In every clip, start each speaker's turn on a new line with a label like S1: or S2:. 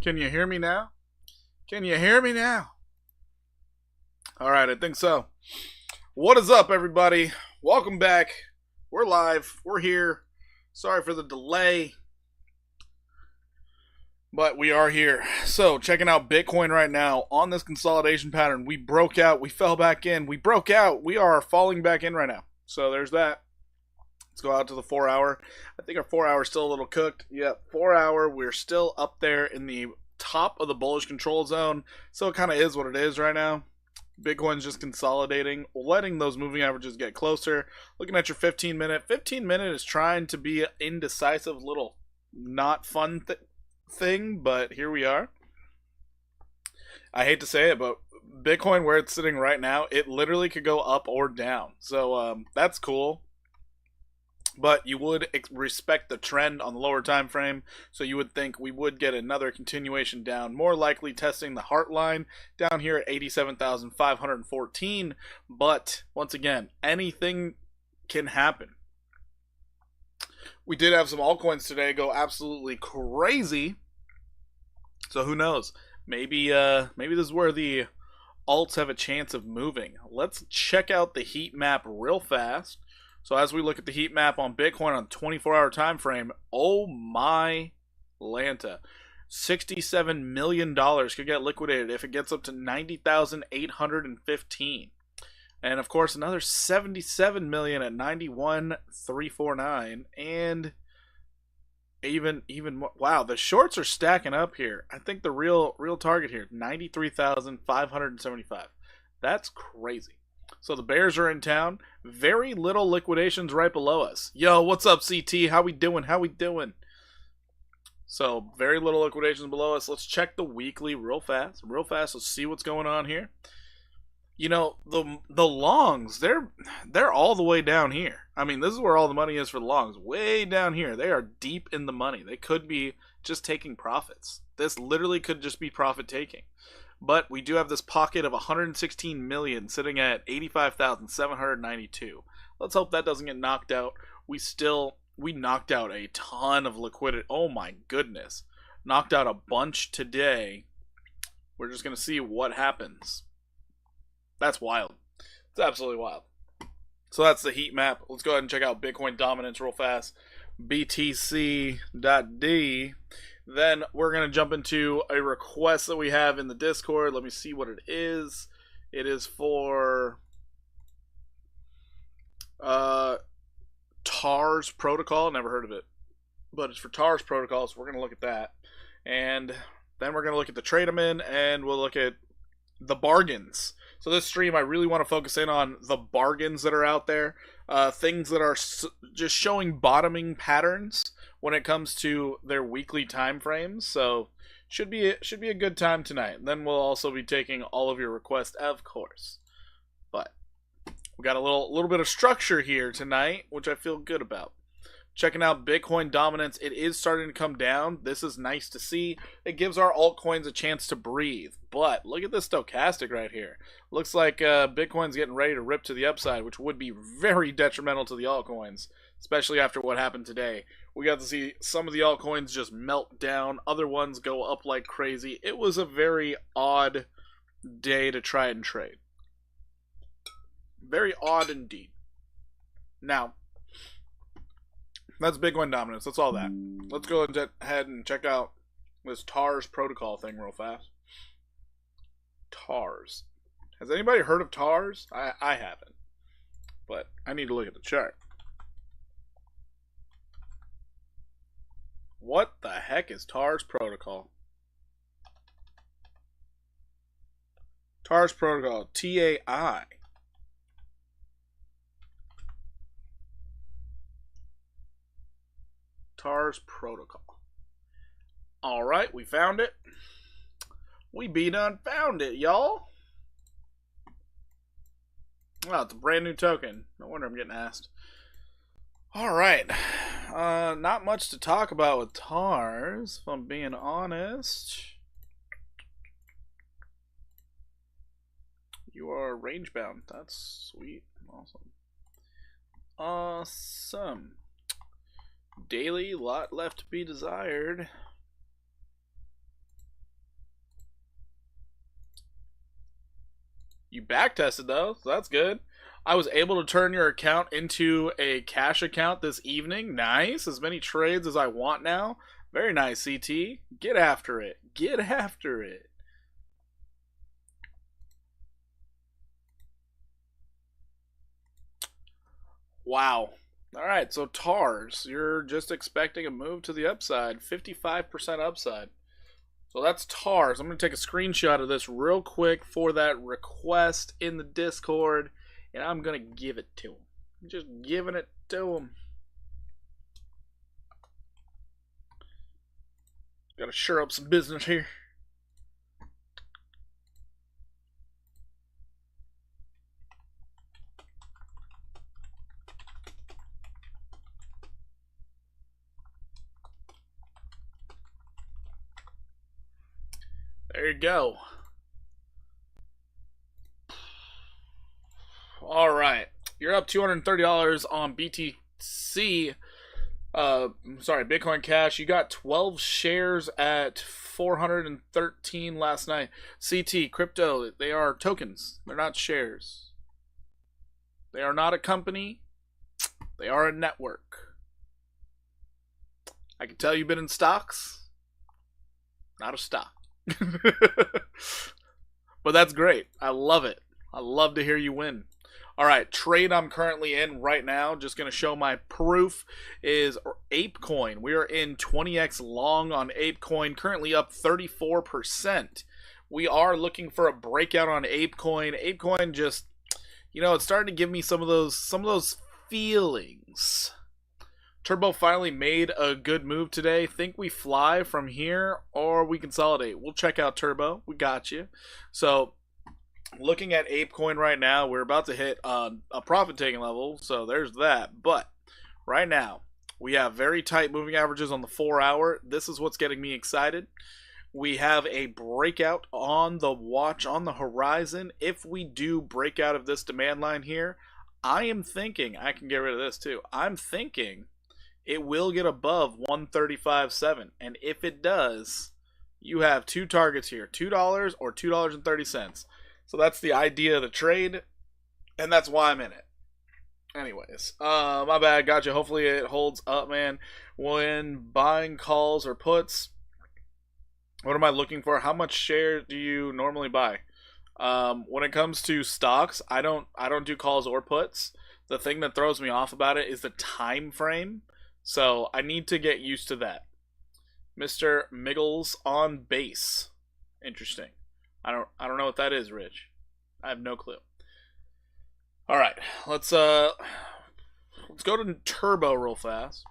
S1: Can you hear me now? Can you hear me now? All right, I think so. What is up, everybody? Welcome back. We're live. We're here. Sorry for the delay, but we are here. So, checking out Bitcoin right now on this consolidation pattern. We broke out. We fell back in. We broke out. We are falling back in right now. So, there's that. Let's go out to the 4 hour. I think our 4 hour is still a little cooked. Yep, 4 hour. We're still up there in the top of the bullish control zone. So it kind of is what it is right now. Bitcoin's just consolidating, letting those moving averages get closer. Looking at your 15 minute. 15 minute is trying to be an indecisive little not fun thing, but here we are. I hate to say it, but Bitcoin, where it's sitting right now, it literally could go up or down. So that's cool. But you would respect the trend on the lower time frame, so you would think we would get another continuation down, more likely testing the heart line down here at 87,514. But once again, anything can happen. We did have some altcoins today go absolutely crazy, so who knows? Maybe this is where the alts have a chance of moving. Let's check out the heat map real fast. So as we look at the heat map on Bitcoin on 24-hour time frame, oh my Lanta. $67 million could get liquidated if it gets up to 90,815. And of course another 77 million at 91,349. And even more, wow, the shorts are stacking up here. I think the real target here, 93,575. That's crazy. So the bears are in town. Very little liquidations right below us. Yo, what's up, CT? How we doing? How we doing? So very little liquidations below us. Let's check the weekly real fast. Let's see what's going on here. You know, the longs, they're all the way down here. I mean, this is where all the money is for the longs. Way down here. They are deep in the money. They could be just taking profits. This literally could just be profit taking. But we do have this pocket of 116 million sitting at 85,792. Let's hope that doesn't get knocked out. We knocked out a ton of liquidity. Oh my goodness. Knocked out a bunch today. We're just going to see what happens. That's wild. It's absolutely wild. So that's the heat map. Let's go ahead and check out Bitcoin dominance real fast. BTC.D. Then we're going to jump into a request that we have in the Discord. Let me see what it is. It is for TARS protocol. Never heard of it, but it's for TARS protocol, so we're going to look at that. And then we're going to look at the trade them in, and we'll look at the bargains. So this stream, I really want to focus in on the bargains that are out there, things that are just showing bottoming patterns when it comes to their weekly time frames. So should be a good time tonight. And then we'll also be taking all of your requests, of course. But we got a little bit of structure here tonight, which I feel good about. Checking out Bitcoin dominance. It is starting to come down. This is nice to see. It gives our altcoins a chance to breathe. But look at this stochastic right here. Looks like Bitcoin's getting ready to rip to the upside, which would be very detrimental to the altcoins, especially after what happened today. We got to see some of the altcoins just melt down. Other ones go up like crazy. It was a very odd day to try and trade. Very odd indeed. Now, that's Bitcoin dominance. That's all that. Let's go ahead and check out this TARS protocol thing real fast. TARS. Has anybody heard of TARS? I haven't. But I need to look at the chart. What the heck is TARS protocol? TARS protocol. TAI. TARS protocol. Alright, we found it. We be done found it, y'all. Oh, it's a brand new token. No wonder I'm getting asked. Alright. Not much to talk about with TARS, if I'm being honest. You are range bound. That's sweet. Awesome. Awesome. Daily, lot left to be desired. You backtested though, so that's good. I was able to turn your account into a cash account this evening. Nice. As many trades as I want now. Very nice, CT. Get after it. Get after it. Wow. Alright, so TARS, you're just expecting a move to the upside, 55% upside. So that's TARS. I'm going to take a screenshot of this real quick for that request in the Discord, and I'm going to give it to him. I'm just giving it to him. Got to shore up some business here. There you go. Alright. You're up $230 on BTC. Sorry, Bitcoin Cash. You got 12 shares at 413 last night. CT, crypto, they are tokens. They're not shares. They are not a company. They are a network. I can tell you've been in stocks. Not a stock. But that's great. I love it. I love to hear you win. Alright, trade I'm currently in right now, just going to show my proof, is ApeCoin. We are in 20x long on ApeCoin, currently up 34%. We are looking for a breakout on ApeCoin. ApeCoin just, it's starting to give me some of those feelings. Turbo finally made a good move today. Think we fly from here or we consolidate. We'll check out Turbo. We got you. So, looking at ApeCoin right now, we're about to hit a profit-taking level. So, there's that. But, right now, we have very tight moving averages on the 4-hour. This is what's getting me excited. We have a breakout on the watch, on the horizon. If we do break out of this demand line here, I am thinking, I can get rid of this too. I'm thinking it will get above 135.7, and if it does, you have two targets here, $2 or $2.30. So that's the idea of the trade, and that's why I'm in it. Anyways, my bad. Gotcha. Hopefully it holds up, man. When buying calls or puts, what am I looking for? How much share do you normally buy? When it comes to stocks, I don't do calls or puts. The thing that throws me off about it is the time frame. So I need to get used to that. Mr. Miggles on base. Interesting. I don't know what that is, Rich. I have no clue. All right, let's go to turbo real fast.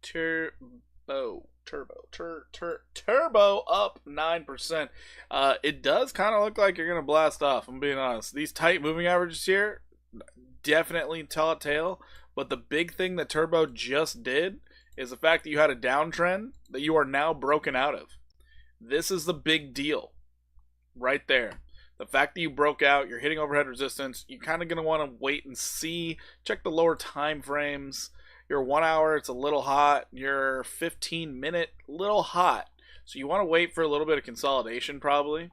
S1: Turbo up 9%. It does kind of look like you're gonna blast off. I'm being honest. These tight moving averages here definitely tell a tale. But the big thing that Turbo just did is the fact that you had a downtrend that you are now broken out of. This is the big deal, right there. The fact that you broke out, you're hitting overhead resistance. You're kind of gonna want to wait and see. Check the lower time frames. Your 1 hour, it's a little hot. Your 15-minute, little hot. So you want to wait for a little bit of consolidation probably.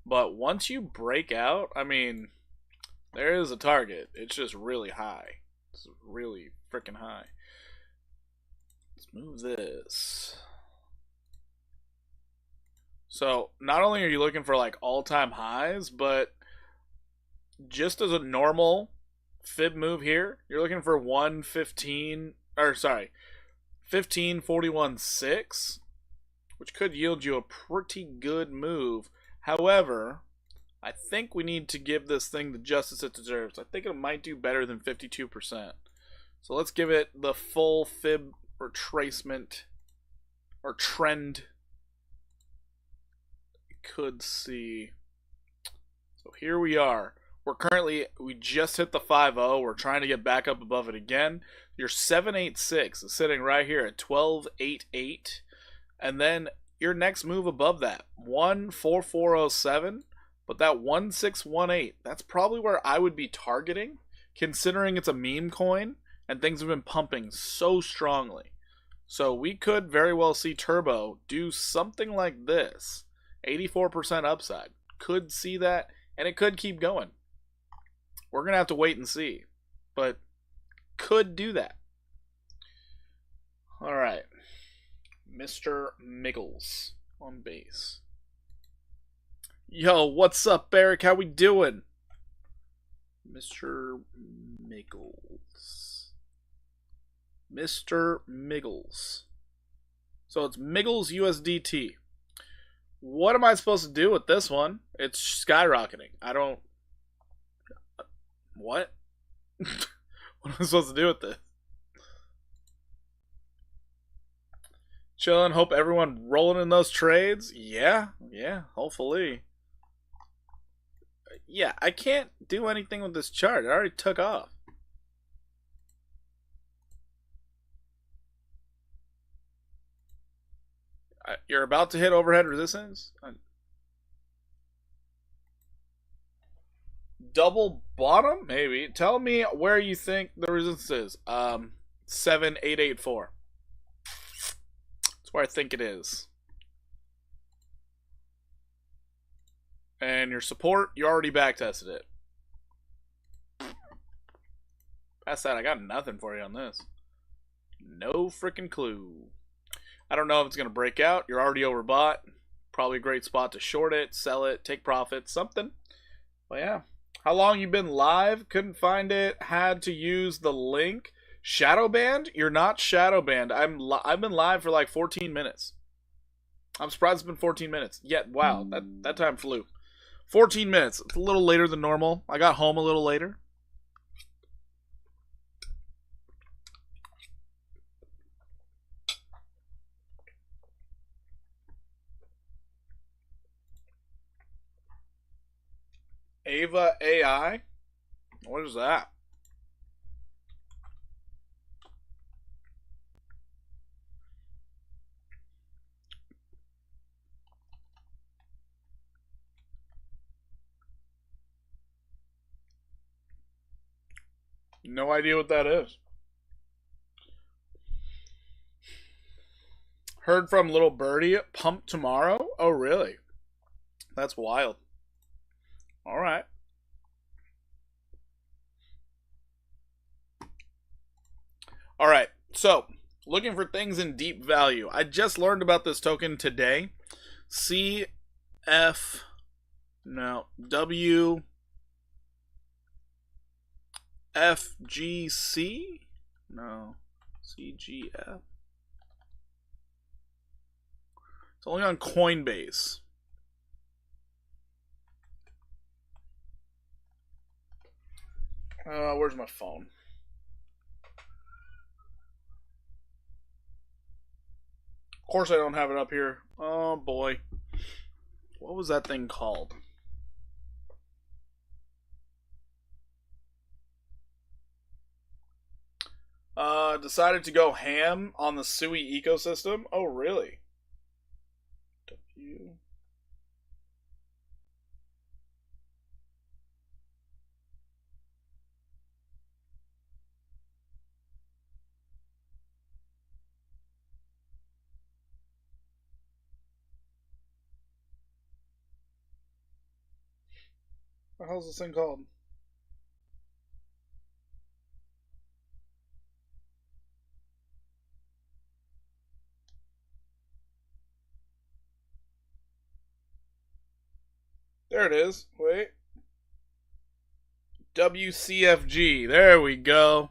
S1: But once you break out, I mean, there is a target. It's just really high. It's really freaking high. Let's move this. So not only are you looking for like all-time highs, but just as a normal fib move here, you're looking for 115, or sorry, 15.41.6, which could yield you a pretty good move. However, I think we need to give this thing the justice it deserves. I think it might do better than 52%. So let's give it the full fib retracement or trend. Could see. So here we are. We just hit the 5-0. We're trying to get back up above it again. Your 786 is sitting right here at 12.88. And then your next move above that, 14407. But that 1618, that's probably where I would be targeting, considering it's a meme coin and things have been pumping so strongly. So we could very well see Turbo do something like this. 84% upside. Could see that, and it could keep going. We're going to have to wait and see. But could do that. All right. Mr. Miggles on base. Yo, what's up, Eric? How we doing? Mr. Miggles. Mr. Miggles. So it's Miggles USDT. What am I supposed to do with this one? It's skyrocketing. I don't... What? What am I supposed to do with this? Chillin', hope everyone rolling in those trades? Yeah, hopefully. Yeah, I can't do anything with this chart. It already took off. You're about to hit overhead resistance? Double bottom? Maybe. Tell me where you think the resistance is. 7884. That's where I think it is. And your support, you already backtested it. Past that, I got nothing for you on this. No freaking clue. I don't know if it's going to break out. You're already overbought. Probably a great spot to short it, sell it, take profit, something. But yeah. How long you been live? Couldn't find it. Had to use the link. Shadow banned? You're not shadow banned. I've been live for like 14 minutes. I'm surprised it's been 14 minutes. Yet, wow, that time flew. 14 minutes. It's a little later than normal. I got home a little later. Ava AI? What is that? No idea what that is. Heard from Little Birdie, pump tomorrow? Oh, really? That's wild. All right. All right, so looking for things in deep value. I just learned about this token today. CF, no, WFGC? No, CGF. It's only on Coinbase. Where's my phone? Of course I don't have it up here. Oh boy. What was that thing called? Decided to go ham on the Sui ecosystem. Oh really? W. What the hell's this thing called? There it is. Wait. WCFG. There we go.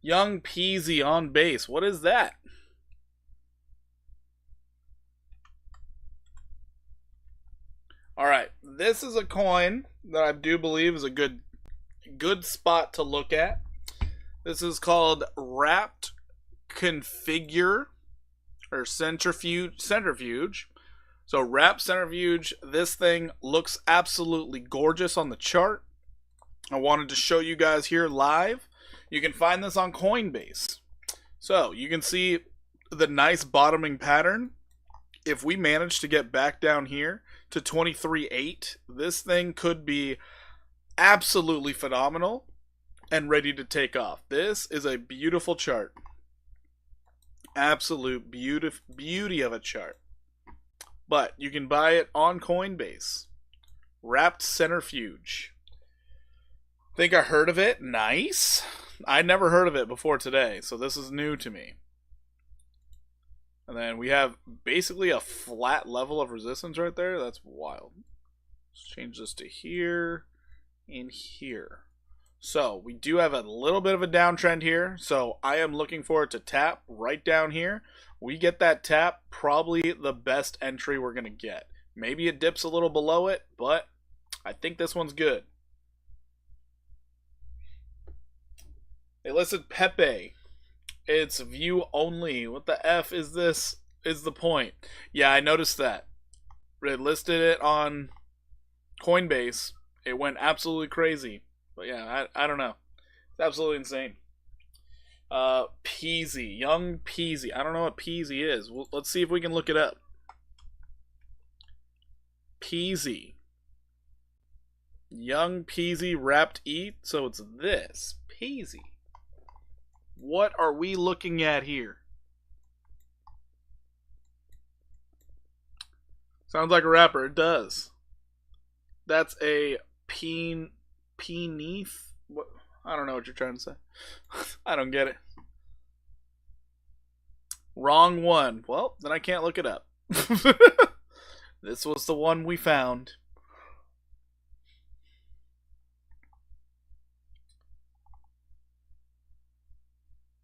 S1: Young Peasy on base. What is that? Alright. This is a coin that I do believe is a good spot to look at. This is called Wrapped Configure or Centrifuge. So Wrapped Centrifuge, this thing looks absolutely gorgeous on the chart. I wanted to show you guys here live. You can find this on Coinbase. So you can see the nice bottoming pattern. If we manage to get back down here to 23.8, this thing could be absolutely phenomenal and ready to take off. This is a beautiful chart. Absolute beauty of a chart. But you can buy it on Coinbase. Wrapped Centrifuge. Think I heard of it? Nice. I'd never heard of it before today, so this is new to me. And then we have basically a flat level of resistance right there. That's wild. Let's change this to here and here. So we do have a little bit of a downtrend here. So I am looking for it to tap right down here. We get that tap, probably the best entry we're going to get. Maybe it dips a little below it, but I think this one's good. They listed Pepe. It's view only. What the F is this? Is the point. Yeah, I noticed that. They listed it on Coinbase. It went absolutely crazy. But yeah, I don't know. It's absolutely insane. Peasy. Young Peasy. I don't know what Peasy is. Let's see if we can look it up. Peasy. Young Peasy wrapped eat. So it's this. Peasy. What are we looking at here? Sounds like a rapper. It does. That's a peneath. What? I don't know what you're trying to say. I don't get it. Wrong one. Well, then I can't look it up. This was the one we found.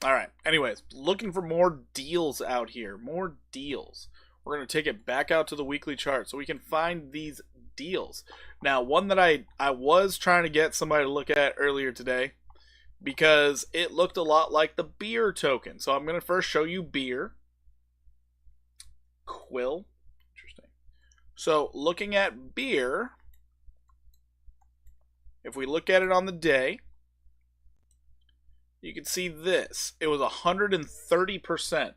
S1: Alright, anyways, looking for more deals out here. More deals. We're going to take it back out to the weekly chart so we can find these deals. Now, one that I was trying to get somebody to look at earlier today because it looked a lot like the beer token. So I'm going to first show you beer. Quill. Interesting. So looking at beer, if we look at it on the day, you can see this. It was 130%.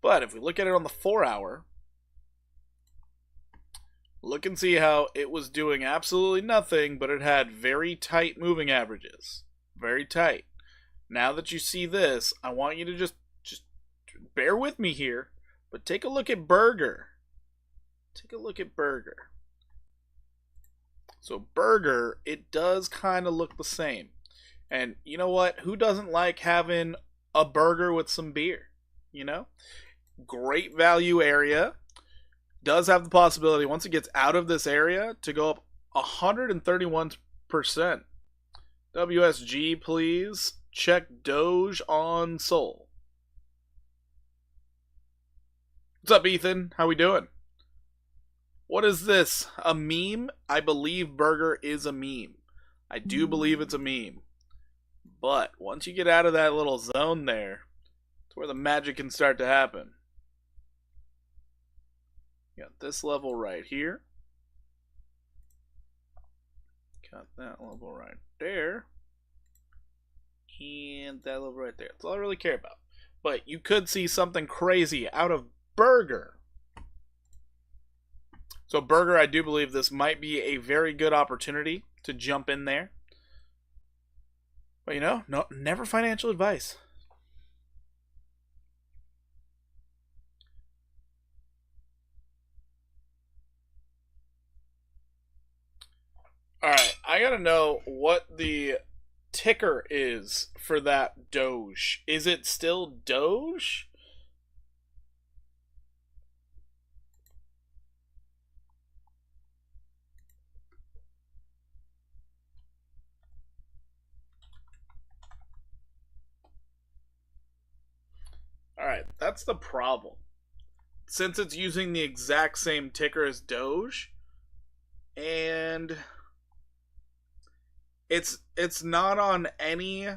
S1: But if we look at it on the 4 hour, look and see how it was doing absolutely nothing, but it had very tight moving averages. Very tight. Now that you see this, I want you to just bear with me here, but take a look at Burger. Take a look at Burger. So Burger, it does kind of look the same. And you know what? Who doesn't like having a burger with some beer. You know, great value area. Does have the possibility once it gets out of this area to go up 131%. WSG, please. Check Doge on Sol. What's up, Ethan? How we doing? What is this? A meme? I believe burger is a meme. I do believe it's a meme. But once you get out of that little zone there, it's where the magic can start to happen. You got this level right here. Got that level right there. And that level right there. That's all I really care about. But you could see something crazy out of burger. So burger, I do believe this might be a very good opportunity to jump in there. But you know, no, never financial advice. Alright, I gotta know what the ticker is for that Doge. Is it still Doge? Alright, that's the problem. Since it's using the exact same ticker as Doge, and it's not on any.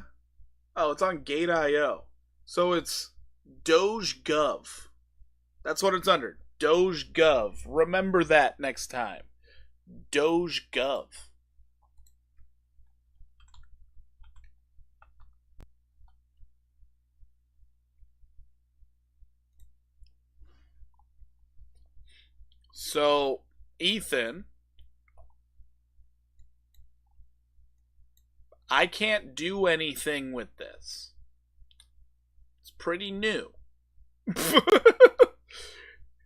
S1: Oh, it's on Gate.io. So it's Doge Gov. That's what it's under. Doge Gov. Remember that next time. Doge Gov. So, Ethan, I can't do anything with this. It's pretty new.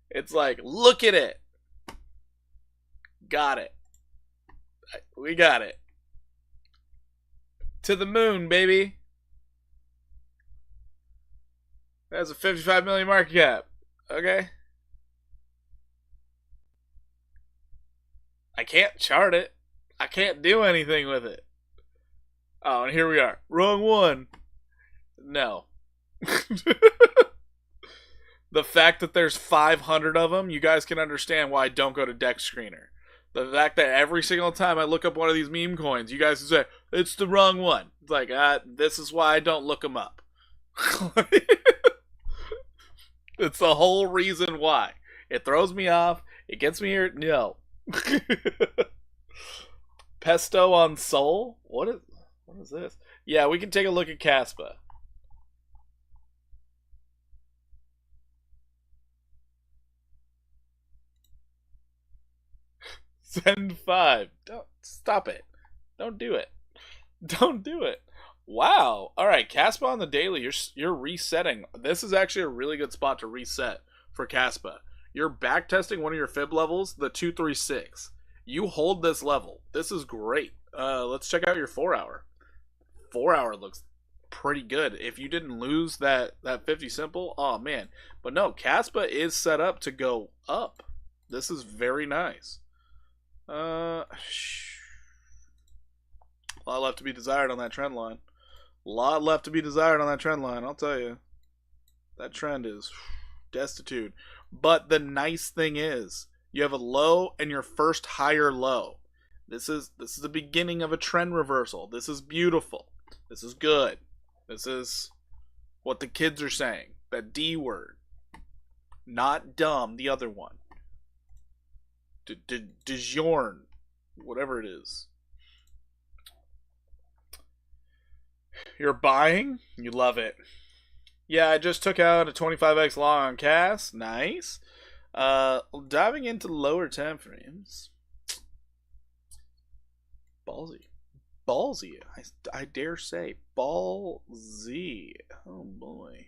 S1: It's like, look at it. Got it. We got it. To the moon, baby. That's a 55 million market cap. Okay. I can't chart it. I can't do anything with it. Oh, and here we are. Wrong one. No. The fact that there's 500 of them, you guys can understand why I don't go to Dex Screener. The fact that every single time I look up one of these meme coins, you guys say, it's the wrong one. It's like, this is why I don't look them up. It's the whole reason why. It throws me off. It gets me here. No. Pesto on Sol? What is this? Yeah, we can take a look at Caspa. Send 5. Don't stop it. Don't do it. Don't do it. Wow. All right, Caspa on the daily. You're resetting. This is actually a really good spot to reset for Caspa. You're back testing one of your fib levels, the 236. You hold this level. This is great. Let's check out your 4-hour. 4-hour looks pretty good. If you didn't lose that 50 simple, oh man. But no, Caspa is set up to go up. This is very nice. A lot left to be desired on that trend line. A lot left to be desired on that trend line, I'll tell you. That trend is destitute. But the nice thing is, you have a low and your first higher low. This is the beginning of a trend reversal. This is beautiful. This is good. This is what the kids are saying. That D word. Not dumb, the other one. DeJorn. Whatever it is. You're buying? You love it. Yeah, I just took out a 25x long on CAS. Nice. Diving into lower time frames. Ballsy. Ballsy. I dare say. Ballsy. Oh boy.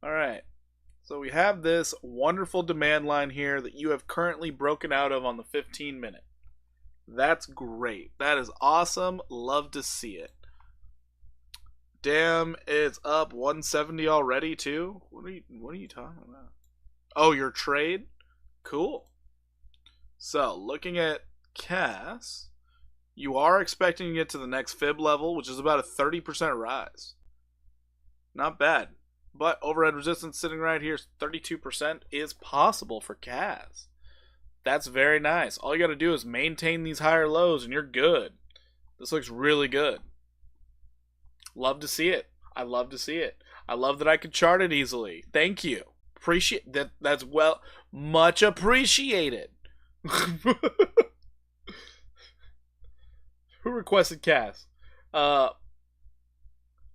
S1: Alright. So we have this wonderful demand line here that you have currently broken out of on the 15 minute. That's great. That is awesome. Love to see it. damn, it's up 170 already too. What are you talking about? Oh, your trade? Cool. So, looking at Cass, you are expecting to get to the next fib level, which is about a 30% rise. Not bad. But overhead resistance sitting right here, 32% is possible for Cass. That's very nice. All you got to do is maintain these higher lows and you're good. This looks really good. Love to see it. I love to see it. I love that I could chart it easily. Thank you. Appreciate that. That's well, much appreciated. Who requested Cass?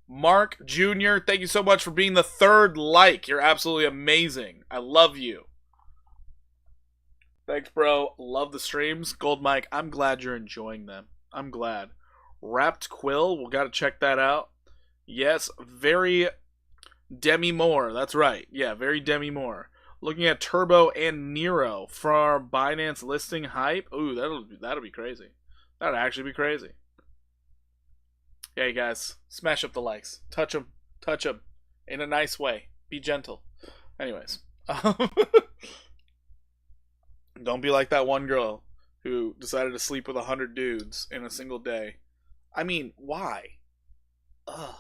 S1: Mark Jr., thank you so much for being the third like. You're absolutely amazing. I love you. Thanks, bro. Love the streams. Gold Mike, I'm glad you're enjoying them. I'm glad. Wrapped Quill, we'll got to check that out. Yes, very Demi Moore. That's right. Yeah, very Demi Moore. Looking at Turbo and Nero for our Binance listing hype. Ooh, that'll be crazy. That'd actually be crazy. Yeah, you guys, smash up the likes. Touch them. Touch them. In a nice way. Be gentle. Anyways. Don't be like that one girl who decided to sleep with 100 dudes in a single day. I mean, why? Ugh.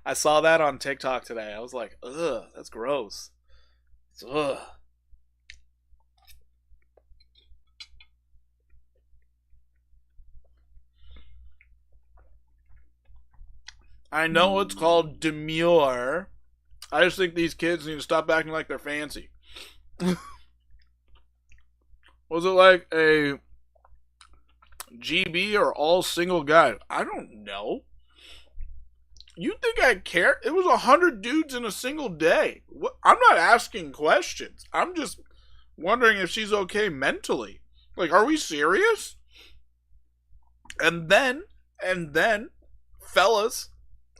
S1: I saw that on TikTok today. I was like, ugh, that's gross. Ugh. I know it's called demure. I just think these kids need to stop acting like they're fancy. Was it like a GB or all single guy? I don't know. You think I care? It was 100 dudes in a single day. I'm not asking questions. I'm just wondering if she's okay mentally. Like, are we serious? And then, fellas,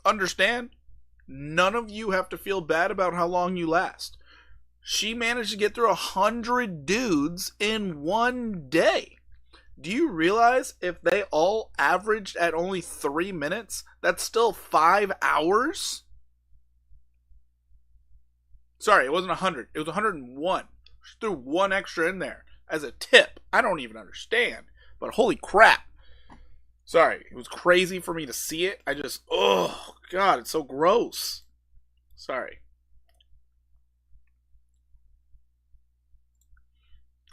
S1: understand, none of you have to feel bad about how long you last. She managed to get through 100 dudes in one day. Do you realize if they all averaged at only 3 minutes, that's still 5 hours? Sorry, it wasn't 100. It was 101. She threw one extra in there as a tip. I don't even understand. But holy crap. Sorry, it was crazy for me to see it. Oh, God, it's so gross. Sorry.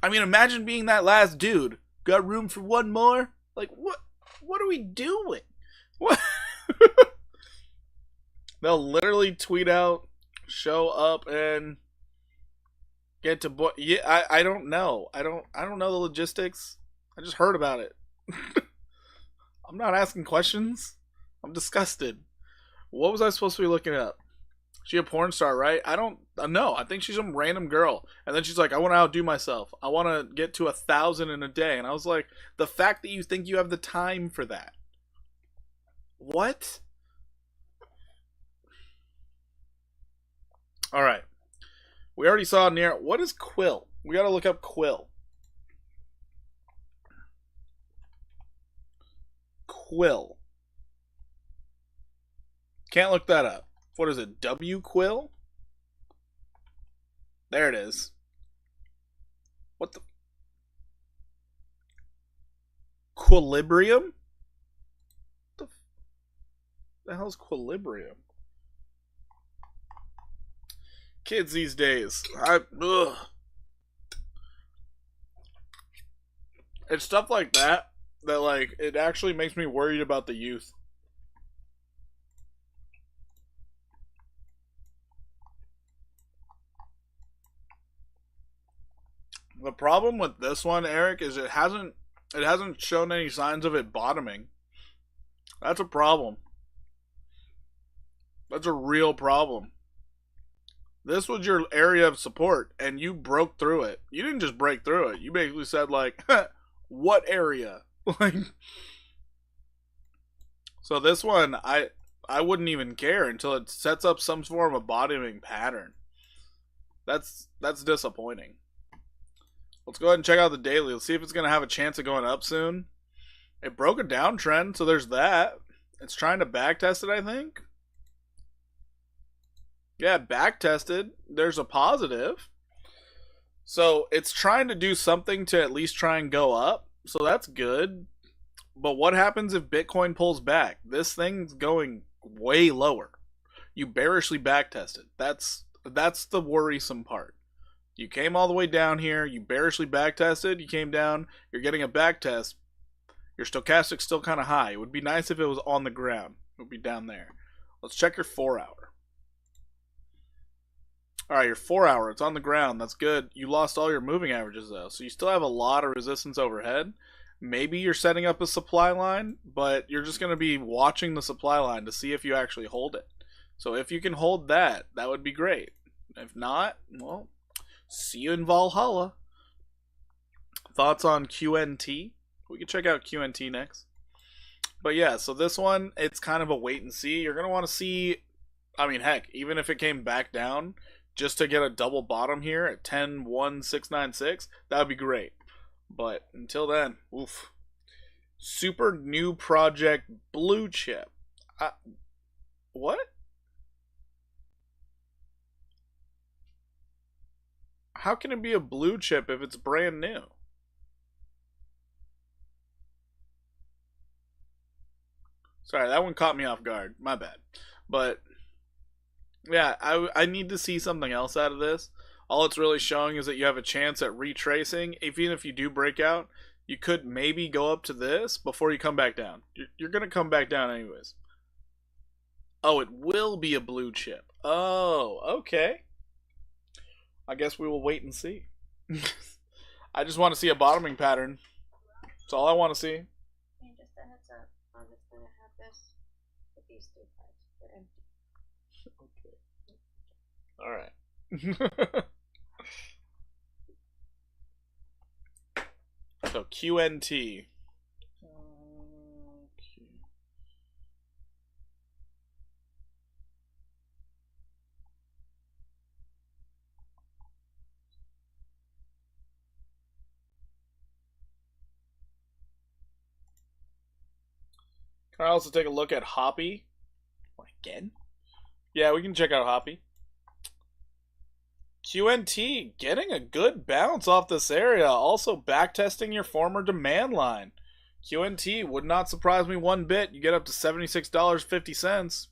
S1: I mean, imagine being that last dude. Got room for one more? Like, what are we doing? What? They'll literally tweet out, show up, and get to boy. Yeah, I don't know. I don't know the logistics. I just heard about it. I'm not asking questions. I'm disgusted. What was I supposed to be looking up? She a porn star, right? I don't know. I think she's some random girl. And then she's like, I want to outdo myself. I want to get to 1,000 in a day. And I was like, the fact that you think you have the time for that. What? All right. We already saw near. What is Quill? We got to look up Quill. Quill. Can't look that up. What is it? W Quill? There it is. What Quilibrium? What the hell's Quilibrium? Kids these days. It's stuff like that like it actually makes me worried about the youth. The problem with this one, Eric, is it hasn't shown any signs of it bottoming. That's a problem. That's a real problem. This was your area of support, and you broke through it. You didn't just break through it. You basically said, like, what area? Like, so this one, I wouldn't even care until it sets up some form of bottoming pattern. That's disappointing. Let's go ahead and check out the daily. Let's see if it's going to have a chance of going up soon. It broke a downtrend, so there's that. It's trying to backtest it, I think. Yeah, back tested. There's a positive. So it's trying to do something to at least try and go up. So that's good. But what happens if Bitcoin pulls back? This thing's going way lower. You bearishly back tested. That's the worrisome part. You came all the way down here, you bearishly back tested, you came down, you're getting a back test. Your stochastic's still kind of high. It would be nice if it was on the ground. It would be down there. Let's check your 4 hour. Alright, your 4 hour, it's on the ground. That's good. You lost all your moving averages, though. So you still have a lot of resistance overhead. Maybe you're setting up a supply line, but you're just going to be watching the supply line to see if you actually hold it. So if you can hold that, that would be great. If not, well, see you in Valhalla. Thoughts on QNT? We can check out QNT next. But yeah, so this one, it's kind of a wait and see. You're going to want to see, I mean, heck, even if it came back down, just to get a double bottom here at 10.1696, that would be great. But until then, oof. Super new project blue chip. What? How can it be a blue chip if it's brand new? Sorry, that one caught me off guard. My bad. But yeah, I need to see something else out of this. All it's really showing is that you have a chance at retracing. Even if you do break out, you could maybe go up to this before you come back down. You're going to come back down anyways. Oh, it will be a blue chip. Oh, okay. I guess we will wait and see. I just want to see a bottoming pattern. That's all I want to see.
S2: And just a heads up, I'm just gonna have this with these three cards. They're
S1: empty. Okay. All right. So QNT. Can I also take a look at Hoppy? Again? Yeah, we can check out Hoppy. QNT getting a good bounce off this area. Also backtesting your former demand line. QNT would not surprise me one bit. You get up to $76.50.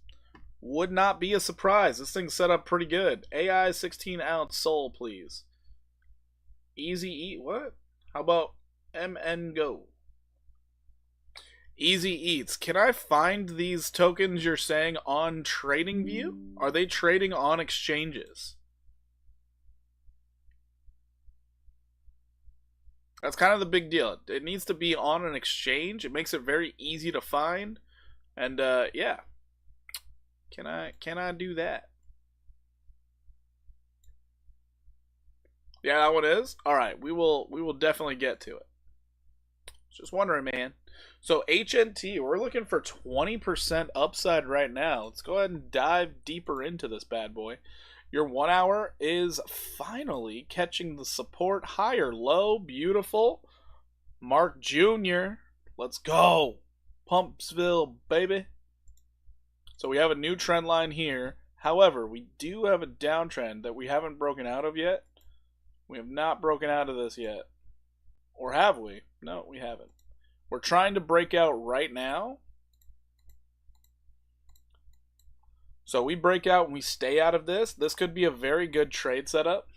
S1: Would not be a surprise. This thing's set up pretty good. AI 16-ounce Soul, please. Easy Eat, what? How about MN Go? Easy Eats. Can I find these tokens you're saying on TradingView? Are they trading on exchanges? That's kind of the big deal. It needs to be on an exchange. It makes it very easy to find. And yeah. Can I do that? Yeah, that one is? Alright, we will definitely get to it. Just wondering, man. So HNT, we're looking for 20% upside right now. Let's go ahead and dive deeper into this bad boy. Your 1 hour is finally catching the support higher low. Beautiful. Mark Jr. Let's go. Pumpsville, baby. So we have a new trend line here. However, we do have a downtrend that we haven't broken out of yet. We have not broken out of this yet. Or have we? No, we haven't. We're trying to break out right now. So we break out and we stay out of this. This could be a very good trade setup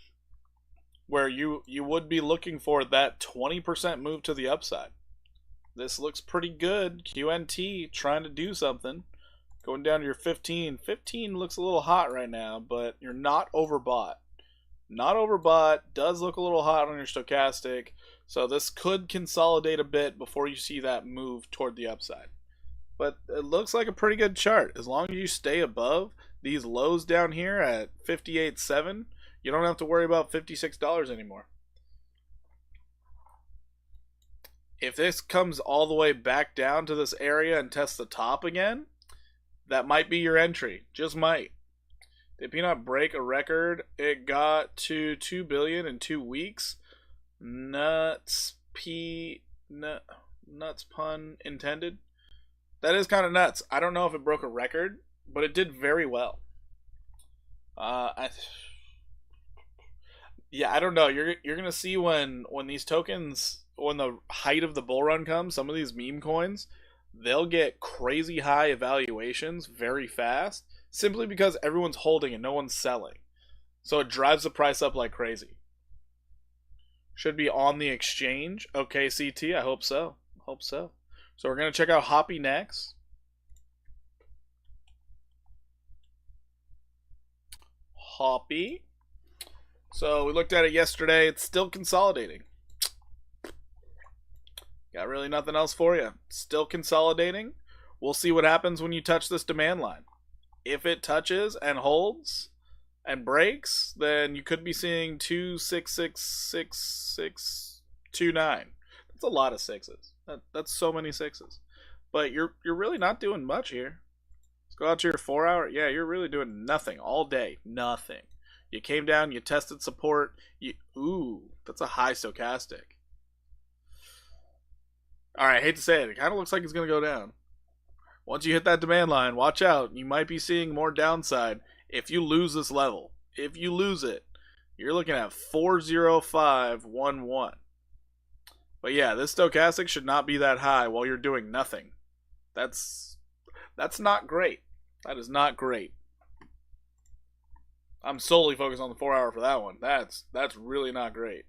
S1: where you would be looking for that 20% move to the upside. This looks pretty good. QNT trying to do something. Going down to your 15. 15 looks a little hot right now, but you're not overbought. Not overbought. Does look a little hot on your stochastic. So this could consolidate a bit before you see that move toward the upside. But it looks like a pretty good chart. As long as you stay above these lows down here at 58.7, you don't have to worry about $56 anymore. If this comes all the way back down to this area and tests the top again, that might be your entry. Just might. Did Peanut break a record? It got to 2 billion in 2 weeks. Nuts pun intended. That is kind of nuts. I don't know if it broke a record, but it did very well. I Yeah, I don't know. You're gonna see when these tokens, when the height of the bull run comes, some of these meme coins, they'll get crazy high evaluations very fast, simply because everyone's holding and no one's selling. So it drives the price up like crazy. Should be on the exchange. Okay, CT. I hope so. Hope so. So we're gonna check out Hoppy next. Hoppy. So we looked at it yesterday. It's still consolidating. Got really nothing else for you. Still consolidating. We'll see what happens when you touch this demand line. If it touches and holds and breaks, then you could be seeing 2666629. That's a lot of sixes. That's so many sixes. But you're really not doing much here. Let's go out to your 4 hour. Yeah, you're really doing nothing all day. Nothing. You came down, you tested support. Ooh, that's a high stochastic. Alright, hate to say it. It kind of looks like it's going to go down. Once you hit that demand line, watch out. You might be seeing more downside if you lose this level. If you lose it, you're looking at 40511. But yeah, this stochastic should not be that high while you're doing nothing. That's not great. That is not great. I'm solely focused on the 4 hour for that one. That's really not great.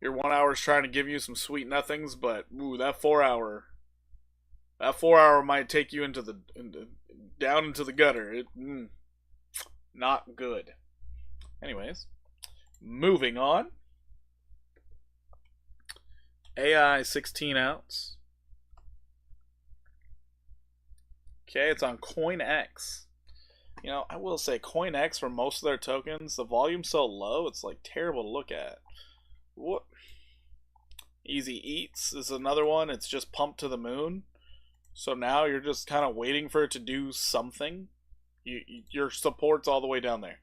S1: Your 1 hour is trying to give you some sweet nothings, but ooh, that 4 hour might take you down into the gutter. Not good. Anyways, moving on. AI 16 ounce. Okay, it's on CoinX. You know, I will say CoinX, for most of their tokens, the volume's so low, it's like terrible to look at. What? Easy Eats is another one. It's just pumped to the moon. So now you're just kind of waiting for it to do something. Your support's all the way down there.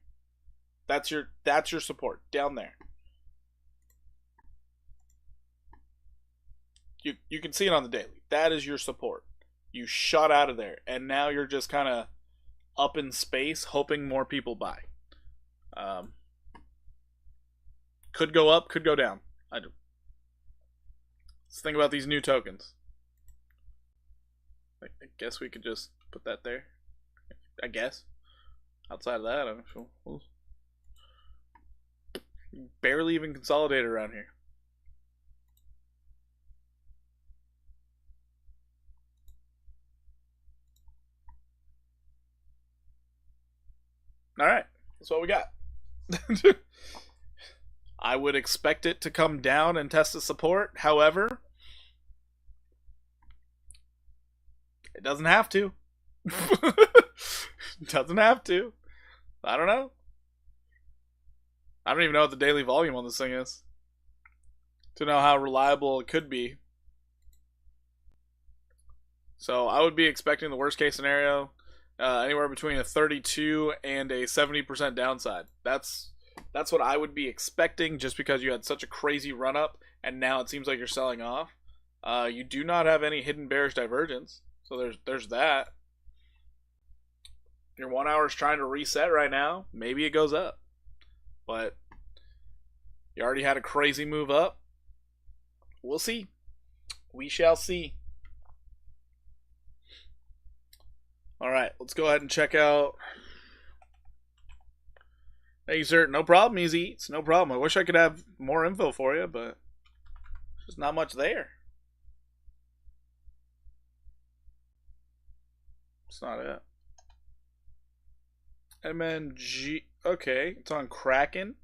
S1: That's your support down there. You can see it on the daily. That is your support. You shot out of there, and now you're just kind of up in space, hoping more people buy. Could go up, could go down. Let's think about these new tokens. I guess we could just put that there. I guess. Outside of that, I'm sure we'll barely even consolidated around here. Alright, that's what we got. I would expect it to come down and test the support. However, it doesn't have to. It doesn't have to. I don't know. I don't even know what the daily volume on this thing is to know how reliable it could be. So I would be expecting the worst case scenario, anywhere between a 32 and a 70% downside. That's what I would be expecting, just because you had such a crazy run up and now it seems like you're selling off. You do not have any hidden bearish divergence, so there's that. Your 1 hour is trying to reset right now. Maybe it goes up, but you already had a crazy move up. We'll see. We shall see. Alright, let's go ahead and check out. Thank you, sir. No problem, Easy Eats. No problem. I wish I could have more info for you, but there's just not much there. It's not it. MNG. Okay, it's on Kraken.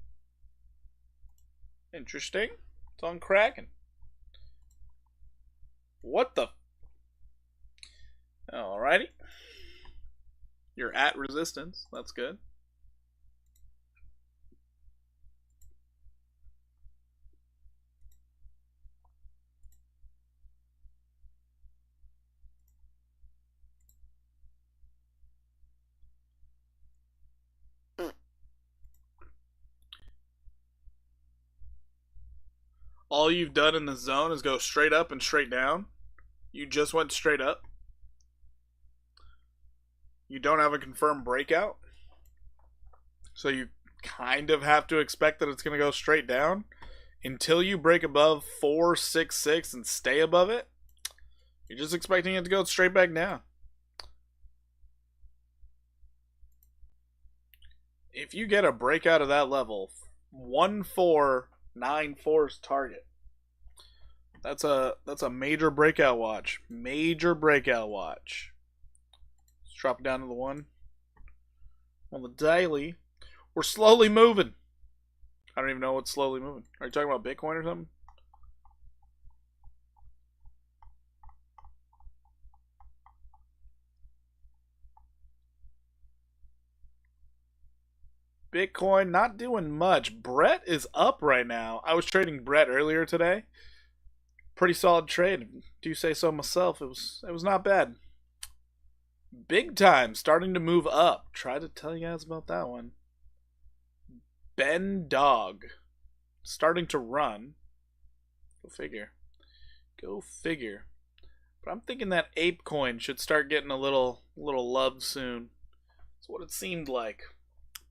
S1: Interesting. It's on Kraken. What the? Alrighty. You're at resistance. That's good. All you've done in the zone is go straight up and straight down. You just went straight up. You don't have a confirmed breakout. So you kind of have to expect that it's going to go straight down until you break above 466 and stay above it. You're just expecting it to go straight back down. If you get a breakout of that level, 1494's target. That's a major breakout watch. Major breakout watch. Let's drop it down to the 1. On the daily, we're slowly moving. I don't even know what's slowly moving. Are you talking about Bitcoin or something? Bitcoin not doing much. Brett is up right now. I was trading Brett earlier today. Pretty solid trade. Do say so myself. It was not bad. Big time starting to move up. Try to tell you guys about that one. Ben Dog starting to run. Go figure. Go figure. But I'm thinking that ApeCoin should start getting a little love soon. That's what it seemed like.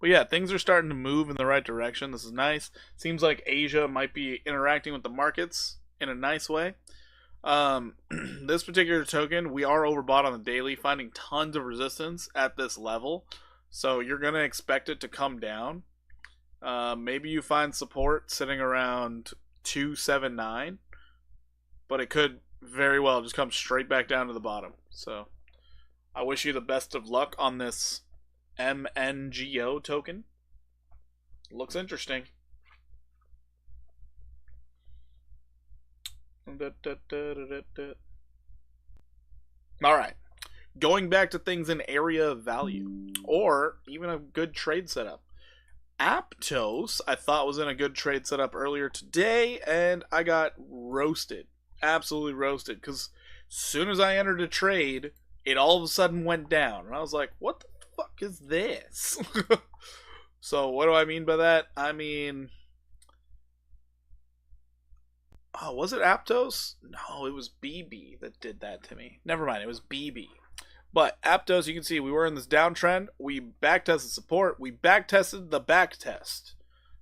S1: But yeah, things are starting to move in the right direction. This is nice. Seems like Asia might be interacting with the markets in a nice way. This particular token, we are overbought on the daily, finding tons of resistance at this level. So you're going to expect it to come down. Maybe you find support sitting around 279, but it could very well just come straight back down to the bottom. So I wish you the best of luck on this MNGO token. Looks interesting. Alright. Going back to things in area of value, or even a good trade setup. Aptos, I thought was in a good trade setup earlier today, and I got roasted. Absolutely roasted. Because as soon as I entered a trade, it all of a sudden went down. And I was like, what the fuck is this? So what do I mean by that? I mean, oh, was it Aptos? No, it was BB that did that to me. Never mind, it was BB. But Aptos, you can see we were in this downtrend. We backtested support. We backtested the backtest.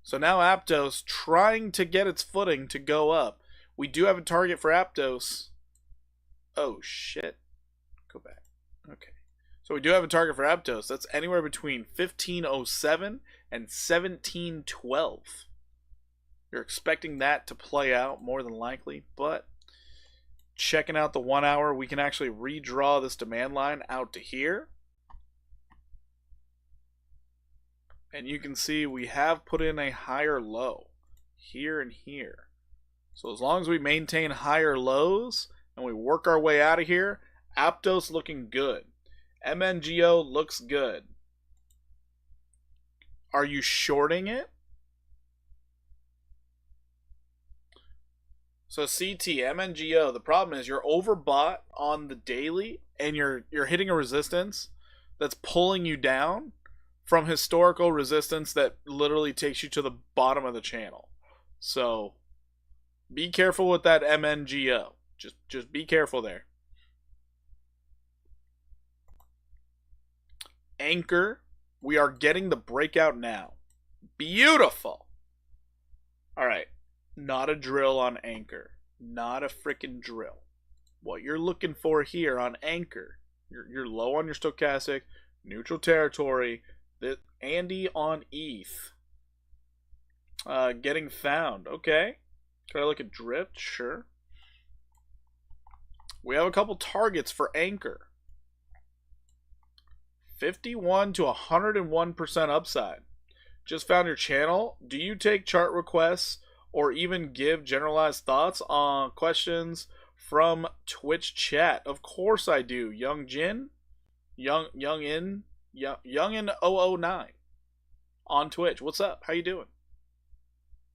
S1: So now Aptos trying to get its footing to go up. We do have a target for Aptos. Oh, shit. Go back. Okay. So we do have a target for Aptos. That's anywhere between 1507 and 1712. You're expecting that to play out more than likely, but checking out the 1 hour, we can actually redraw this demand line out to here. And you can see we have put in a higher low here and here. So as long as we maintain higher lows and we work our way out of here, Aptos looking good. MNGO looks good. Are you shorting it? So CT, MNGO, the problem is you're overbought on the daily and you're hitting a resistance that's pulling you down from historical resistance that literally takes you to the bottom of the channel. So be careful with that MNGO. Just be careful there. Anchor, we are getting the breakout now. Beautiful. All right. Not a drill on Anchor. Not a freaking drill. What you're looking for here on Anchor, you're low on your stochastic, neutral territory. Andy on ETH. Getting found. Okay. Can I look at drift? Sure. We have a couple targets for Anchor. 51 to 101% upside. Just found your channel. Do you take chart requests or even give generalized thoughts on questions from Twitch chat? Of course I do. Young Jin, Youngin 009 on Twitch. What's up? How you doing?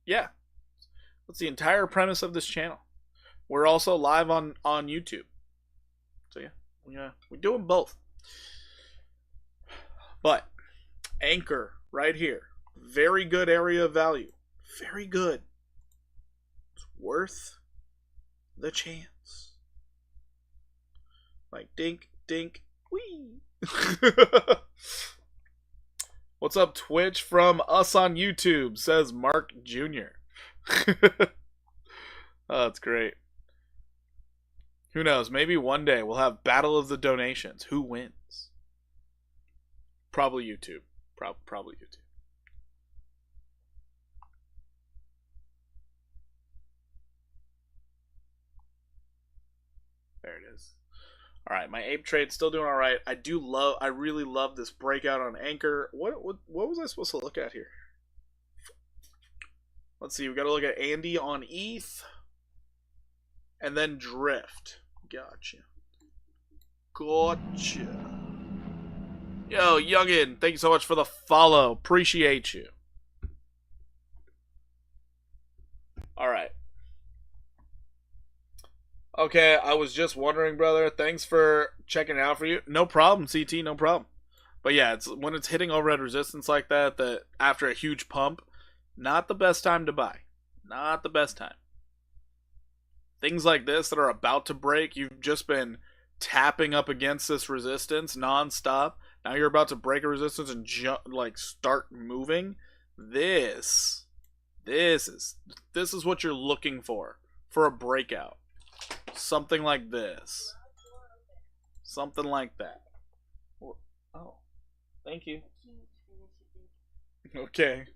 S1: Yeah. That's the entire premise of this channel. We're also live on YouTube. So yeah, we do them both. But Anchor right here. Very good area of value. Very good. It's worth the chance. Like dink, dink, wee. What's up, Twitch? From us on YouTube, says Mark Jr. Oh, that's great. Who knows? Maybe one day we'll have Battle of the Donations. Who wins? Probably YouTube. Probably YouTube. There it is. All right, my ape trade's still doing all right. I really love this breakout on Anchor. What was I supposed to look at here? Let's see. We got to look at Andy on ETH, and then Drift. Gotcha. Yo, Youngin, thank you so much for the follow. Appreciate you. All right. Okay, I was just wondering, brother. Thanks for checking it out for you. No problem, CT, no problem. But yeah, it's when it's hitting overhead resistance like that, that after a huge pump, not the best time to buy. Not the best time. Things like this that are about to break, you've just been tapping up against this resistance nonstop. Now you're about to break a resistance and start moving. This is what you're looking for a breakout. Something like this. Something like that. Oh, thank you. Okay.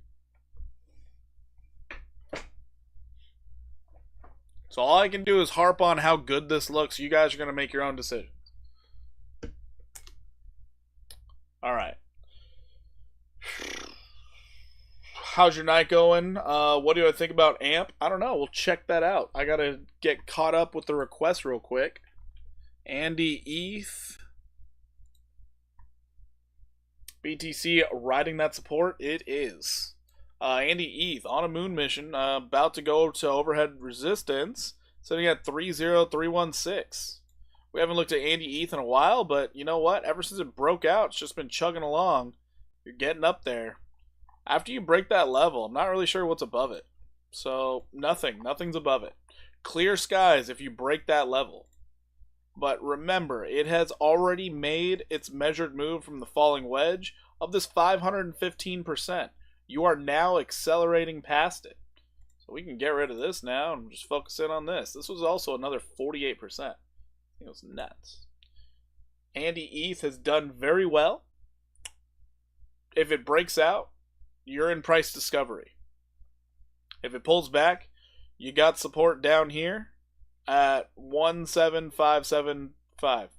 S1: So all I can do is harp on how good this looks. You guys are going to make your own decisions. All right. How's your night going? What do I think about AMP? I don't know. We'll check that out. I got to get caught up with the request real quick. Andy ETH. BTC riding that support? It is. Andy ETH on a moon mission. About to go to overhead resistance. Sitting at 30316. We haven't looked at Andy ETH in a while, but you know what? Ever since it broke out, it's just been chugging along. You're getting up there. After you break that level, I'm not really sure what's above it. So, nothing's above it. Clear skies if you break that level. But remember, it has already made its measured move from the falling wedge of this 515%. You are now accelerating past it. So we can get rid of this now and just focus in on this. This was also another 48%. I think it was nuts. Andy ETH has done very well. If it breaks out, you're in price discovery. If it pulls back, you got support down here at 17575.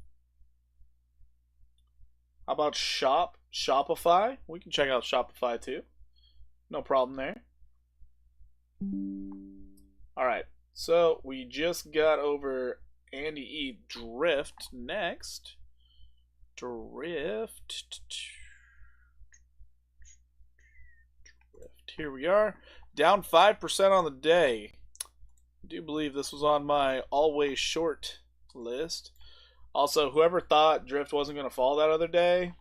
S1: How about Shopify? We can check out Shopify too. No problem there. Alright, so we just got over Andy E. Drift next. Drift. Here we are. Down 5% on the day. I do believe this was on my always short list. Also, whoever thought Drift wasn't going to fall that other day,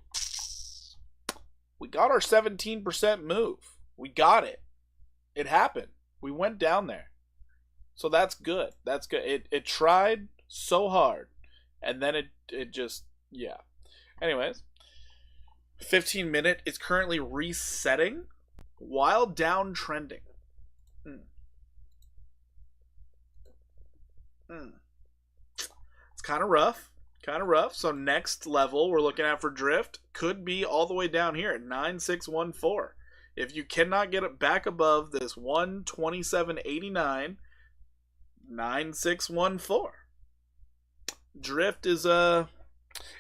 S1: we got our 17% move. We got it. It happened. We went down there. So that's good. That's good. It tried so hard. And then it just, yeah. Anyways, 15-minute is currently resetting while downtrending. It's kind of rough. So next level we're looking at for Drift could be all the way down here at 9614. If you cannot get it back above this 127.89, 9614. Drift is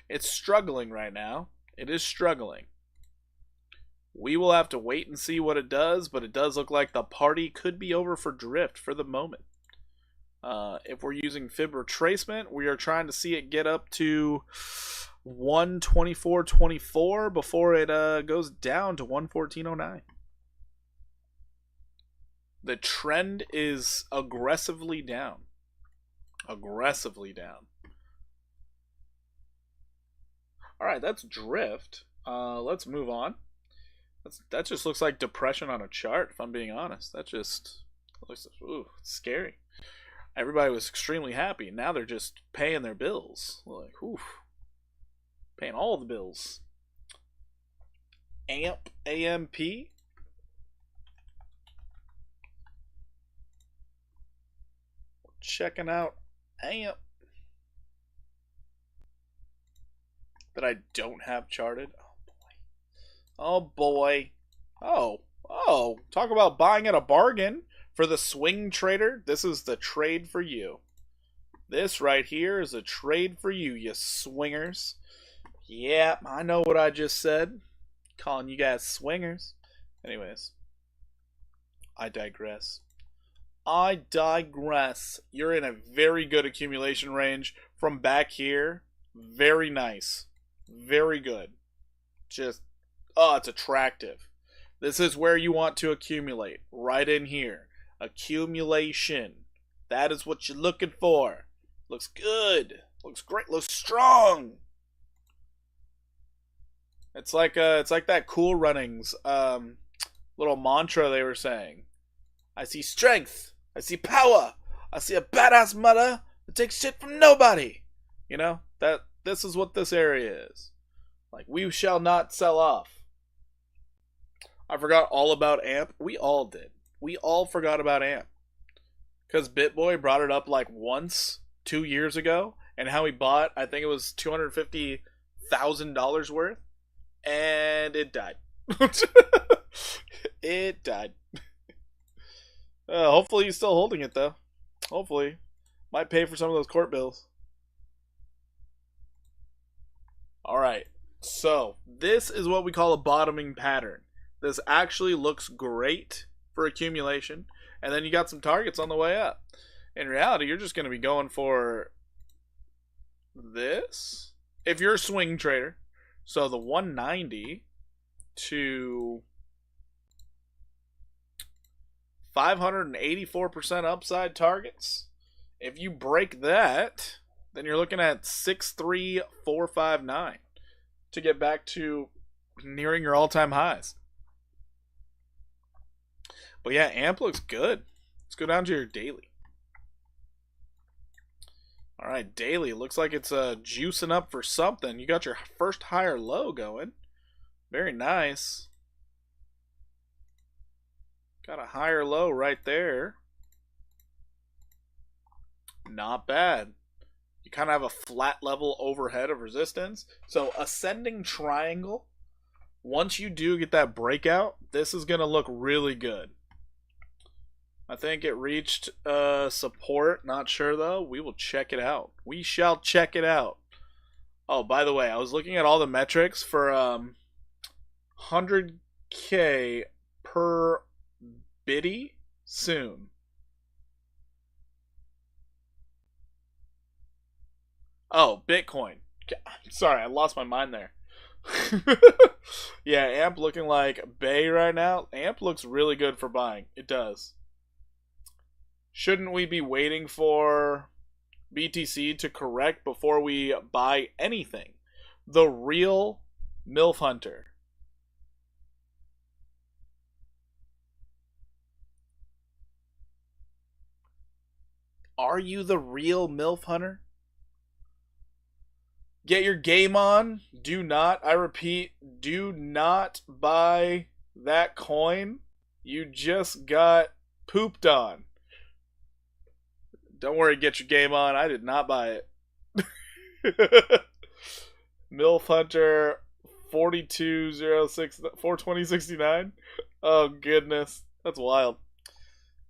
S1: it's struggling right now. It is struggling. We will have to wait and see what it does, but it does look like the party could be over for Drift for the moment. If we're using fib retracement, we are trying to see it get up to 124.24 before it goes down to 114.09. The trend is aggressively down. Aggressively down. Alright, that's Drift. Let's move on. That just looks like depression on a chart, if I'm being honest. That just looks scary. Everybody was extremely happy. Now they're just paying their bills. Like, oof. Paying all the bills. AMP, AMP. Checking out AMP. That I don't have charted. Oh boy. Oh. Talk about buying at a bargain for the swing trader. This is the trade for you. This right here is a trade for you, you swingers. Yeah, I know what I just said. Calling you guys swingers. Anyways, I digress. You're in a very good accumulation range from back here. Very nice. Very good. Just, oh, it's attractive. This is where you want to accumulate. Right in here. Accumulation. That is what you're looking for. Looks good. Looks great. Looks strong. It's like that Cool Runnings little mantra they were saying. I see strength. I see power. I see a badass mother that takes shit from nobody. You know, this is what this area is. Like, we shall not sell off. I forgot all about AMP. We all did. We all forgot about AMP. Because BitBoy brought it up like once 2 years ago, and how he bought, I think it was $250,000 worth, and it died. It died. Hopefully he's still holding it though. Hopefully. Might pay for some of those court bills. Alright. So, this is what we call a bottoming pattern. This actually looks great for accumulation. And then you got some targets on the way up. In reality, you're just going to be going for this. If you're a swing trader. So the 190 to 584% upside targets. If you break that, then you're looking at 63459 to get back to nearing your all-time highs. But yeah, AMP looks good. Let's go down to your daily. Alright, daily. Looks like it's juicing up for something. You got your first higher low going. Very nice. Got a higher low right there. Not bad. You kind of have a flat level overhead of resistance. So ascending triangle. Once you do get that breakout, this is going to look really good. I think it reached support. Not sure though. We will check it out. We shall check it out. Oh, by the way, I was looking at all the metrics for 100K per biddy soon. Oh, Bitcoin. Sorry, I lost my mind there. Yeah, AMP looking like Bay right now. AMP looks really good for buying. It does. Shouldn't we be waiting for BTC to correct before we buy anything? The real MILF Hunter. Are you the real MILF Hunter? Get your game on. Do not, I repeat, do not buy that coin. You just got pooped on. Don't worry, get your game on. I did not buy it. MILF Hunter 4206 42069. Oh goodness. That's wild.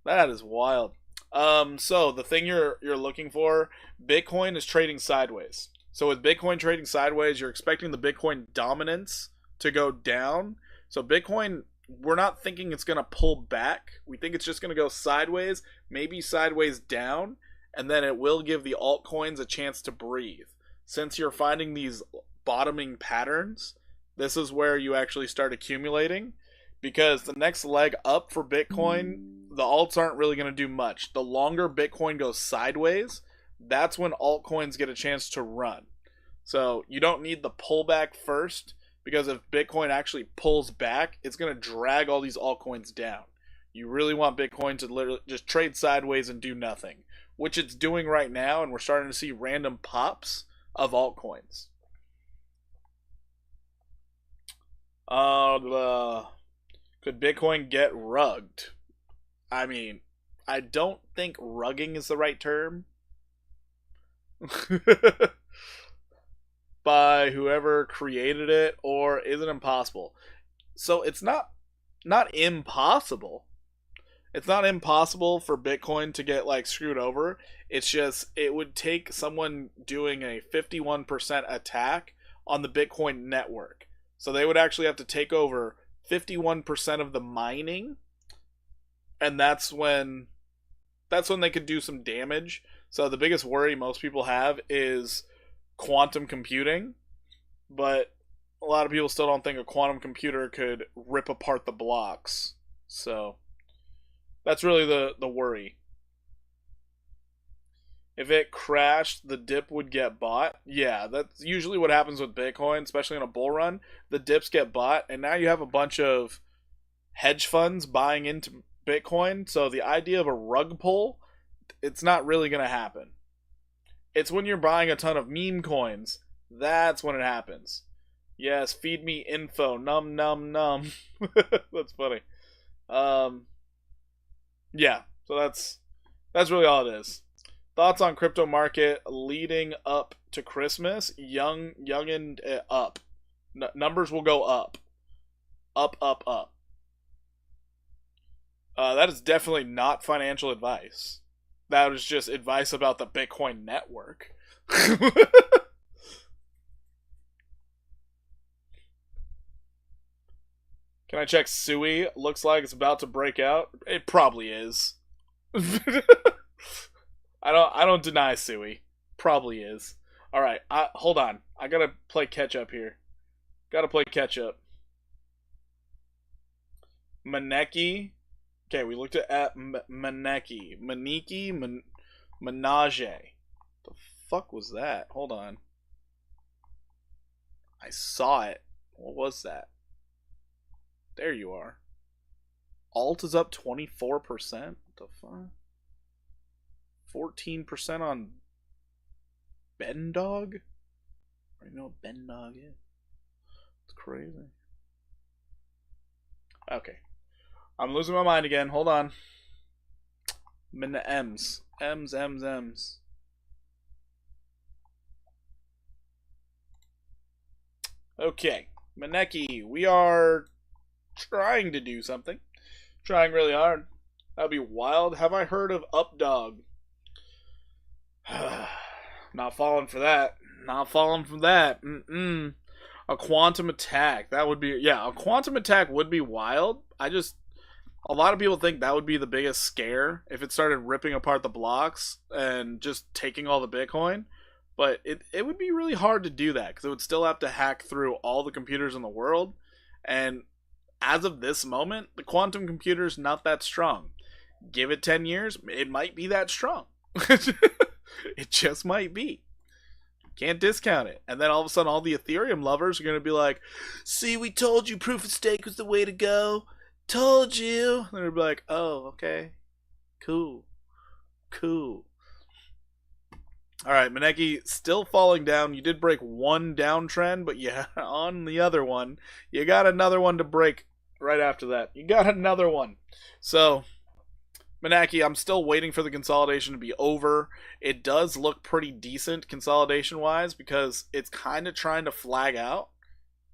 S1: That is wild. So the thing you're looking for, Bitcoin is trading sideways. So with Bitcoin trading sideways, you're expecting the Bitcoin dominance to go down. So Bitcoin, we're not thinking it's going to pull back. We think it's just going to go sideways, maybe sideways down, and then it will give the altcoins a chance to breathe. Since you're finding these bottoming patterns, this is where you actually start accumulating, because the next leg up for Bitcoin, the alts aren't really going to do much. The longer Bitcoin goes sideways, that's when altcoins get a chance to run. So you don't need the pullback first, because if Bitcoin actually pulls back, it's going to drag all these altcoins down. You really want Bitcoin to literally just trade sideways and do nothing, which it's doing right now, and we're starting to see random pops of altcoins. Uh, could Bitcoin get rugged? I mean, I don't think rugging is the right term. By whoever created it, or is it impossible? So it's not impossible. It's not impossible for Bitcoin to get like screwed over. It's just it would take someone doing a 51% attack on the Bitcoin network. So they would actually have to take over 51% of the mining, and that's when they could do some damage. So the biggest worry most people have is quantum computing, but a lot of people still don't think a quantum computer could rip apart the blocks. So that's really the worry. If it crashed, the dip would get bought. Yeah, that's usually what happens with Bitcoin, especially in a bull run. The dips get bought, and now you have a bunch of hedge funds buying into Bitcoin. So the idea of a rug pull, it's not really going to happen. It's when you're buying a ton of meme coins. That's when it happens. Yes, feed me info. Num num num. That's funny. Um, yeah. So that's really all it is. Thoughts on crypto market leading up to Christmas? Young and up. Numbers will go up. Up, up, up. That is definitely not financial advice. That was just advice about the Bitcoin network. Can I check Sui? Looks like it's about to break out. It probably is. I don't deny Sui. Probably is. All right, hold on. I gotta play catch up here. Gotta play catch up. Maneki. Okay, we looked at Maneki. Menage. The fuck was that? Hold on. I saw it. What was that? There you are. Alt is up 24%? What the fuck? 14% on Bendog? I don't know what Bendog is. It's crazy. Okay. I'm losing my mind again. Hold on. I'm in the M's. M's, M's, M's. Okay. Maneki, we are trying to do something. Trying really hard. That'd be wild. Have I heard of Updog? Not falling for that. Not falling for that. Mm-mm. A quantum attack. That would be, yeah, a quantum attack would be wild. A lot of people think that would be the biggest scare if it started ripping apart the blocks and just taking all the Bitcoin. But it would be really hard to do that because it would still have to hack through all the computers in the world. And as of this moment, the quantum computer's not that strong. Give it 10 years, it might be that strong. It just might be. Can't discount it. And then all of a sudden, all the Ethereum lovers are going to be like, see, we told you proof of stake was the way to go. Told you. And they'll be like, oh, okay. Cool. Cool. All right, Maneki, still falling down. You did break one downtrend, but yeah, on the other one, you got another one to break right after that. You got another one. So, Manaki, I'm still waiting for the consolidation to be over. It does look pretty decent consolidation-wise because it's kind of trying to flag out.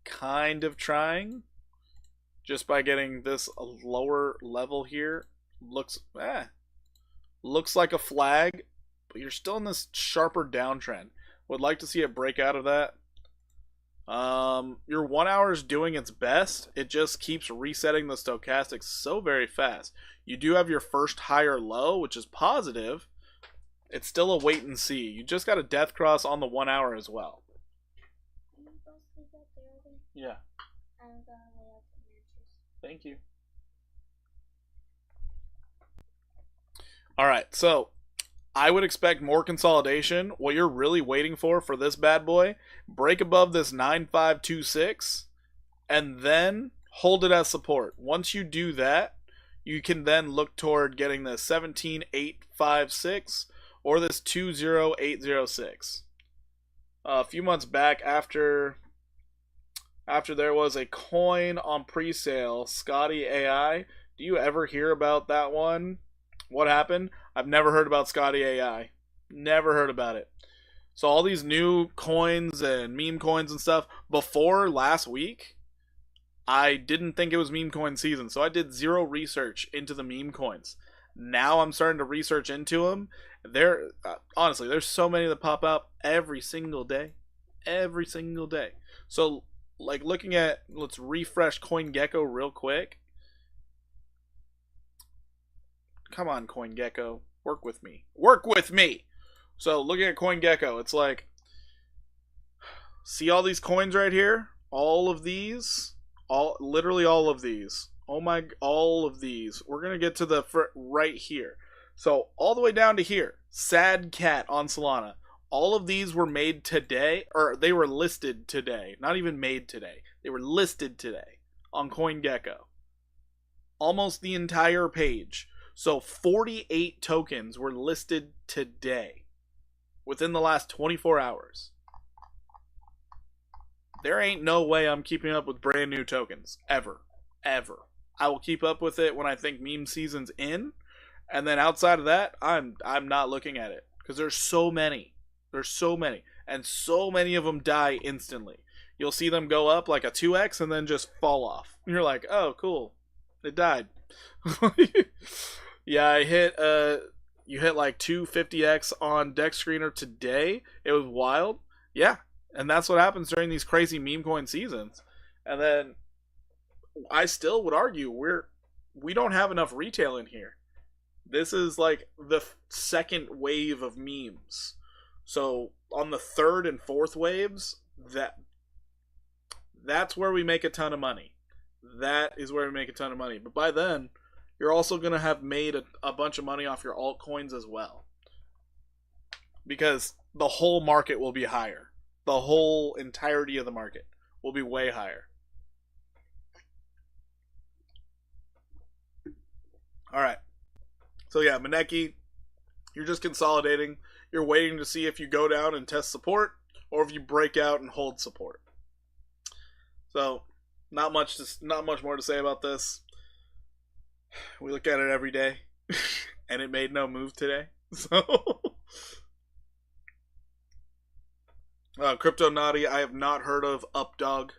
S1: Kind of trying. Just by getting this lower level here. Looks like a flag, but you're still in this sharper downtrend. Would like to see it break out of that. Your 1 hour is doing its best. It just keeps resetting the stochastics so very fast. You do have your first higher low, which is positive. It's still a wait and see. You just got a death cross on the 1 hour as well. Yeah. Thank you. Alright, so I would expect more consolidation. What you're really waiting for this bad boy, break above this 9526 and then hold it as support. Once you do that, you can then look toward getting the 17856 or this 20806. A few months back after after there was a coin on pre-sale, Scotty AI. Do you ever hear about that one? What happened? I've never heard about Scotty AI. Never heard about it. So all these new coins and meme coins and stuff before last week, I didn't think it was meme coin season, so I did zero research into the meme coins. Now I'm starting to research into them. There, honestly, there's so many that pop up every single day. So, like looking at, let's refresh CoinGecko real quick. Come on, CoinGecko, work with me. Work with me. So looking at CoinGecko, it's like, see all these coins right here? All of these, literally all of these. Oh my, all of these. We're gonna get to the right here. So all the way down to here, Sad Cat on Solana. All of these were made today, or they were listed today. Not even made today. They were listed today on CoinGecko. Almost the entire page. So 48 tokens were listed today within the last 24 hours. There ain't no way I'm keeping up with brand new tokens. Ever. Ever. I will keep up with it when I think meme season's in. And then outside of that, I'm not looking at it. Because there's so many. There's so many. And so many of them die instantly. You'll see them go up like a 2x and then just fall off. And you're like, oh, cool. It died. Yeah, I hit you hit like 250x on Dex Screener today. It was wild. Yeah. And that's what happens during these crazy meme coin seasons. And then I still would argue we don't have enough retail in here. This is like the second wave of memes. So on the third and fourth waves, that's where we make a ton of money. That is where we make a ton of money. But by then, you're also going to have made a bunch of money off your altcoins as well. Because the whole market will be higher. The whole entirety of the market will be way higher. Alright. So yeah, Maneki, you're just consolidating. You're waiting to see if you go down and test support, or if you break out and hold support. So, not much more to say about this. We look at it every day, and it made no move today. So, Crypto Naughty, I have not heard of Updog,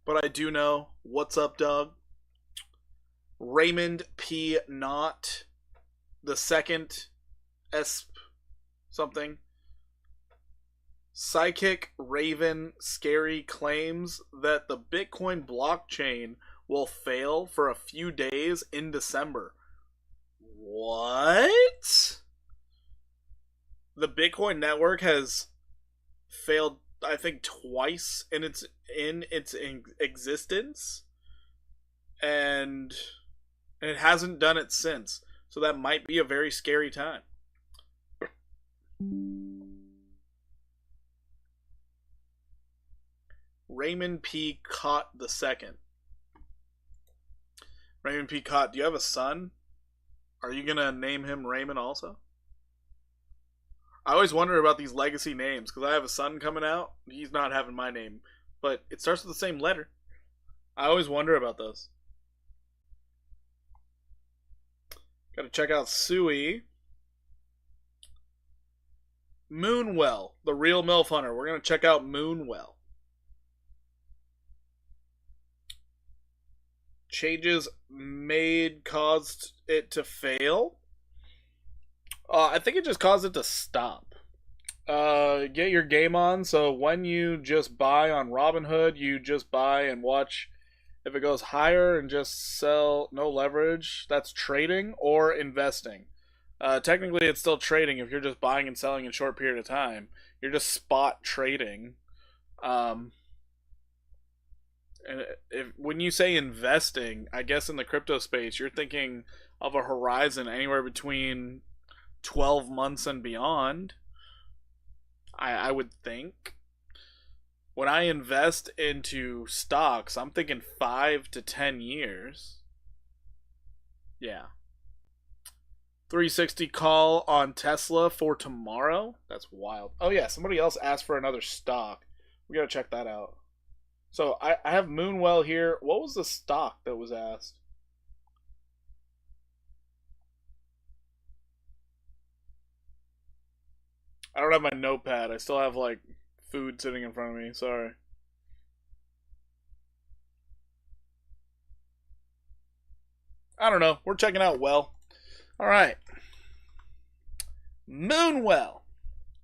S1: but I do know What's Up Dog. Raymond P. Knott, the second S something. Psychic Raven Scary claims that the Bitcoin blockchain will fail for a few days in December. What? The Bitcoin network has failed, I think, twice in its existence, and it hasn't done it since. So that might be a very scary time. Raymond P. Cott II. Raymond P. Cott, do you have a son? Are you going to name him Raymond also? I always wonder about these legacy names, because I have a son coming out. He's not having my name, but it starts with the same letter. I always wonder about those. Gotta check out Sui. Moonwell, the real MILF Hunter. We're gonna check out Moonwell. Changes made caused it to fail. I think it just caused it to stop. Get your game on. So when you just buy on Robinhood, you just buy and watch. If it goes higher and just sell, no leverage, that's trading or investing. Technically, it's still trading if you're just buying and selling in a short period of time. You're just spot trading. When you say investing, I guess in the crypto space, you're thinking of a horizon anywhere between 12 months and beyond. I would think. When I invest into stocks, I'm thinking 5 to 10 years. Yeah. 360 call on Tesla for tomorrow. That's wild. Oh yeah, somebody else asked for another stock. We gotta check that out. So I have Moonwell here. What was the stock that was asked? I don't have my notepad. I still have like food sitting in front of me. Sorry. I don't know. We're checking out well. All right. Moonwell.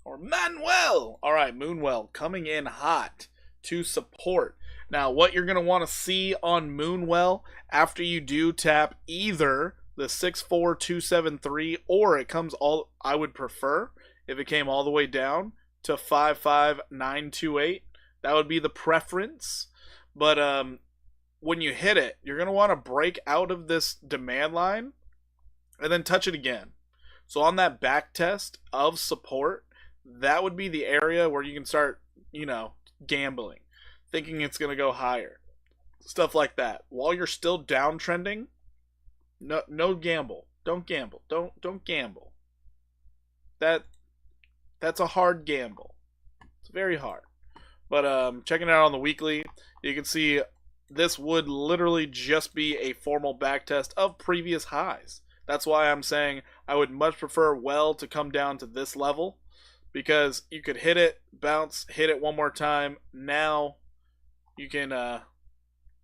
S1: Or Manuel. All right, Moonwell coming in hot to support. Now, what you're going to want to see on Moonwell after you do tap either the 64273 or it comes all, I would prefer if it came all the way down to 55928. That would be the preference. But when you hit it, you're going to want to break out of this demand line and then touch it again. So on that back test of support, that would be the area where you can start, gambling, thinking it's going to go higher. Stuff like that. While you're still downtrending, no gamble. Don't gamble. Don't gamble. That's a hard gamble. It's very hard. But checking it out on the weekly, you can see this would literally just be a formal backtest of previous highs. That's why I'm saying I would much prefer well to come down to this level, because you could hit it, bounce, hit it one more time. Now you can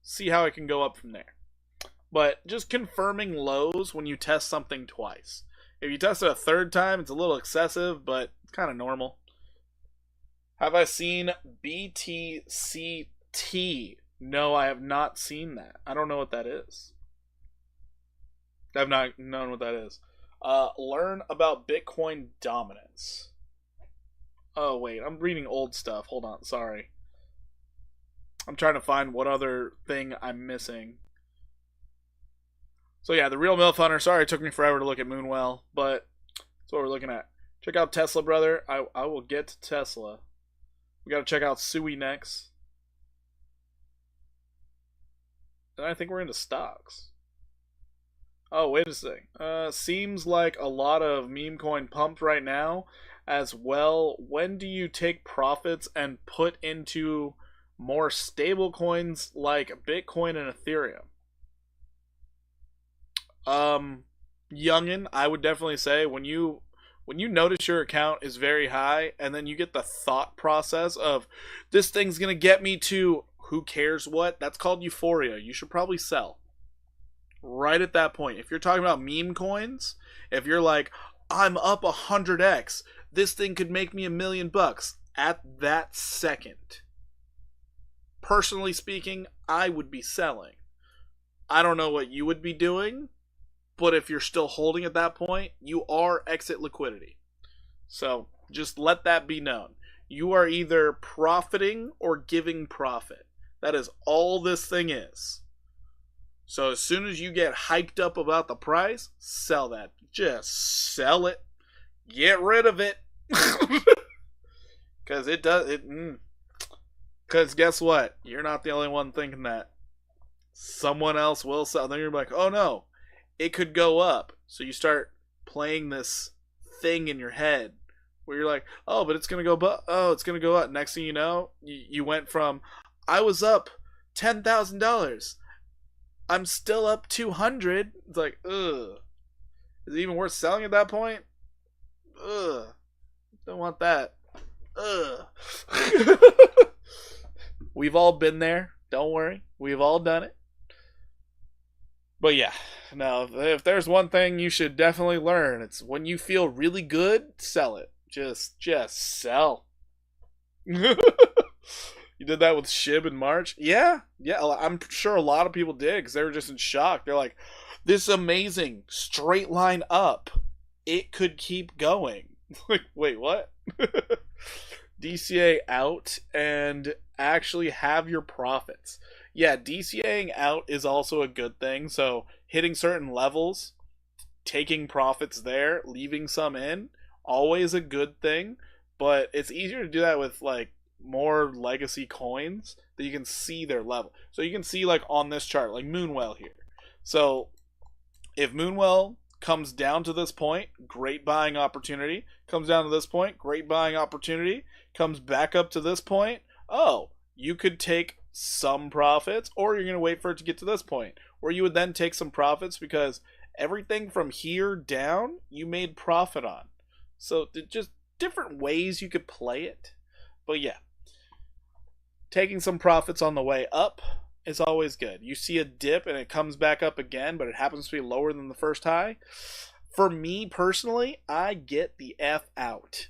S1: see how it can go up from there. But just confirming lows when you test something twice. If you test it a third time, it's a little excessive, but it's kind of normal. Have I seen BTCT? No, I have not seen that. I don't know what that is. I've not known what that is. Learn about Bitcoin dominance. Oh, wait. I'm reading old stuff. Hold on. Sorry. I'm trying to find what other thing I'm missing. So, yeah, the real MILF Hunter. Sorry it took me forever to look at Moonwell, but that's what we're looking at. Check out Tesla, brother. I will get to Tesla. We got to check out Sui next. And I think we're into stocks. Oh, wait a second. Seems like a lot of meme coin pumped right now as well. When do you take profits and put into more stable coins like Bitcoin and Ethereum? Youngin, I would definitely say when you notice your account is very high and then you get the thought process of this thing's gonna get me to who cares what, that's called euphoria. You should probably sell. Right at that point. If you're talking about meme coins, if you're like, I'm up 100x, this thing could make me $1 million, at that second, personally speaking, I would be selling. I don't know what you would be doing, but if you're still holding at that point, you are exit liquidity. So just let that be known. You are either profiting or giving profit. That is all this thing is. So as soon as you get hyped up about the price, sell that. Just sell it. Get rid of it. Because it does. Because guess what? You're not the only one thinking that. Someone else will sell. Then you're like, oh no, it could go up. So you start playing this thing in your head where you're like, oh, but it's going to go it's going to go up. Next thing you know, you went from, I was up $10,000. I'm still up 200. It's like, ugh. Is it even worth selling at that point? Ugh. Don't want that. Ugh. We've all been there. Don't worry. We've all done it. But yeah, no, if there's one thing you should definitely learn, it's when you feel really good, sell it. Just sell. You did that with SHIB in March? Yeah, I'm sure a lot of people did because they were just in shock. They're like, this is amazing. Straight line up. It could keep going. Like, wait, what? DCA out and actually have your profits. Yeah, DCAing out is also a good thing. So hitting certain levels, taking profits there, leaving some in, always a good thing. But it's easier to do that with like more legacy coins that you can see their level. So you can see like on this chart, like Moonwell here. So if Moonwell Comes down to this point, great buying opportunity. Comes down to this point, great buying opportunity. Comes back up to this point. Oh, you could take some profits, or you're going to wait for it to get to this point, where you would then take some profits because everything from here down you made profit on. So just different ways you could play it. But yeah, taking some profits on the way up is always good. You see a dip and it comes back up again, but it happens to be lower than the first high. For me personally, I get the F out.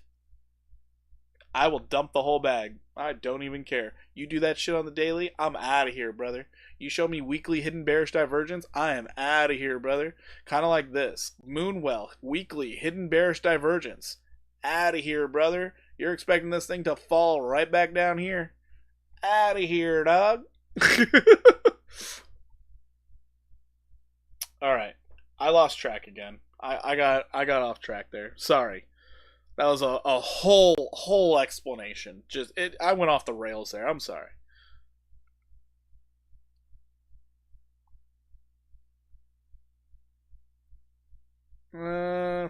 S1: I will dump the whole bag. I don't even care. You do that shit on the daily, I'm out of here, brother. You show me weekly hidden bearish divergence, I am out of here, brother. Kind of like this. Moonwell, weekly hidden bearish divergence. Out of here, brother. You're expecting this thing to fall right back down here. Out of here, dog. Alright. I lost track again. I got off track there. Sorry. That was a whole explanation. I went off the rails there. I'm sorry.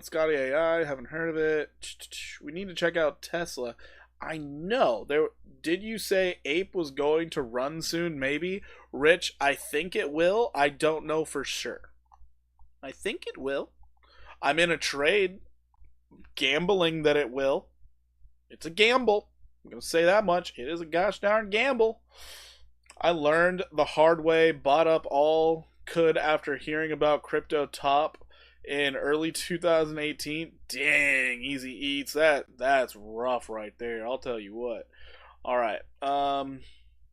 S1: Scotty AI, haven't heard of it. We need to check out Tesla. I know. Did you say Ape was going to run soon? Maybe. Rich, I think it will. I don't know for sure. I think it will. I'm in a trade, gambling that it will. It's a gamble. I'm going to say that much. It is a gosh darn gamble. I learned the hard way, bought up all could after hearing about crypto top in early 2018. Dang, easy eats. That's rough right there. I'll tell you what. All right.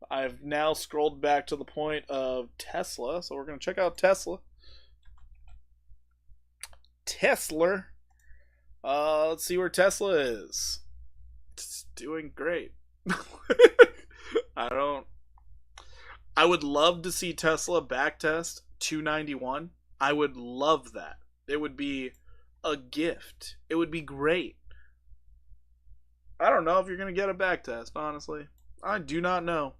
S1: I've now scrolled back to the point of Tesla, so we're going to check out Tesla. Let's see where Tesla is. It's doing great. I would love to see Tesla backtest 291. I would love that. It would be a gift. It would be great. I don't know if you're going to get a backtest, honestly. I do not know.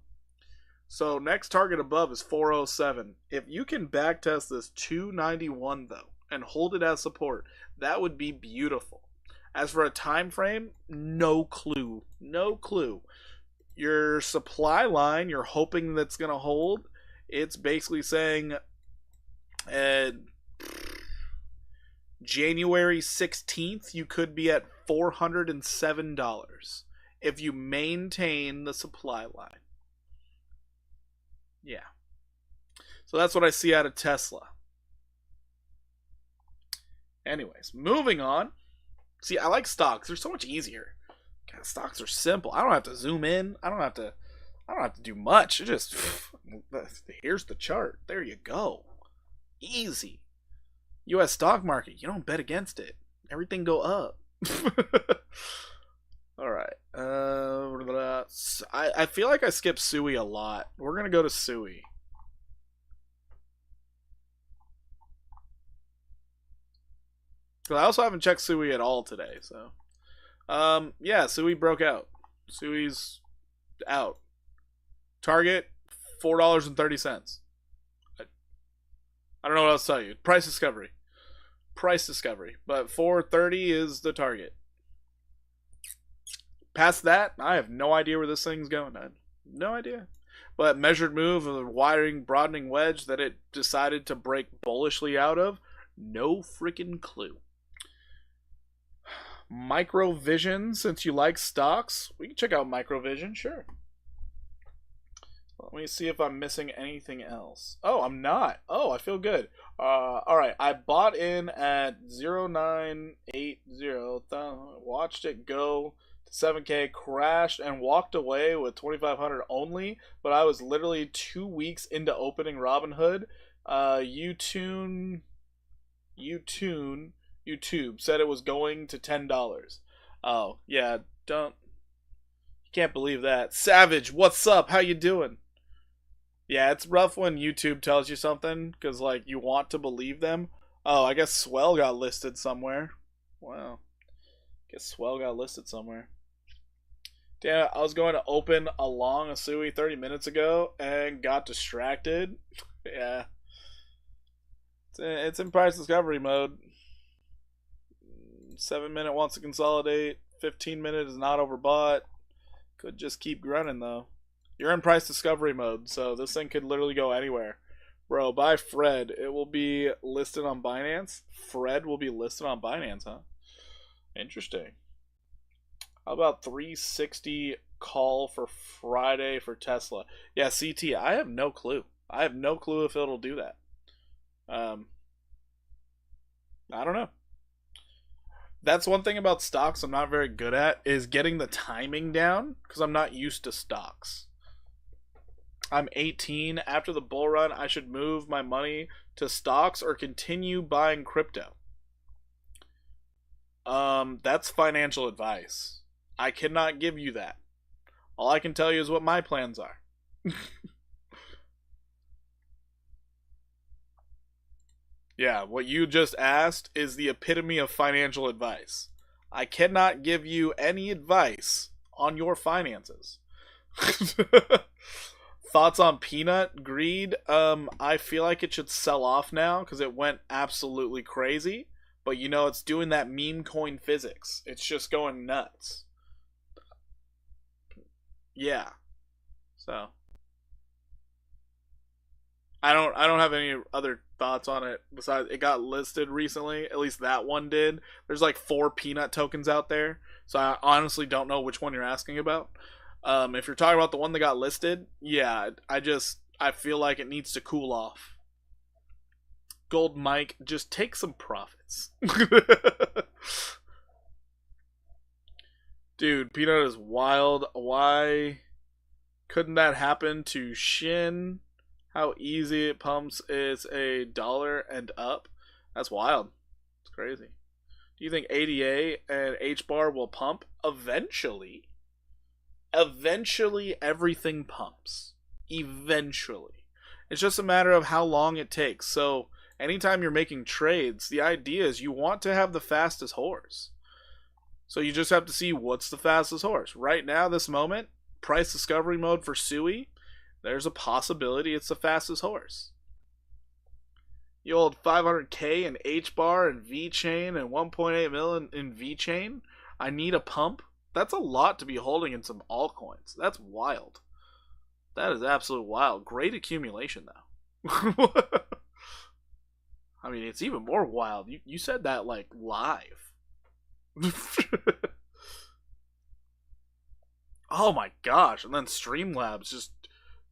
S1: So next target above is 407. If you can backtest this 291 though and hold it as support, that would be beautiful. As for a time frame, no clue. No clue. Your supply line, you're hoping that's going to hold. It's basically saying January 16th, you could be at $407 if you maintain the supply line. Yeah. So that's what I see out of Tesla. Anyways, moving on. See, I like stocks. They're so much easier. God, stocks are simple. I don't have to zoom in. I don't have to do much. It just here's the chart. There you go. Easy. U.S. stock market, you don't bet against it. Everything go up. All right. I feel like I skip SUI a lot. We're gonna go to SUI. I also haven't checked SUI at all today, so yeah, SUI broke out. SUI's out. Target $4.30. I don't know what else to tell you. Price discovery. But 430 is the target. Past that, I have no idea where this thing's going. I have no idea. But measured move of the broadening wedge that it decided to break bullishly out of, no freaking clue. Microvision, since you like stocks, we can check out Microvision, sure. Let me see if I'm missing anything else. Oh, I'm not. Oh, I feel good. Alright, I bought in at 0980, watched it go to 7K, crashed, and walked away with 2,500 only, but I was literally 2 weeks into opening Robinhood. YouTube said it was going to $10. Oh, yeah, can't believe that. Savage, what's up? How you doing? Yeah, it's rough when YouTube tells you something, because, like, you want to believe them. Oh, I guess Swell got listed somewhere. Wow. Guess Swell got listed somewhere. Damn, I was going to open a long Asui 30 minutes ago, and got distracted. Yeah. It's in price discovery mode. 7-minute wants to consolidate. 15-minute is not overbought. Could just keep running though. You're in price discovery mode, so this thing could literally go anywhere. Bro, buy Fred. It will be listed on Binance. Fred will be listed on Binance, huh? Interesting. How about 360 call for Friday for Tesla? Yeah, CT. I have no clue. I have no clue if it'll do that. I don't know. That's one thing about stocks I'm not very good at, is getting the timing down, because I'm not used to stocks. I'm 18. After the bull run, I should move my money to stocks or continue buying crypto. That's financial advice. I cannot give you that. All I can tell you is what my plans are. Yeah, what you just asked is the epitome of financial advice. I cannot give you any advice on your finances. Thoughts on peanut greed? I feel like it should sell off now because it went absolutely crazy. But you know, it's doing that meme coin physics. It's just going nuts. Yeah. So I don't have any other thoughts on it besides it got listed recently. At least that one did. There's like 4 peanut tokens out there, so I honestly don't know which one you're asking about. If you're talking about the one that got listed, yeah, I feel like it needs to cool off. Gold Mike, just take some profits. Dude, peanut is wild. Why couldn't that happen to Shin? How easy it pumps is $1 and up. That's wild. It's crazy. Do you think ADA and H bar will pump? Eventually. Eventually, everything pumps. Eventually. It's just a matter of how long it takes. So, anytime you're making trades, the idea is you want to have the fastest horse. So you just have to see what's the fastest horse. Right now, this moment, price discovery mode for Sui, there's a possibility it's the fastest horse. You hold 500k in H bar and V chain and 1.8 mil in V chain. I need a pump. That's a lot to be holding in some altcoins. That's wild. That is absolute wild. Great accumulation though. I mean, it's even more wild. You said that like live. Oh my gosh! And then Streamlabs just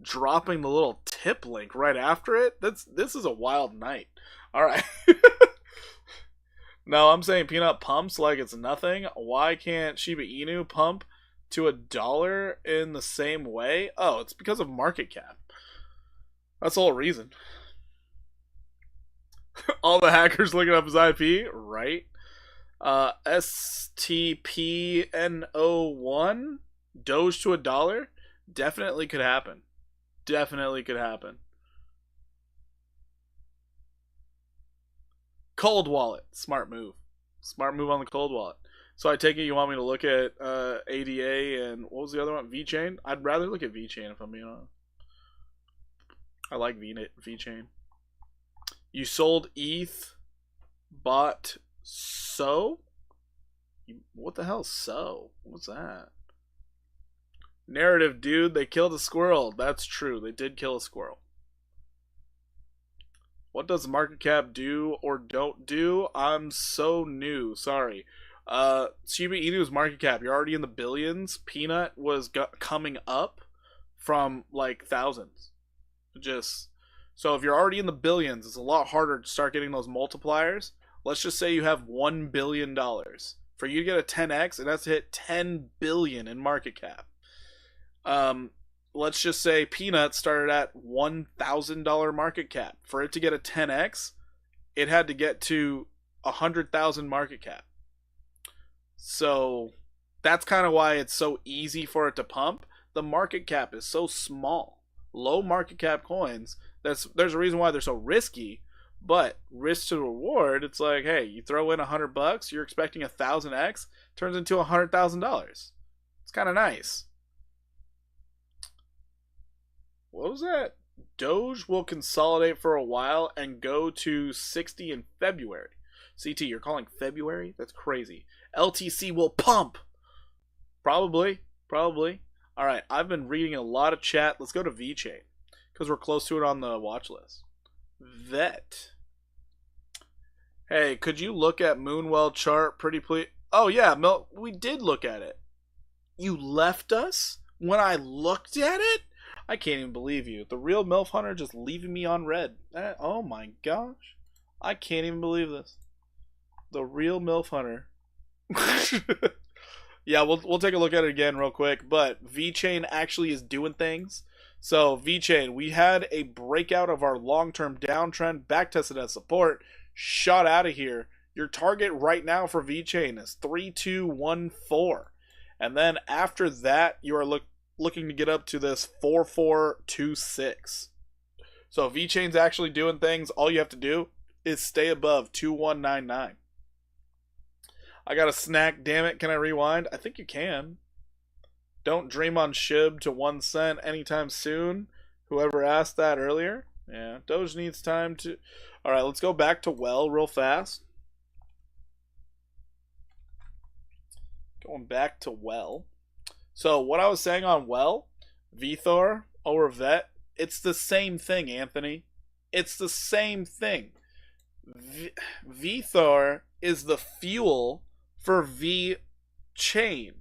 S1: dropping the little tip link right after it. This is a wild night. All right. No, I'm saying peanut pumps like it's nothing. Why can't Shiba Inu pump to $1 in the same way? Oh, it's because of market cap. That's the whole reason. All the hackers looking up his IP, right? STPNO1 Doge to $1 definitely could happen. Definitely could happen. Cold wallet. Smart move. Smart move on the cold wallet. So I take it you want me to look at ADA and what was the other one? VeChain? I'd rather look at VeChain if I'm being honest. I like VeChain. You sold ETH, bought So? What the hell So? What's that? Narrative, dude. They killed a squirrel. That's true. They did kill a squirrel. What does market cap do or don't do? I'm so new. Sorry. Shiba Inu's market cap, you're already in the billions. Peanut was coming up from like thousands. Just so if you're already in the billions, it's a lot harder to start getting those multipliers. Let's just say you have $1 billion. For you to get a 10x, it has to hit 10 billion in market cap. Let's just say Peanut started at $1,000 market cap. For it to get a 10x, it had to get to 100,000 market cap. So that's kind of why it's so easy for it to pump. The market cap is so small. Low market cap coins, there's a reason why they're so risky, but risk to reward, it's like, hey, you throw in $100, you're expecting 1,000x, turns into $100,000. It's kind of nice. What was that? Doge will consolidate for a while and go to 60 in February. CT, you're calling February? That's crazy. LTC will pump. Probably. All right, I've been reading a lot of chat. Let's go to VeChain because we're close to it on the watch list. Vet. Hey, could you look at Moonwell chart pretty please? Oh yeah, we did look at it. You left us when I looked at it? I can't even believe you. The real MILF Hunter just leaving me on red. Oh my gosh. I can't even believe this. The real MILF Hunter. Yeah, we'll take a look at it again real quick. But VeChain actually is doing things. So VeChain, we had a breakout of our long-term downtrend, backtested as support, shot out of here. Your target right now for VeChain is 3214. And then after that, you are looking to get up to this 4426. So VeChain's actually doing things. All you have to do is stay above 2199. I got a snack, damn it. Can I rewind? I think you can. Don't dream on SHIB to 1 cent anytime soon. Whoever asked that earlier. Yeah, Doge needs time to... Alright, let's go back to Well real fast. Going back to Well. So, what I was saying on Well, VeThor over Vet, it's the same thing, Anthony. It's the same thing. VeThor is the fuel for VeChain.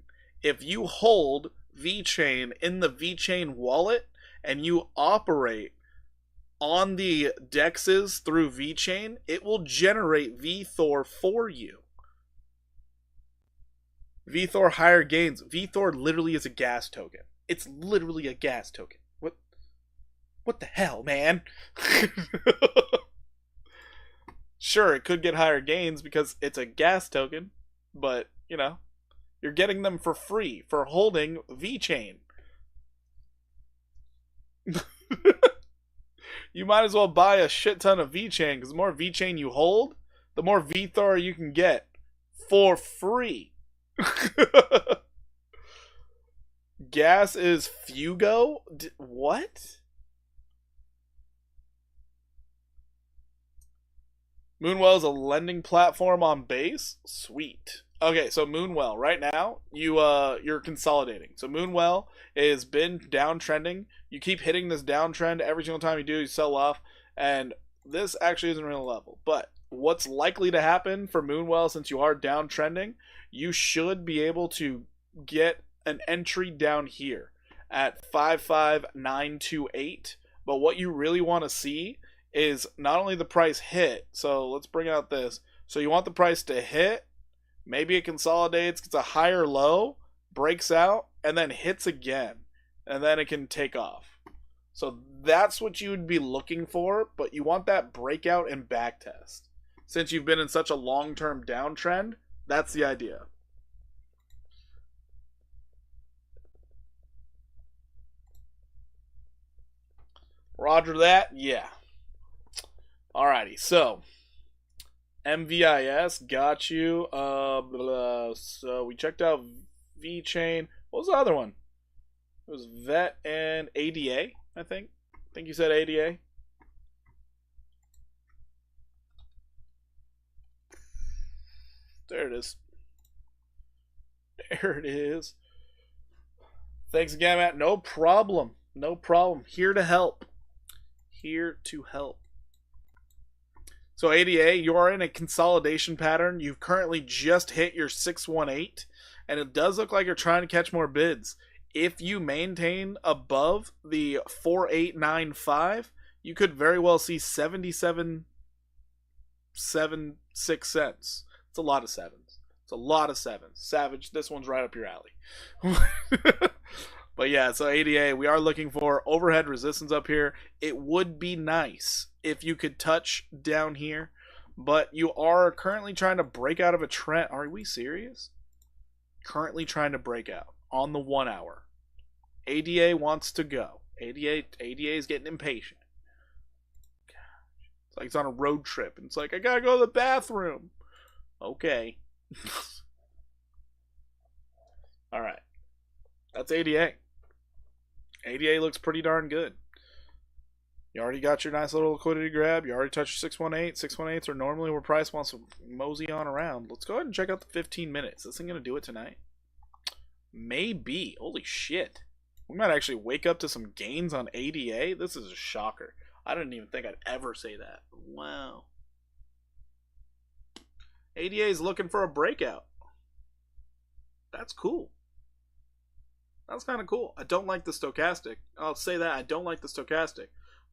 S1: If you hold VeChain in the VeChain wallet and you operate on the dexes through VeChain, it will generate VeThor for you. VeThor higher gains. VeThor literally is a gas token. It's literally a gas token. What the hell, man? Sure, it could get higher gains because it's a gas token, but, you know, you're getting them for free for holding VeChain. You might as well buy a shit ton of VeChain because the more VeChain you hold, the more VeThor you can get for free. Gas is Fugo? What? Moonwell is a lending platform on Base? Sweet. Okay, so Moonwell, right now, you're consolidating. So Moonwell has been downtrending. You keep hitting this downtrend every single time you sell off, and this actually isn't really a level. But what's likely to happen for Moonwell, since you are downtrending, you should be able to get an entry down here at 55928. But what you really want to see is not only the price hit. So let's bring out this. So you want the price to hit. Maybe it consolidates, gets a higher low, breaks out, and then hits again. And then it can take off. So that's what you would be looking for, but you want that breakout and backtest. Since you've been in such a long-term downtrend, that's the idea. Roger that? Yeah. Alrighty, so MVIS got you. So we checked out VeChain. What was the other one? It was Vet and ADA, I think. I think you said ADA. There it is. There it is. Thanks again, Matt. No problem. No problem. Here to help. Here to help. So ADA, you are in a consolidation pattern. You've currently just hit your 618, and it does look like you're trying to catch more bids. If you maintain above the 4895, you could very well see 77.76 cents. It's a lot of sevens. It's a lot of sevens. Savage, this one's right up your alley. But yeah, so ADA, we are looking for overhead resistance up here. It would be nice if you could touch down here, but you are currently trying to break out of a trend. Are we serious? Currently trying to break out on the 1 hour. ADA wants to go. ADA is getting impatient. It's like it's on a road trip, and it's like, I gotta go to the bathroom. Okay. Alright. That's ADA. ADA looks pretty darn good. You already got your nice little liquidity grab. You already touched 618. 618s are normally where price wants to mosey on around. Let's go ahead and check out the 15 minutes. Is this thing going to do it tonight? Maybe. Holy shit. We might actually wake up to some gains on ADA. This is a shocker. I didn't even think I'd ever say that. Wow. ADA is looking for a breakout. That's cool. That's kind of cool. I don't like the stochastic. I'll say that. I don't like the stochastic.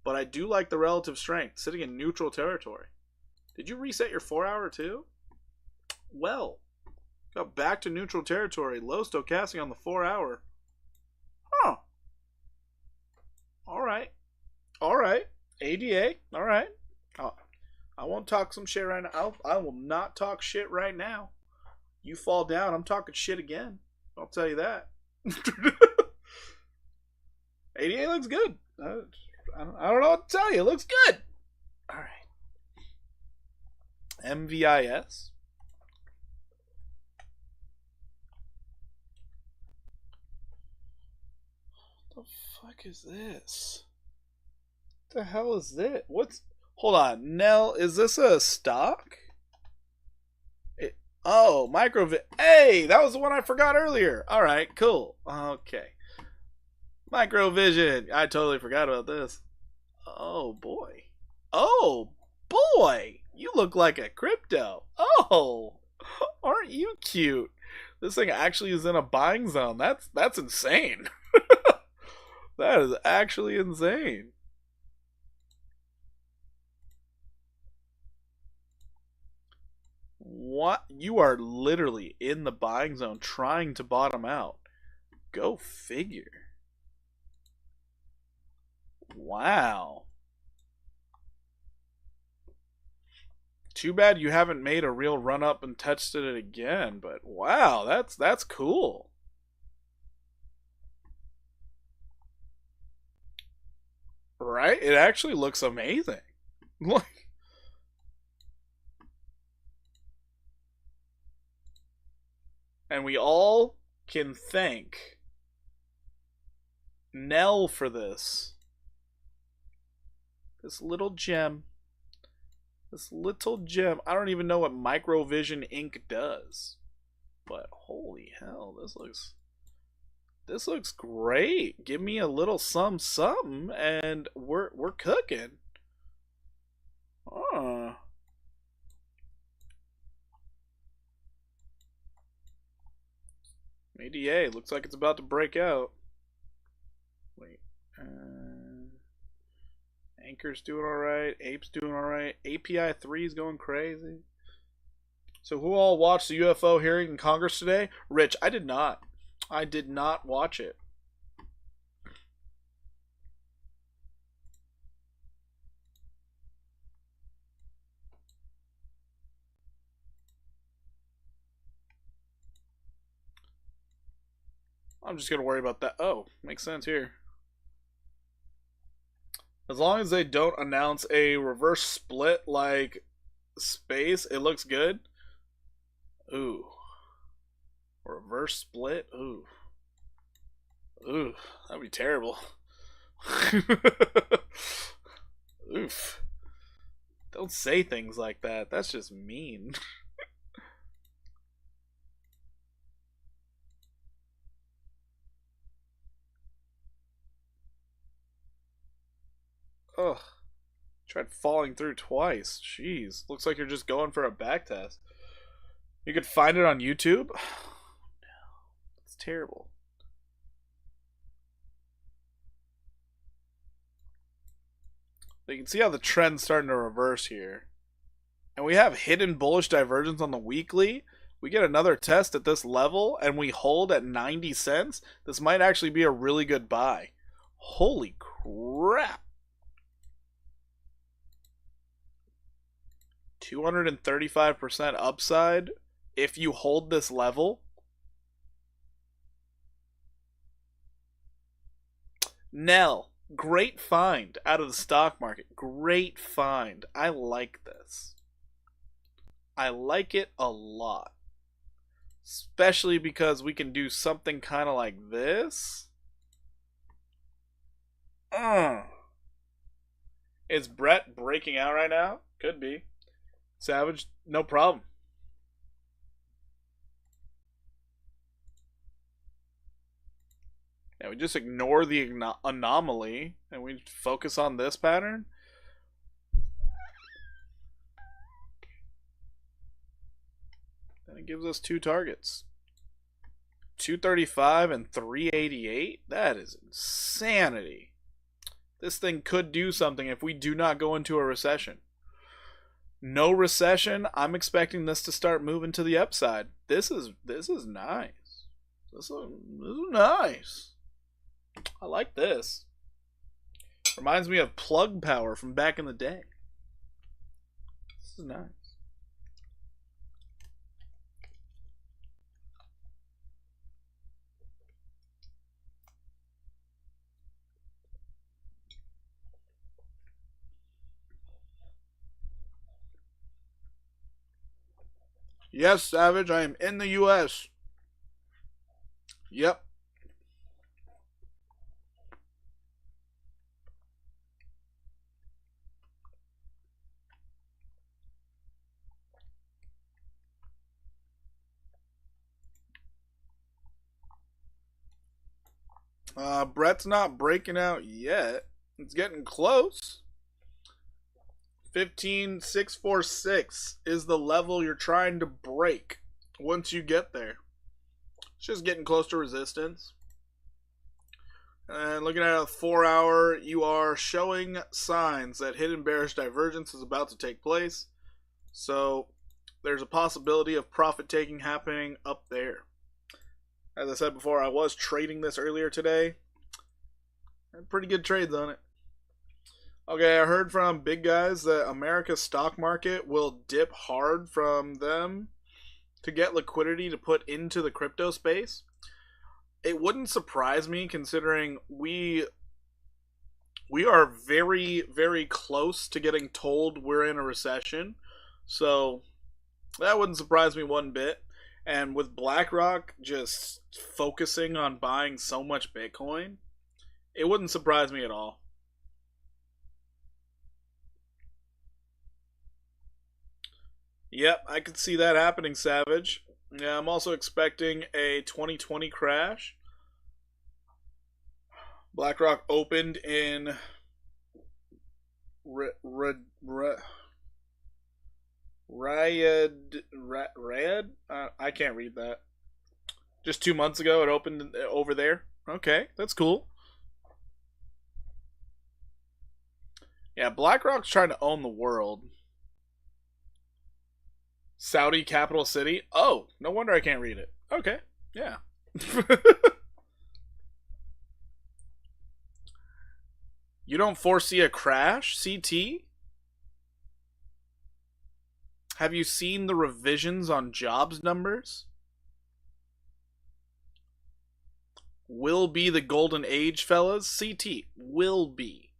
S1: But I do like the relative strength, sitting in neutral territory. Did you reset your 4-hour too? Well, got back to neutral territory. Low stochastic on the 4-hour. Huh. Alright. Alright. ADA. Alright. I won't talk some shit right now. I will not talk shit right now. You fall down, I'm talking shit again. I'll tell you that. ADA looks good. I don't know what to tell you. It looks good. All right. MVIS. What the fuck is this? What the hell is this? Hold on. Nell, is this a stock? Hey, that was the one I forgot earlier. All right, cool. Okay. Microvision. I totally forgot about this. Oh, boy. Oh, boy. You look like a crypto. Oh, aren't you cute? This thing actually is in a buying zone. That's insane. That is actually insane. What? You are literally in the buying zone trying to bottom out. Go figure. Wow. Too bad you haven't made a real run up and tested it again, but wow, that's cool. Right? It actually looks amazing. Look. And we all can thank Nell for this. This little gem. This little gem. I don't even know what Microvision Ink does. But holy hell, this looks great. Give me a little something and we're cooking. ADA looks like it's about to break out. Wait. Anchor's doing alright. Ape's doing alright. API 3 is going crazy. So who all watched the UFO hearing in Congress today? Rich, I did not. I did not watch it. I'm just going to worry about that. Oh, makes sense here. As long as they don't announce a reverse split like space, it looks good. Ooh. Reverse split? Ooh. Ooh, that'd be terrible. Oof. Don't say things like that. That's just mean. Ugh. Tried falling through twice. Jeez. Looks like you're just going for a back test. You could find it on YouTube? No. It's terrible. You can see how the trend's starting to reverse here. And we have hidden bullish divergence on the weekly. We get another test at this level and we hold at 90 cents. This might actually be a really good buy. Holy crap. 235% upside if you hold this level. Nell, great find out of the stock market. Great find. I like this. I like it a lot. Especially because we can do something kind of like this. Is Brett breaking out right now? Could be. Savage, no problem. Yeah, we just ignore the anomaly and we focus on this pattern. And it gives us two targets. 235 and 388? That is insanity. This thing could do something if we do not go into a recession. No recession, I'm expecting this to start moving to the upside. This is nice. This is nice. I like this. Reminds me of plug power from back in the day. This is nice. Yes, Savage, I am in the U.S. Yep. Brett's not breaking out yet. It's getting close. 15,646 is the level you're trying to break once you get there. It's just getting close to resistance. And looking at a 4 hour, you are showing signs that hidden bearish divergence is about to take place. So there's a possibility of profit taking happening up there. As I said before, I was trading this earlier today. Had pretty good trades on it. Okay, I heard from big guys that America's stock market will dip hard from them to get liquidity to put into the crypto space. It wouldn't surprise me considering we are very, very close to getting told we're in a recession. So that wouldn't surprise me one bit. And with BlackRock just focusing on buying so much Bitcoin, it wouldn't surprise me at all. Yep, I could see that happening, Savage. Yeah, I'm also expecting a 2020 crash. BlackRock opened in Riyadh? I can't read that. Just 2 months ago, it opened over there. Okay, that's cool. Yeah, BlackRock's trying to own the world. Saudi capital city? Oh, no wonder I can't read it. Okay, yeah. You don't foresee a crash, CT? Have you seen the revisions on jobs numbers? Will be the golden age, fellas. CT will be.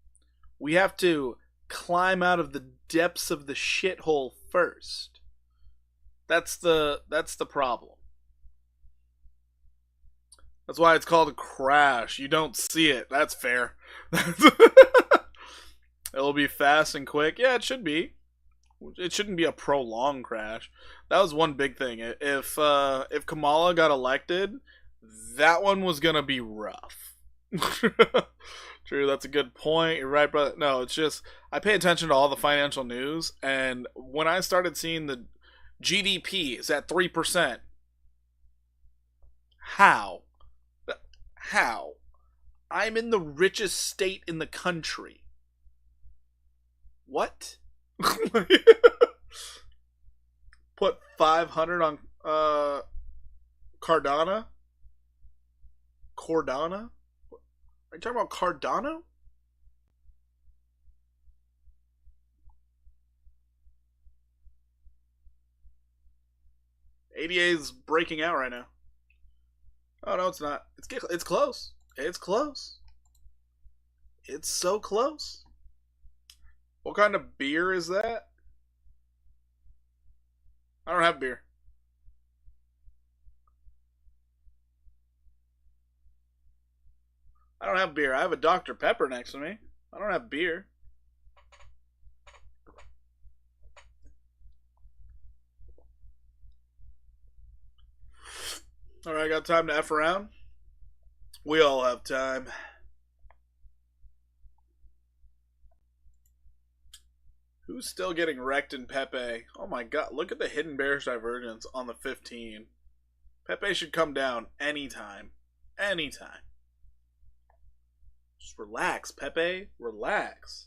S1: We have to climb out of the depths of the shithole first. That's the problem. That's why it's called a crash. You don't see it. That's fair. It'll be fast and quick. Yeah, it should be. It shouldn't be a prolonged crash. That was one big thing. If Kamala got elected, that one was gonna be rough. True, that's a good point. You're right, brother. No, it's just I pay attention to all the financial news, and when I started seeing the GDP is at 3%, how? How? I'm in the richest state in the country. What? Put 500 on Cardano? Cordana? Are you talking about Cardano? ADA is breaking out right now. Oh no, it's not. It's close. It's close. It's so close. What kind of beer is that? I don't have beer. I don't have beer. I have a Dr. Pepper next to me. I don't have beer. Alright, got time to F around? We all have time. Who's still getting wrecked in Pepe? Oh my god, look at the hidden bearish divergence on the 15. Pepe should come down anytime. Anytime. Just relax, Pepe. Relax.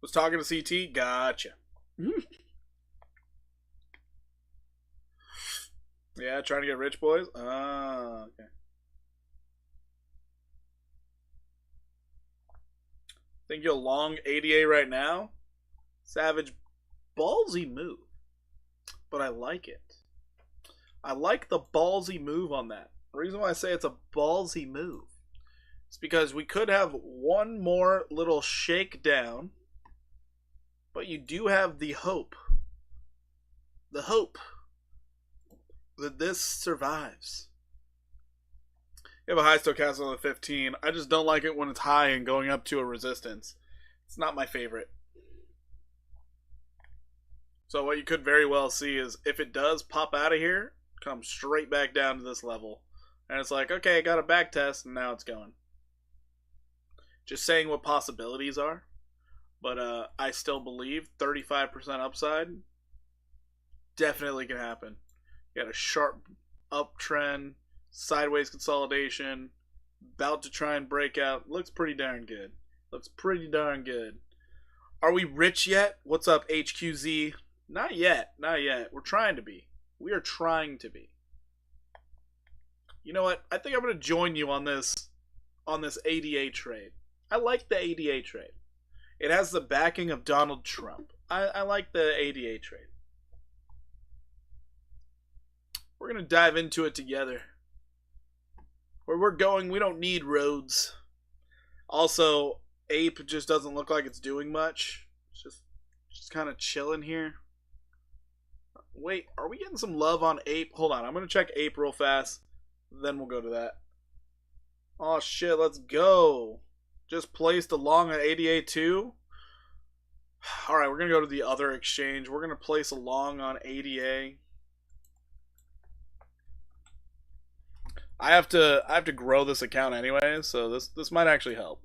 S1: Was talking to CT? Gotcha. Yeah, trying to get rich, boys? Ah, okay. Think you'll long ADA right now? Savage, ballsy move. But I like it. I like the ballsy move on that. The reason why I say it's a ballsy move is because we could have one more little shakedown, but you do have the hope. The hope that this survives. You have a high stochastic on the 15. I just don't like it when it's high and going up to a resistance. It's not my favorite. So what you could very well see is if it does pop out of here, come straight back down to this level. And it's like, okay, I got a back test, and now it's going. Just saying what possibilities are. But I still believe 35% upside definitely can happen. You got a sharp uptrend, sideways consolidation, about to try and break out. Looks pretty darn good. Looks pretty darn good. Are we rich yet? What's up, HQZ? Not yet. Not yet. We're trying to be. We are trying to be. You know what? I think I'm going to join you on this ADA trade. I like the ADA trade. It has the backing of Donald Trump. I like the ADA trade. We're going to dive into it together. Where we're going, we don't need roads. Also, Ape just doesn't look like it's doing much. It's just kind of chilling here. Wait, are we getting some love on Ape? Hold on, I'm going to check Ape real fast. Then we'll go to that. Oh shit, let's go. Just placed a long at 88.2. Alright, we're going to go to the other exchange. We're going to place a long on ADA. I have to grow this account anyway, so this might actually help.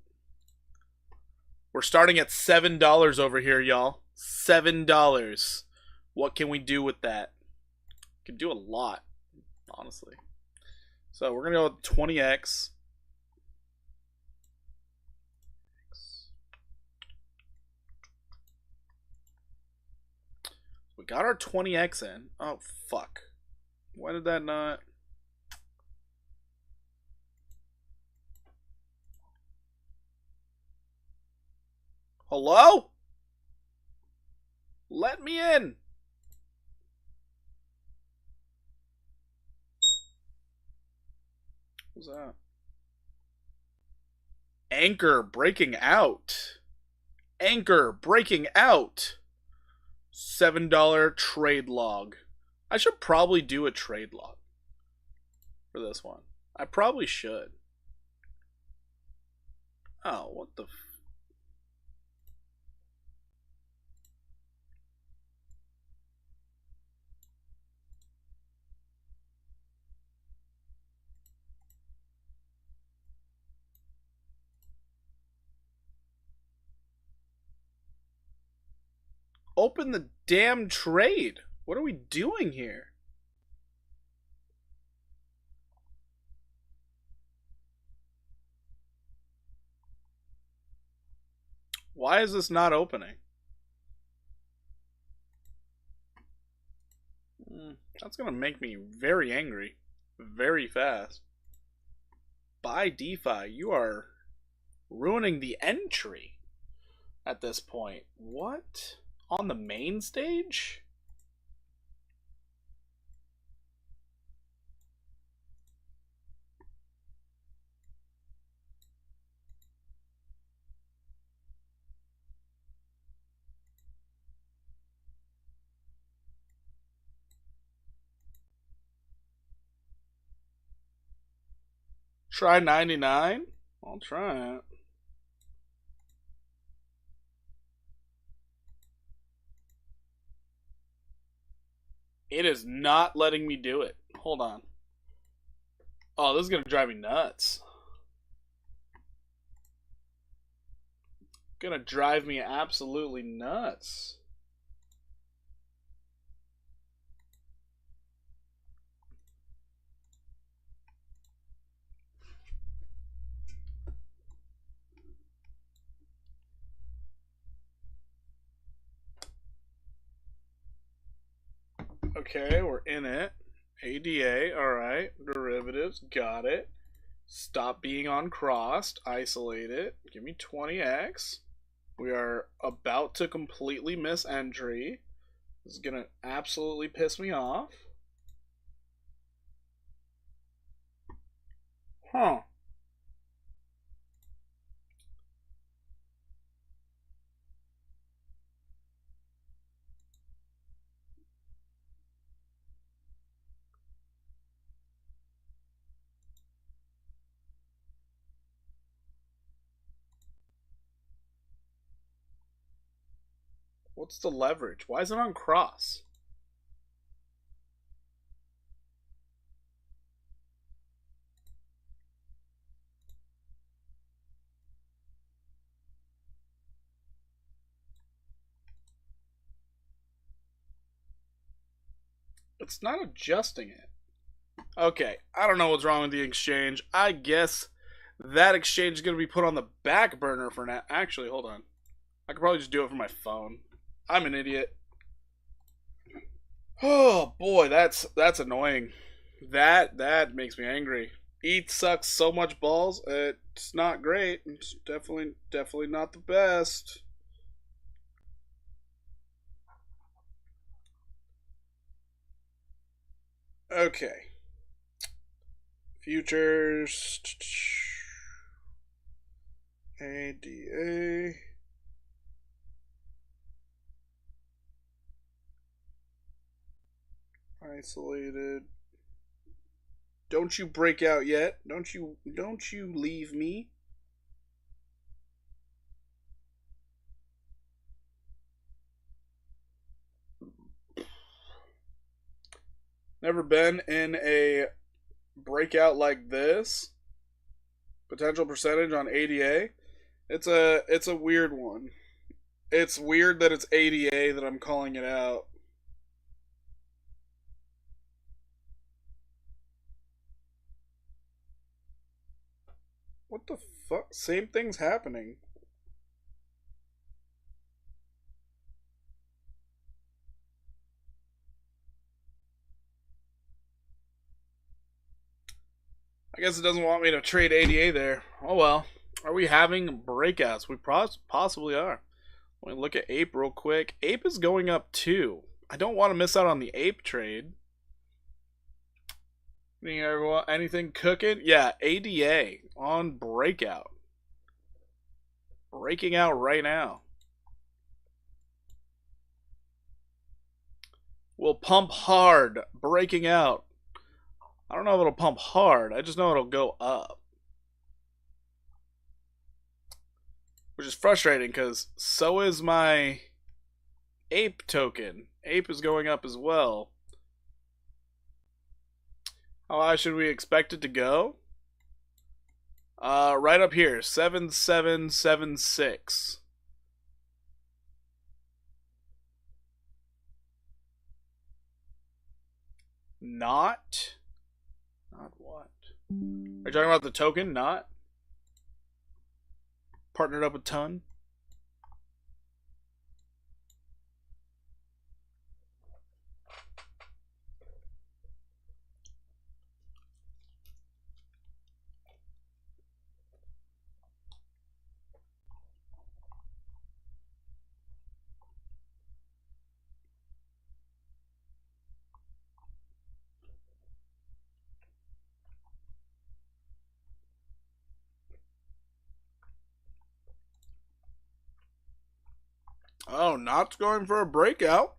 S1: We're starting at $7 over here, y'all. $7. What can we do with that? We can do a lot, honestly. So we're gonna go with 20x. We got our 20x in. Oh fuck. Why did that not? Hello? Let me in. What's that? Anchor breaking out. Anchor breaking out. $7 trade log. I should probably do a trade log for this one. I probably should. Oh, what the Open the damn trade. What are we doing here? Why is this not opening? That's going to make me very angry. Very fast. Buy DeFi. You are ruining the entry at this point. What? On the main stage? Try 99? I'll try it. It is not letting me do it. Hold on. Oh, this is gonna drive me nuts. Gonna drive me absolutely nuts. Okay, we're in it. ADA, alright. Derivatives, got it. Stop being on crossed, isolate it. Give me 20x. We are about to completely miss entry. This is gonna absolutely piss me off. Huh. What's the leverage? Why is it on cross? It's not adjusting it. Okay, I don't know what's wrong with the exchange. I guess that exchange is going to be put on the back burner for now. Actually, hold on. I could probably just do it from my phone. I'm an idiot. Oh boy, that's annoying. That makes me angry. ETH sucks so much balls. It's not great. It's definitely not the best. Okay. Futures. ADA. Isolated. Don't you break out yet. Don't you leave me. Never been in a breakout like this. Potential percentage on ADA. It's a weird one. It's weird that it's ADA that I'm calling it out. What the fuck? Same thing's happening. I guess it doesn't want me to trade ADA there. Oh well. Are we having breakouts? We possibly are. Let me look at Ape real quick. Ape is going up too. I don't want to miss out on the Ape trade. Anything cooking? Yeah, ADA on breakout. Breaking out right now. Will pump hard. Breaking out. I don't know if it'll pump hard. I just know it'll go up. Which is frustrating because so is my Ape token. Ape is going up as well. How high should we expect it to go? Right up here, 7776. Not what? Are you talking about the token? Not partnered up with Ton. Oh, Not's going for a breakout.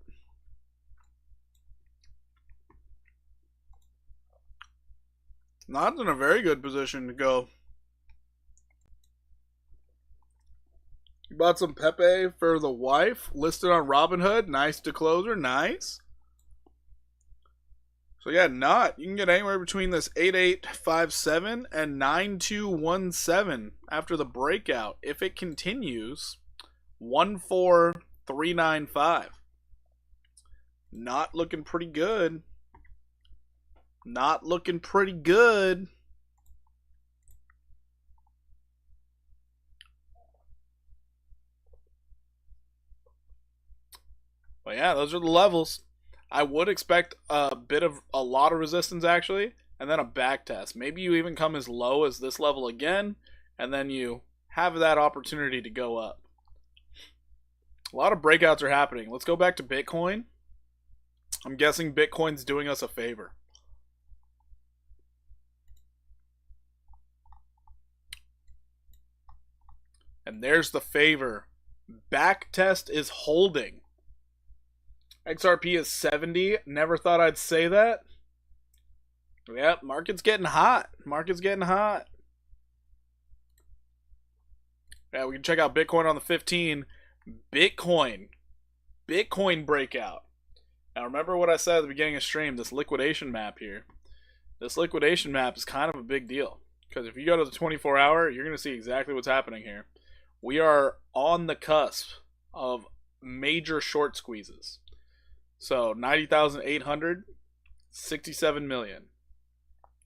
S1: Not's in a very good position to go. You bought some Pepe for the wife, listed on Robinhood. Nice to closer, nice. So yeah, not. You can get anywhere between this 8857 and 9217 after the breakout. If it continues, 14395. Not looking pretty good. Not looking pretty good. But yeah, those are the levels. I would expect a lot of resistance actually, and then a back test. Maybe you even come as low as this level again, and then you have that opportunity to go up. A lot of breakouts are happening. Let's go back to Bitcoin. I'm guessing Bitcoin's doing us a favor. And there's the favor. Back test is holding. XRP is 70. Never thought I'd say that. Yep, market's getting hot. Market's getting hot. Yeah, we can check out Bitcoin on the 15. Bitcoin breakout. Now remember what I said at the beginning of stream, this liquidation map here. This liquidation map is kind of a big deal. Because if you go to the 24 hour, you're going to see exactly what's happening here. We are on the cusp of major short squeezes. So 90,800, 67 million.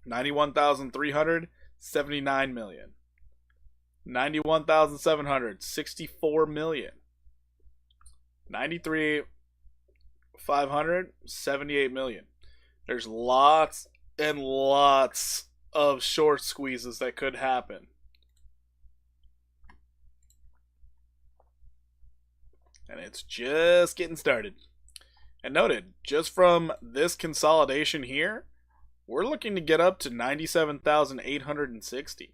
S1: 91,300, 79 million. 91,700, 64 million. 93,500, 78 million. There's lots and lots of short squeezes that could happen. And it's just getting started. And noted, just from this consolidation here, we're looking to get up to 97,860.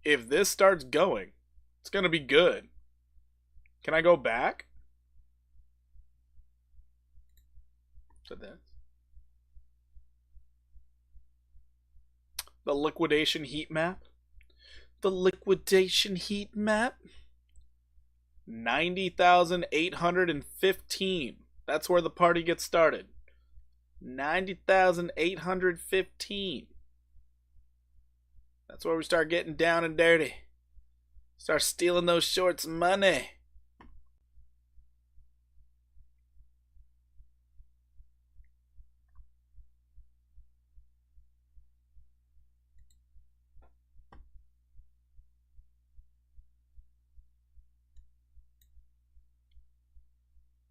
S1: If this starts going, it's going to be good. Can I go back? To this. The liquidation heat map. The liquidation heat map. 90,815. That's where the party gets started. 90,815. That's where we start getting down and dirty. Start stealing those shorts' money.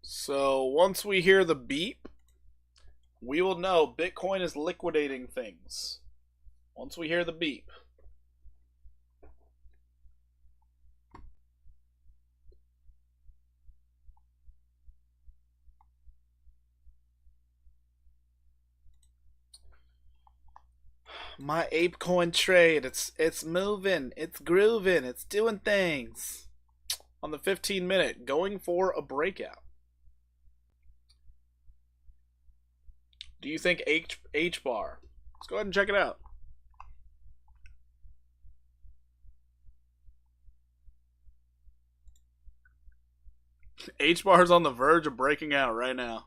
S1: So once we hear the beep, we will know Bitcoin is liquidating things. Once we hear the beep. My ApeCoin trade, it's moving, it's grooving, it's doing things. On the 15-minute, going for a breakout. Do you think H bar? Let's go ahead and check it out. H bar is on the verge of breaking out right now.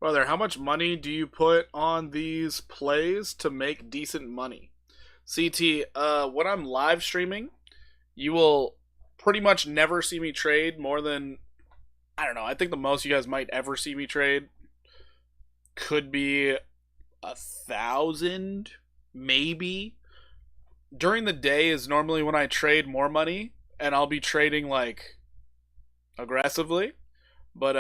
S1: Brother, how much money do you put on these plays to make decent money? CT, when I'm live streaming, you will pretty much never see me trade more than, I don't know, I think the most you guys might ever see me trade could be 1,000, maybe. During the day is normally when I trade more money, and I'll be trading like aggressively. But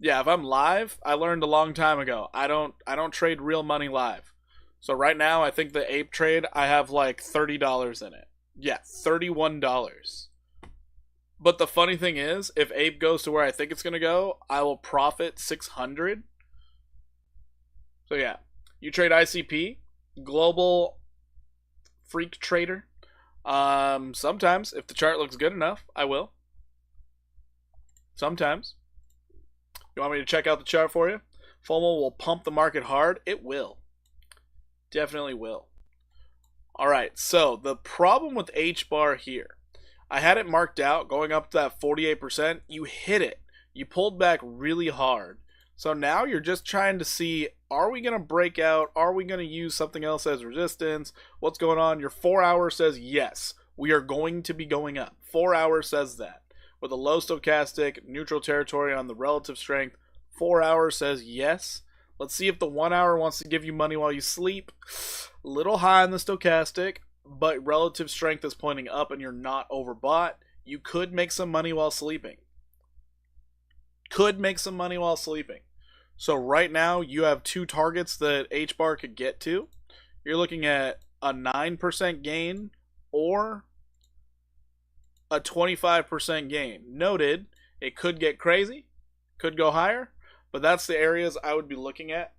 S1: yeah, if I'm live, I learned a long time ago. I don't trade real money live. So right now, I think the ape trade, I have like $30 in it. Yeah, $31. But the funny thing is, if ape goes to where I think it's gonna go, I will profit 600. So yeah, you trade ICP, global freak trader. Sometimes if the chart looks good enough, I will. Sometimes. You want me to check out the chart for you? FOMO will pump the market hard. It will. Definitely will. Alright, so the problem with H bar here. I had it marked out going up to that 48%. You hit it. You pulled back really hard. So now you're just trying to see, are we going to break out? Are we going to use something else as resistance? What's going on? Your 4 hour says yes, we are going to be going up. 4 hours says that. With a low stochastic, neutral territory on the relative strength, 4 hours says yes. Let's see if the 1 hour wants to give you money while you sleep. A little high on the stochastic, but relative strength is pointing up and you're not overbought. You could make some money while sleeping. So right now you have two targets that H-bar could get to. You're looking at a 9% gain or a 25% gain. Noted, it could get crazy, could go higher, but that's the areas I would be looking at.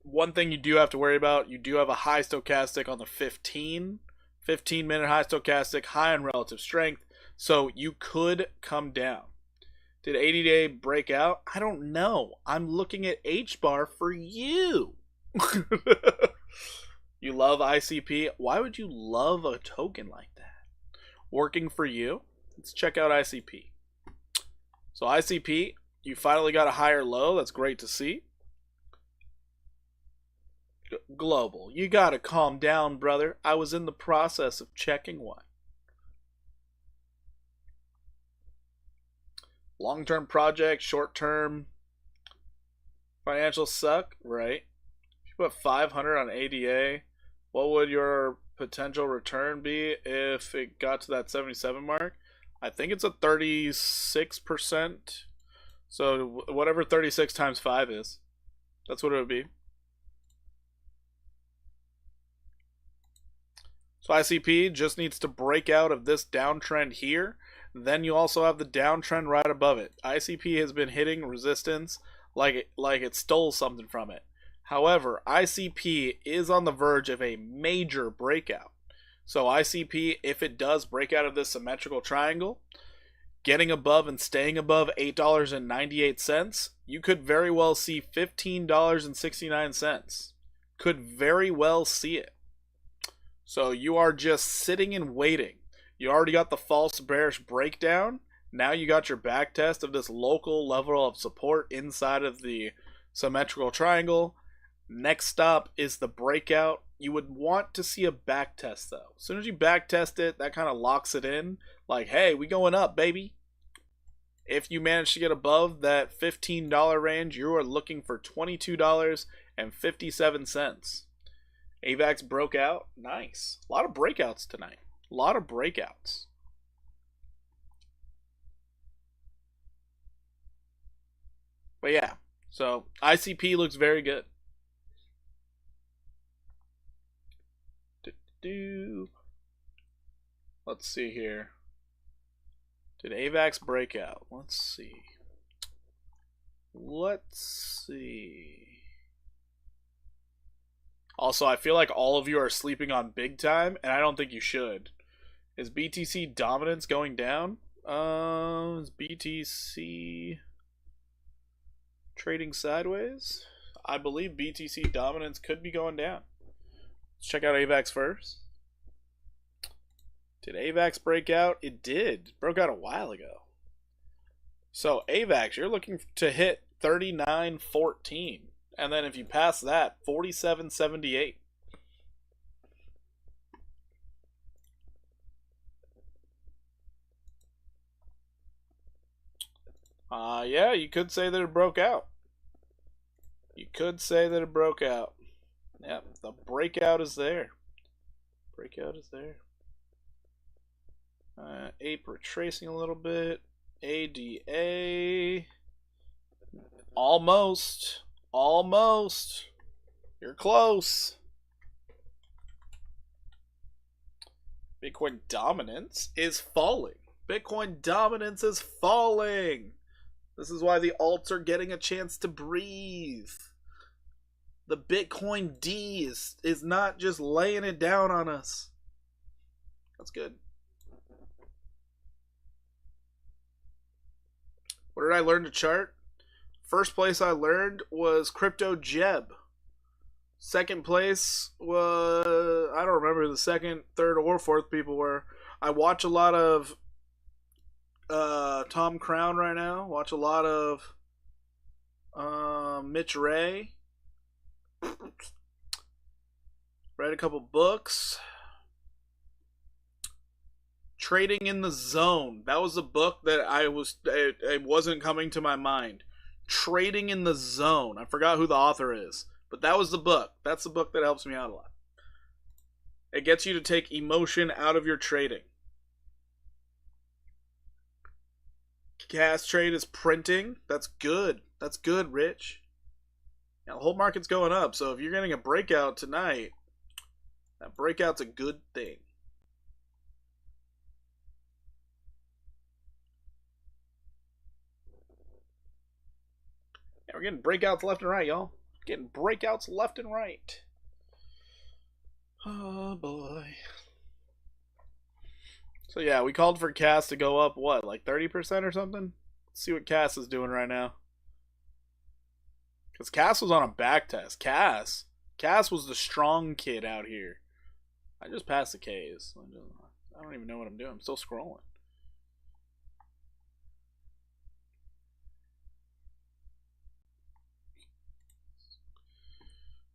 S1: One thing you do have to worry about, you do have a high stochastic on the 15 minute high stochastic, high on relative strength, so you could come down. Did 80-day break out? I don't know. I'm looking at H-bar for you. You love ICP? Why would you love a token like that? Working for you? Let's check out ICP. So ICP, you finally got a higher low. That's great to see. Global. You gotta calm down, brother. I was in the process of checking one. Long-term project, short-term financials suck, right? If you put 500 on ADA, what would your potential return be if it got to that 77 mark? I think it's a 36%. So whatever 36 times 5 is, that's what it would be. So ICP just needs to break out of this downtrend here. Then you also have the downtrend right above it. ICP has been hitting resistance like it stole something from it. However, ICP is on the verge of a major breakout. So ICP, if it does break out of this symmetrical triangle, getting above and staying above $8.98, you could very well see $15.69. Could very well see it. So you are just sitting and waiting. You already got the false bearish breakdown. Now you got your back test of this local level of support inside of the symmetrical triangle. Next stop is the breakout. You would want to see a back test though. As soon as you back test it, that kind of locks it in. Like, hey, we going up, baby. If you manage to get above that $15 range, you are looking for $22.57. AVAX broke out. Nice. A lot of breakouts tonight. A lot of breakouts. But yeah, so ICP looks very good. Let's see here. Did AVAX break out? Let's see. Also, I feel like all of you are sleeping on big time, and I don't think you should. Is BTC dominance going down? Is BTC trading sideways? I believe BTC dominance could be going down. Let's check out AVAX first. Did AVAX break out? It did. It broke out a while ago. So AVAX, you're looking to hit 39.14. And then if you pass that, 47.78. Yeah, you could say that it broke out. Yep, the breakout is there. Ape retracing a little bit. ADA. Almost. You're close. Bitcoin dominance is falling. This is why the alts are getting a chance to breathe. The Bitcoin D is not just laying it down on us. That's good. What did I learn to chart? First place I learned was Crypto Jeb. Second place was, I don't remember who the second, third, or fourth people were. I watch a lot of Tom Crown right now. Watch a lot of Mitch Ray. Read a couple books. Trading in the Zone. That was a book that it wasn't coming to my mind. Trading in the Zone. I forgot who the author is, but that was the book. That's the book that helps me out a lot. It gets you to take emotion out of your trading. Cash trade is printing. That's good. That's good, Rich. Now, the whole market's going up, so if you're getting a breakout tonight, that breakout's a good thing. Yeah, we're getting breakouts left and right, y'all. Getting breakouts left and right. Oh, boy. So, yeah, we called for Cass to go up, what, like 30% or something? Let's see what Cass is doing right now. Because Cass was on a back test. Cass was the strong kid out here. I just passed the K's. I don't even know what I'm doing. I'm still scrolling.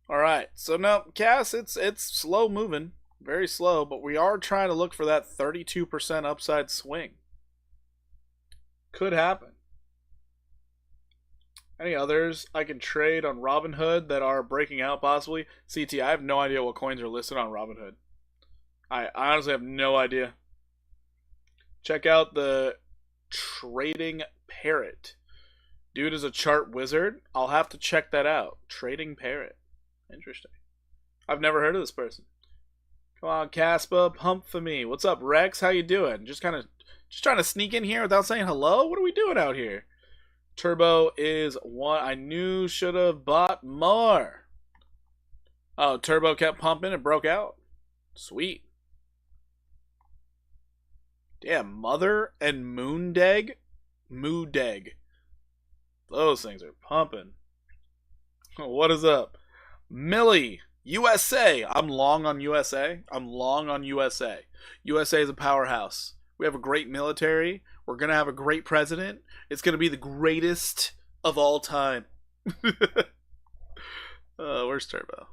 S1: Alright, so no, Cass, it's slow moving. Very slow, but we are trying to look for that 32% upside swing. Could happen. Any others I can trade on Robinhood that are breaking out possibly? CT, I have no idea what coins are listed on Robinhood. I honestly have no idea. Check out the Trading Parrot. Dude is a chart wizard. I'll have to check that out. Trading Parrot. Interesting. I've never heard of this person. Come on, Caspa, pump for me. What's up, Rex? How you doing? Just trying to sneak in here without saying hello? What are we doing out here? Turbo is one I knew should have bought more. Oh, Turbo kept pumping and broke out. Sweet. Damn, Mother and Moondeg. Those things are pumping. What is up? Millie, USA. I'm long on USA. USA is a powerhouse. We have a great military. We're going to have a great president. It's going to be the greatest of all time. Where's Turbo?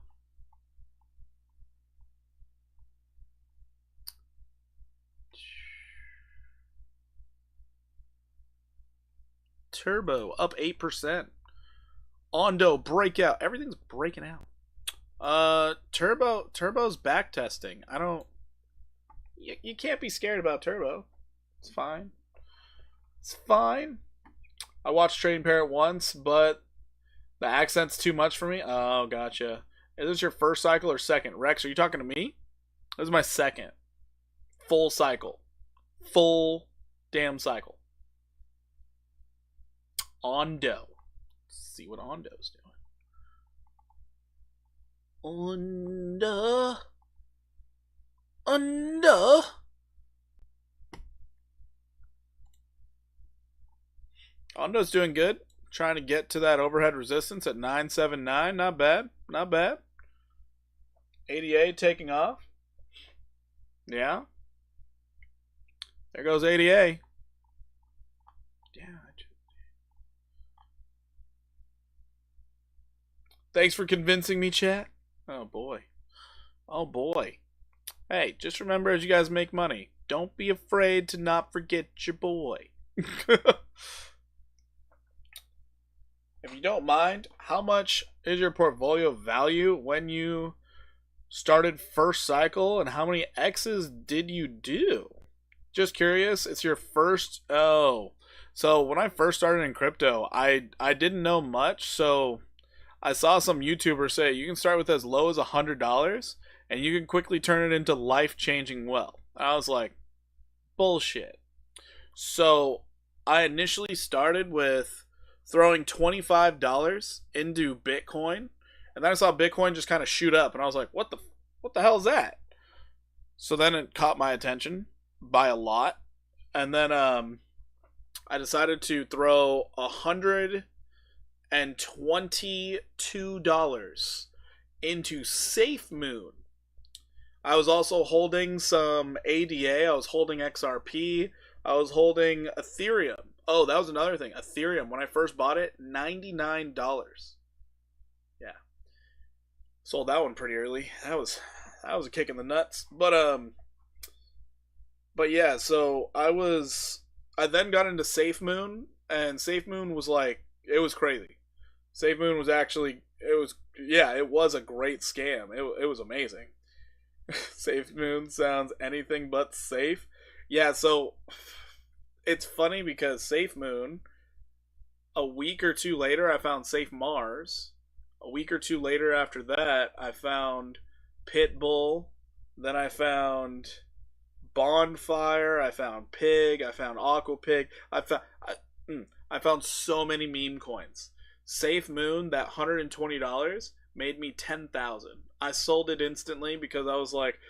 S1: Turbo up 8%. Ondo breakout. Everything's breaking out. Turbo's back testing. You can't be scared about Turbo. It's fine. I watched Trading Parrot once, but the accent's too much for me. Oh, gotcha. Is this your first cycle or second? Rex, are you talking to me? This is my second. Full cycle. Full damn cycle. Ondo. Let's see what Ondo's doing. Ondo. Ondo's doing good. Trying to get to that overhead resistance at 979. Not bad. 88 taking off. Yeah. There goes 80A. Yeah. Thanks for convincing me, chat. Oh boy. Hey, just remember as you guys make money, don't be afraid to not forget your boy. If you don't mind, how much is your portfolio value when you started first cycle, and how many X's did you do? Just curious. It's your first. Oh, so when I first started in crypto, I didn't know much. So I saw some YouTubers say you can start with as low as $100, and you can quickly turn it into life-changing wealth. I was like, bullshit. So I initially started with throwing $25 into Bitcoin, and then I saw Bitcoin just kind of shoot up, and I was like, what the hell is that? So then it caught my attention by a lot, and then I decided to throw $122 into SafeMoon. I was also holding some ADA. I was holding XRP. I was holding Ethereum. Oh, that was another thing. Ethereum, when I first bought it, $99. Yeah. Sold that one pretty early. That was a kick in the nuts. But yeah, so I then got into SafeMoon, and SafeMoon was like, it was crazy. SafeMoon was actually, it was, yeah, it was a great scam. It was amazing. SafeMoon sounds anything but safe. Yeah, so it's funny because SafeMoon, a week or two later, I found Safe Mars. A week or two later after that, I found Pitbull. Then I found Bonfire. I found Pig. I found Aquapig. I found so many meme coins. Safe Moon, that $120 made me 10,000. I sold it instantly because I was like,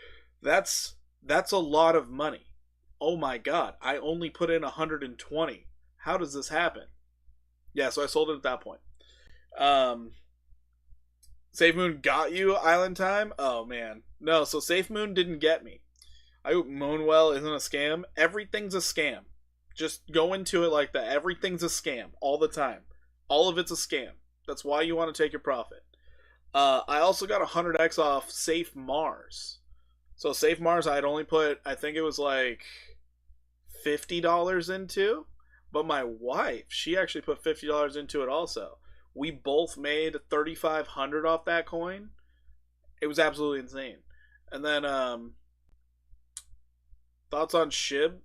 S1: that's a lot of money. Oh my god, I only put in 120. How does this happen? Yeah, so I sold it at that point. Um, Safe Moon got you Island Time? Oh man. No, so Safe Moon didn't get me. I hope Moonwell isn't a scam. Everything's a scam. Just go into it like that. Everything's a scam all the time. All of it's a scam. That's why you want to take your profit. I also got 100x off Safe Mars. So Safe Mars, I had only put, I think it was like $50 into. But my wife, she actually put $50 into it also. We both made 3,500 off that coin. It was absolutely insane. And then thoughts on Shib?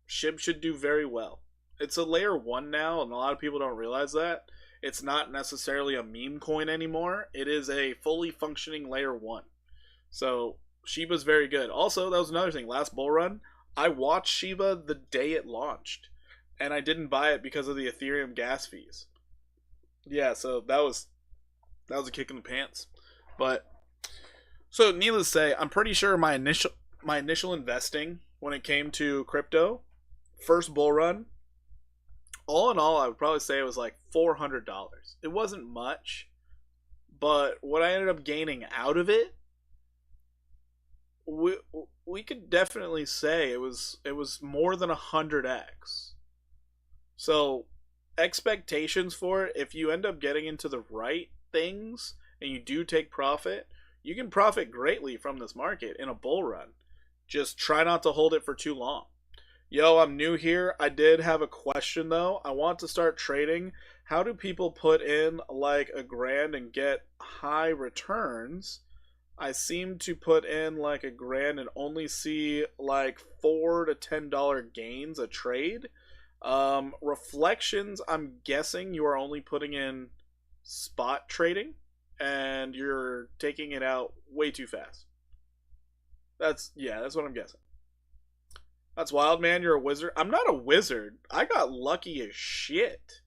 S1: Shib should do very well. It's a layer 1 now, and a lot of people don't realize that. It's not necessarily a meme coin anymore. It is a fully functioning layer 1. So Shiba's very good. Also, that was another thing. Last bull run, I watched Shiba the day it launched, and I didn't buy it because of the Ethereum gas fees. Yeah, so that was a kick in the pants. But so needless to say, I'm pretty sure my initial investing when it came to crypto, first bull run, all in all, I would probably say it was like $400. It wasn't much, but what I ended up gaining out of it, we we could definitely say it was more than 100x. So expectations for it, if you end up getting into the right things and you do take profit, you can profit greatly from this market in a bull run. Just try not to hold it for too long. Yo, I'm new here. I did have a question though. I want to start trading. How do people put in like a grand and get high returns? I seem to put in like a grand and only see like $4 to $10 gains a trade. Reflections, I'm guessing you are only putting in spot trading and you're taking it out way too fast. That's what I'm guessing. That's wild, man. You're a wizard. I'm not a wizard. I got lucky as shit.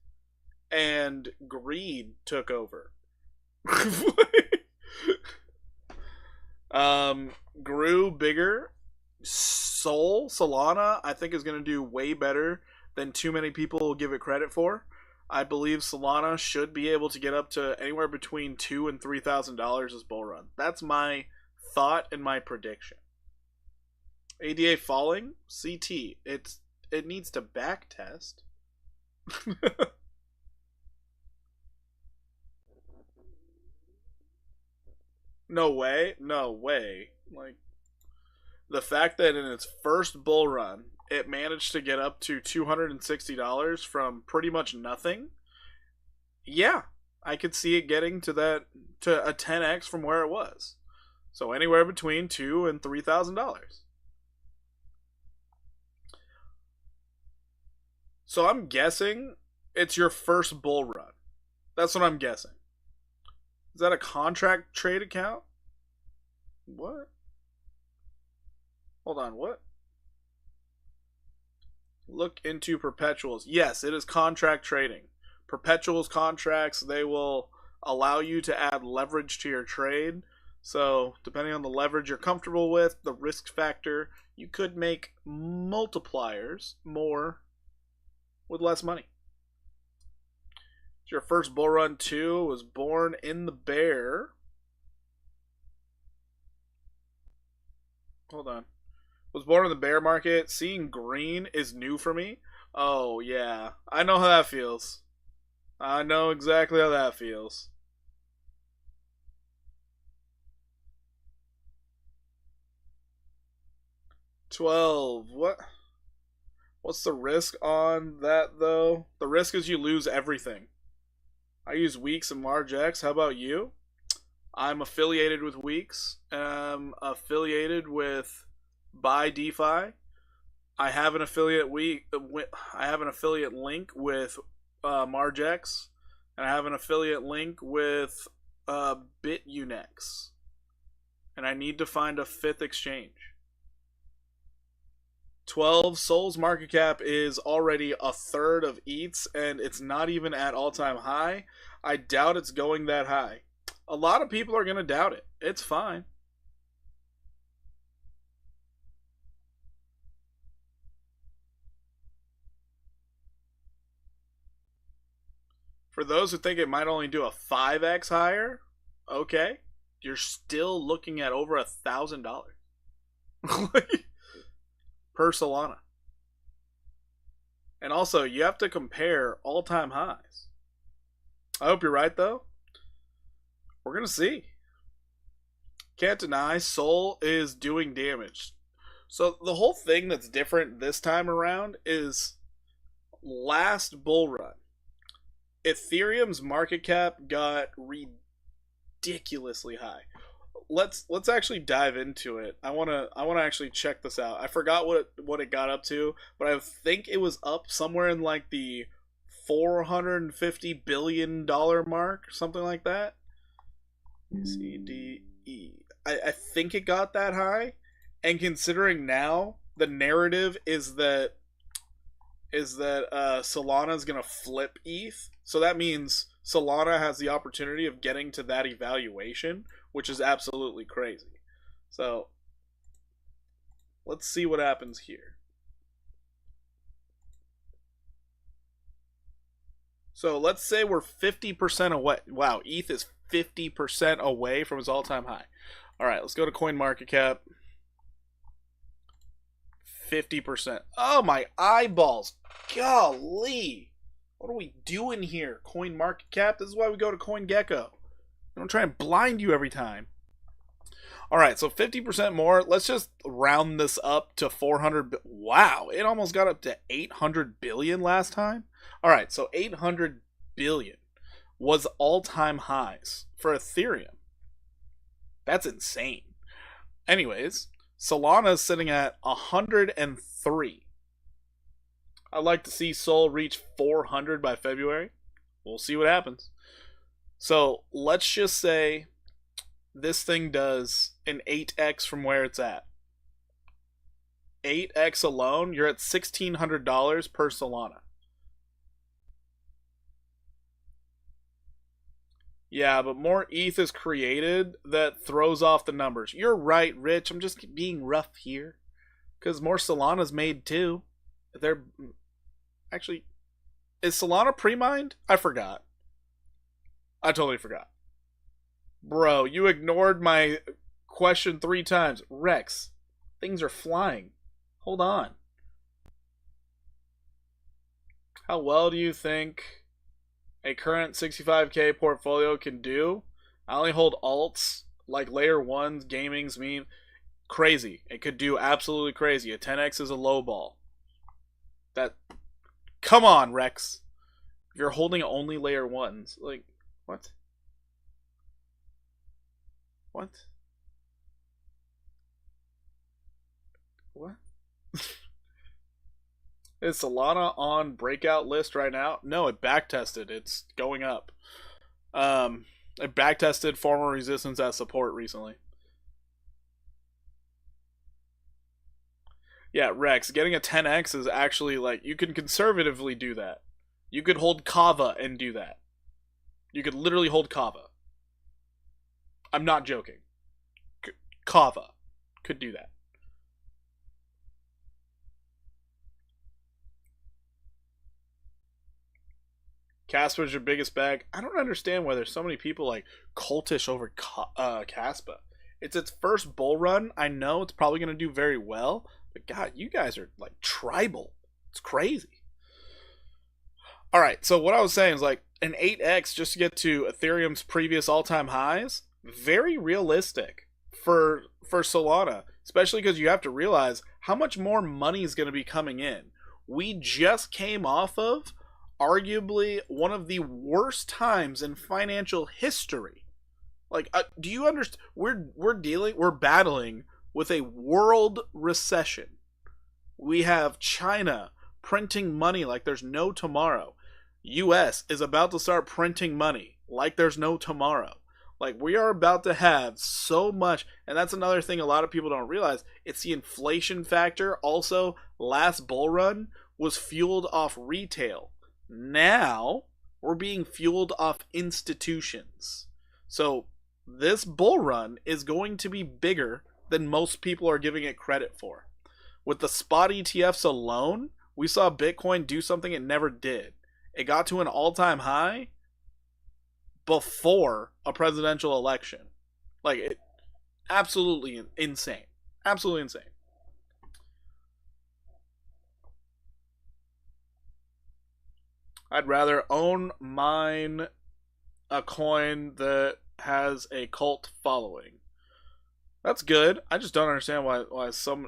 S1: And greed took over. Grew bigger. Solana, I think is going to do way better than too many people will give it credit for. I believe Solana should be able to get up to anywhere between $2,000 and $3,000 this bull run. That's my thought and my prediction. ADA falling, CT. It needs to back test. No way, no way. Like the fact that in its first bull run, it managed to get up to $260 from pretty much nothing. Yeah, I could see it getting to a 10x from where it was. So anywhere between $2,000 and $3,000. So I'm guessing it's your first bull run. That's what I'm guessing. Is that a contract trade account? What? Hold on, what? Look into perpetuals. Yes, it is contract trading. Perpetuals contracts, they will allow you to add leverage to your trade. So, depending on the leverage you're comfortable with, the risk factor, you could make multipliers more with less money. It's your first bull run too. Was born in the bear. Hold on. Was born in the bear market. Seeing green is new for me. Oh yeah, I know how that feels. I know exactly how that feels. 12. What? What's the risk on that though? The risk is you lose everything. I use Weeks and Large X. How about you? I'm affiliated with Weeks. Affiliated with Buy DeFi. I have an affiliate week. I have an affiliate link with Margex, and I have an affiliate link with BitUnex, and I need to find a fifth exchange. 12 Sol's market cap is already a third of ETH's, and it's not even at all-time high. I doubt it's going that high. A lot of people are going to doubt it. It's fine. For those who think it might only do a 5x higher, okay, you're still looking at over $1,000 per Solana. And also, you have to compare all-time highs. I hope you're right, though. We're going to see. Can't deny Sol is doing damage. So the whole thing that's different this time around is last bull run. Ethereum's market cap got ridiculously high. Let's actually dive into it. I wanna actually check this out. I forgot what it got up to, but I think it was up somewhere in like the $450 billion mark, something like that. CDE. I think it got that high, and considering now the narrative is that Solana is gonna flip ETH, so that means Solana has the opportunity of getting to that evaluation, which is absolutely crazy. So let's see what happens here. So let's say we're 50% away. Wow, ETH is 50% away from its all-time high. All right, let's go to CoinMarketCap. 50%. Oh, my eyeballs. Golly. What are we doing here? CoinMarketCap? This is why we go to CoinGecko. I don't try and blind you every time. All right, so 50% more. Let's just round this up to 400. Wow, it almost got up to 800 billion last time. All right, so 800 billion was all-time highs for Ethereum. That's insane. Anyways, Solana is sitting at 103. I'd like to see Sol reach 400 by February. We'll see what happens. So let's just say this thing does an 8x from where it's at. 8x alone, you're at $1,600 per Solana. Yeah, but more ETH is created that throws off the numbers. You're right, Rich. I'm just being rough here. Because more Solana's made too. They're. Actually, is Solana pre-mined? I forgot. I totally forgot. Bro, you ignored my question 3 times. Rex, things are flying. Hold on. How well do you think a current 65k portfolio can do? I only hold alts like layer 1s, gamings, meme. Crazy. It could do absolutely crazy. A 10x is a low ball. That. Come on, Rex. You're holding only layer 1s. Like, what? What? What? Is Solana on breakout list right now? No, it backtested. It's going up. It backtested former resistance as support recently. Yeah, Rex, getting a 10x is actually like you can conservatively do that. You could hold Kava and do that. You could literally hold Kava. I'm not joking. Kava could do that. Caspa's your biggest bag. I don't understand why there's so many people like cultish over Caspa. It's its first bull run. I know it's probably going to do very well, but God, you guys are like tribal. It's crazy. All right, so what I was saying is like an 8x just to get to Ethereum's previous all-time highs, very realistic for Solana, especially because you have to realize how much more money is going to be coming in. We just came off of arguably one of the worst times in financial history. Like, do you understand? We're battling with a world recession. We have China printing money like there's no tomorrow. US is about to start printing money like there's no tomorrow. Like, we are about to have so much, and that's another thing a lot of people don't realize. It's the inflation factor. Also, last bull run was fueled off retail. Now we're being fueled off institutions. So this bull run is going to be bigger than most people are giving it credit for. With the spot ETFs alone, we saw Bitcoin do something it never did. It got to an all-time high before a presidential election. Like, it, absolutely insane. Absolutely insane. I'd rather mine a coin that has a cult following. That's good. I just don't understand why so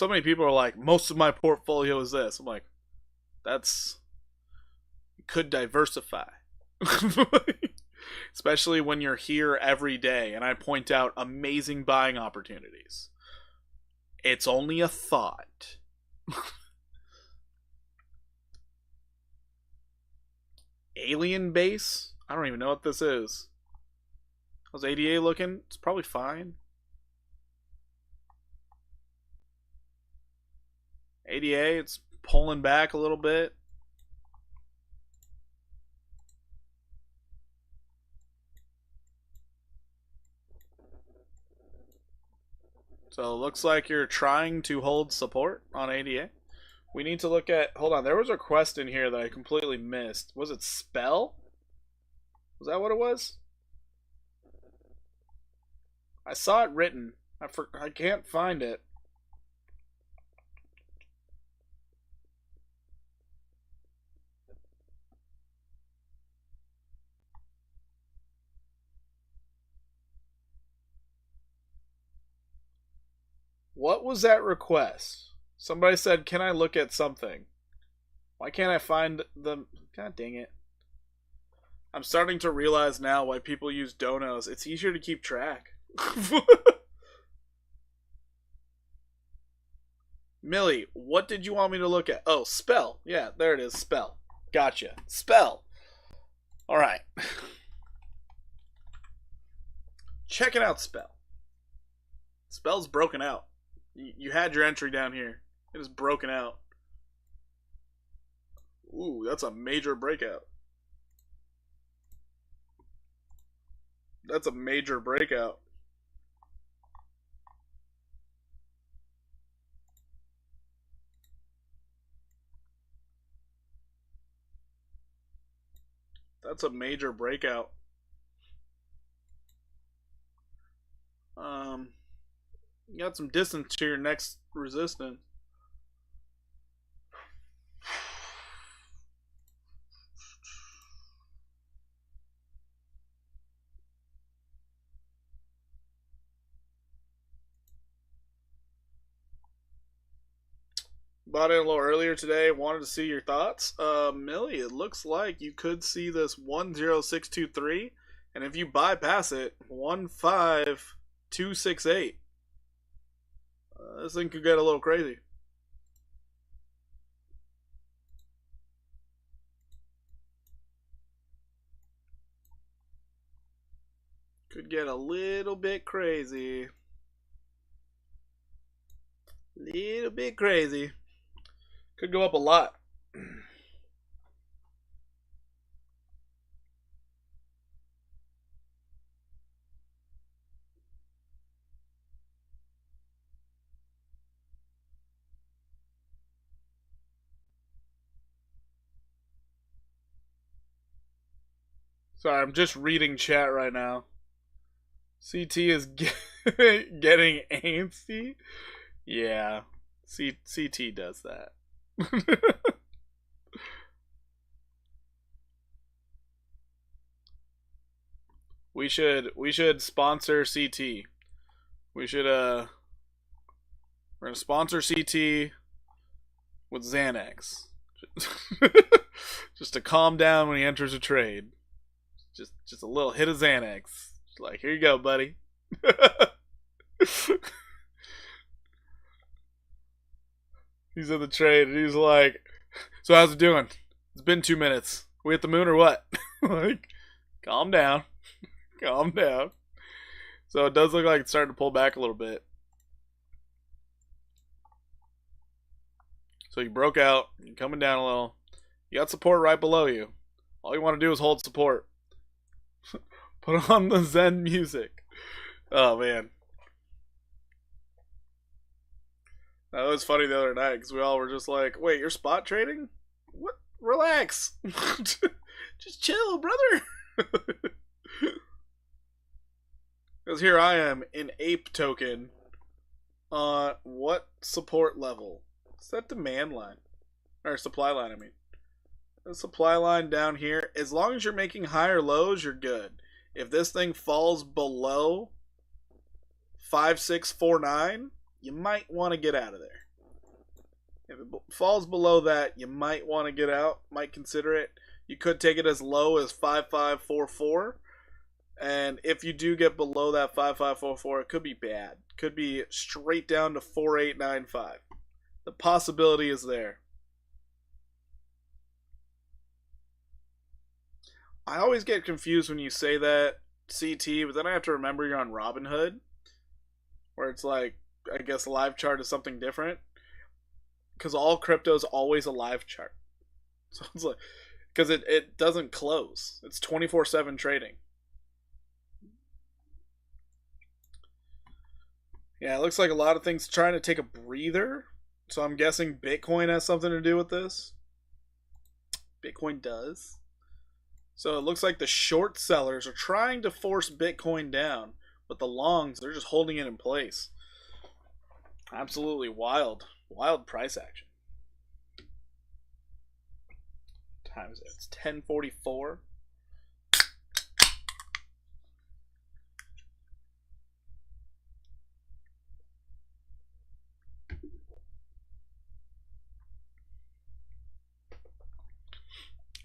S1: many people are like, most of my portfolio is this. I'm like, that's, you could diversify. Especially when you're here every day and I point out amazing buying opportunities. It's only a thought. Alien base? I don't even know what this is. How's ADA looking? It's probably fine. ADA, it's pulling back a little bit. So it looks like you're trying to hold support on ADA. We need to look at. Hold on, there was a quest in here that I completely missed. Was it spell? Was that what it was? I saw it written. I can't find it. What was that request? Somebody said, "Can I look at something?" Why can't I find the? God dang it! I'm starting to realize now why people use donos. It's easier to keep track. Millie, what did you want me to look at? Oh, spell. Yeah, there it is. Spell. Gotcha. Spell. All right. Checking out spell. Spell's broken out. You had your entry down here. It is broken out. Ooh, that's a major breakout. That's a major breakout. That's a major breakout. You got some distance to your next resistance. Bought in a little earlier today. Wanted to see your thoughts. Millie, it looks like you could see this 10623, and if you bypass it, 15268. This thing could get a little crazy. Could get a little bit crazy. Little bit crazy. Could go up a lot. Sorry, I'm just reading chat right now. CT is Getting antsy? Yeah. CT does that. we should sponsor CT. We should we're gonna sponsor CT with Xanax. Just to calm down when he enters a trade. Just a little hit of Xanax. Just like, here you go, buddy. He's in the trade and he's like, so how's it doing? It's been 2 minutes. We at the moon or what? Like, calm down. Calm down. So it does look like it's starting to pull back a little bit. So you broke out, you're coming down a little. You got support right below you. All you want to do is hold support. Put on the Zen music. Oh man. That was funny the other night because we all were just like, wait, you're spot trading? What? Relax. Just chill, brother. Because here I am in ape token on what support level? It's that demand line. Or supply line, I mean. The supply line down here, as long as you're making higher lows, you're good. If this thing falls below 5649, you might want to get out of there. If it falls below that, you might want to get out, might consider it. You could take it as low as 5544. And if you do get below that 5544, it could be bad. Could be straight down to 4895. The possibility is there. I always get confused when you say that CT, but then I have to remember you're on Robinhood, where it's like, I guess live chart is something different, because all crypto is always a live chart. So it's like, because it doesn't close. It's 24/7 trading. Yeah, it looks like a lot of things trying to take a breather. So I'm guessing Bitcoin has something to do with this. Bitcoin does. So it looks like the short sellers are trying to force Bitcoin down, but the longs, they're just holding it in place. Absolutely wild. Wild price action. What time is it? It's 10:44.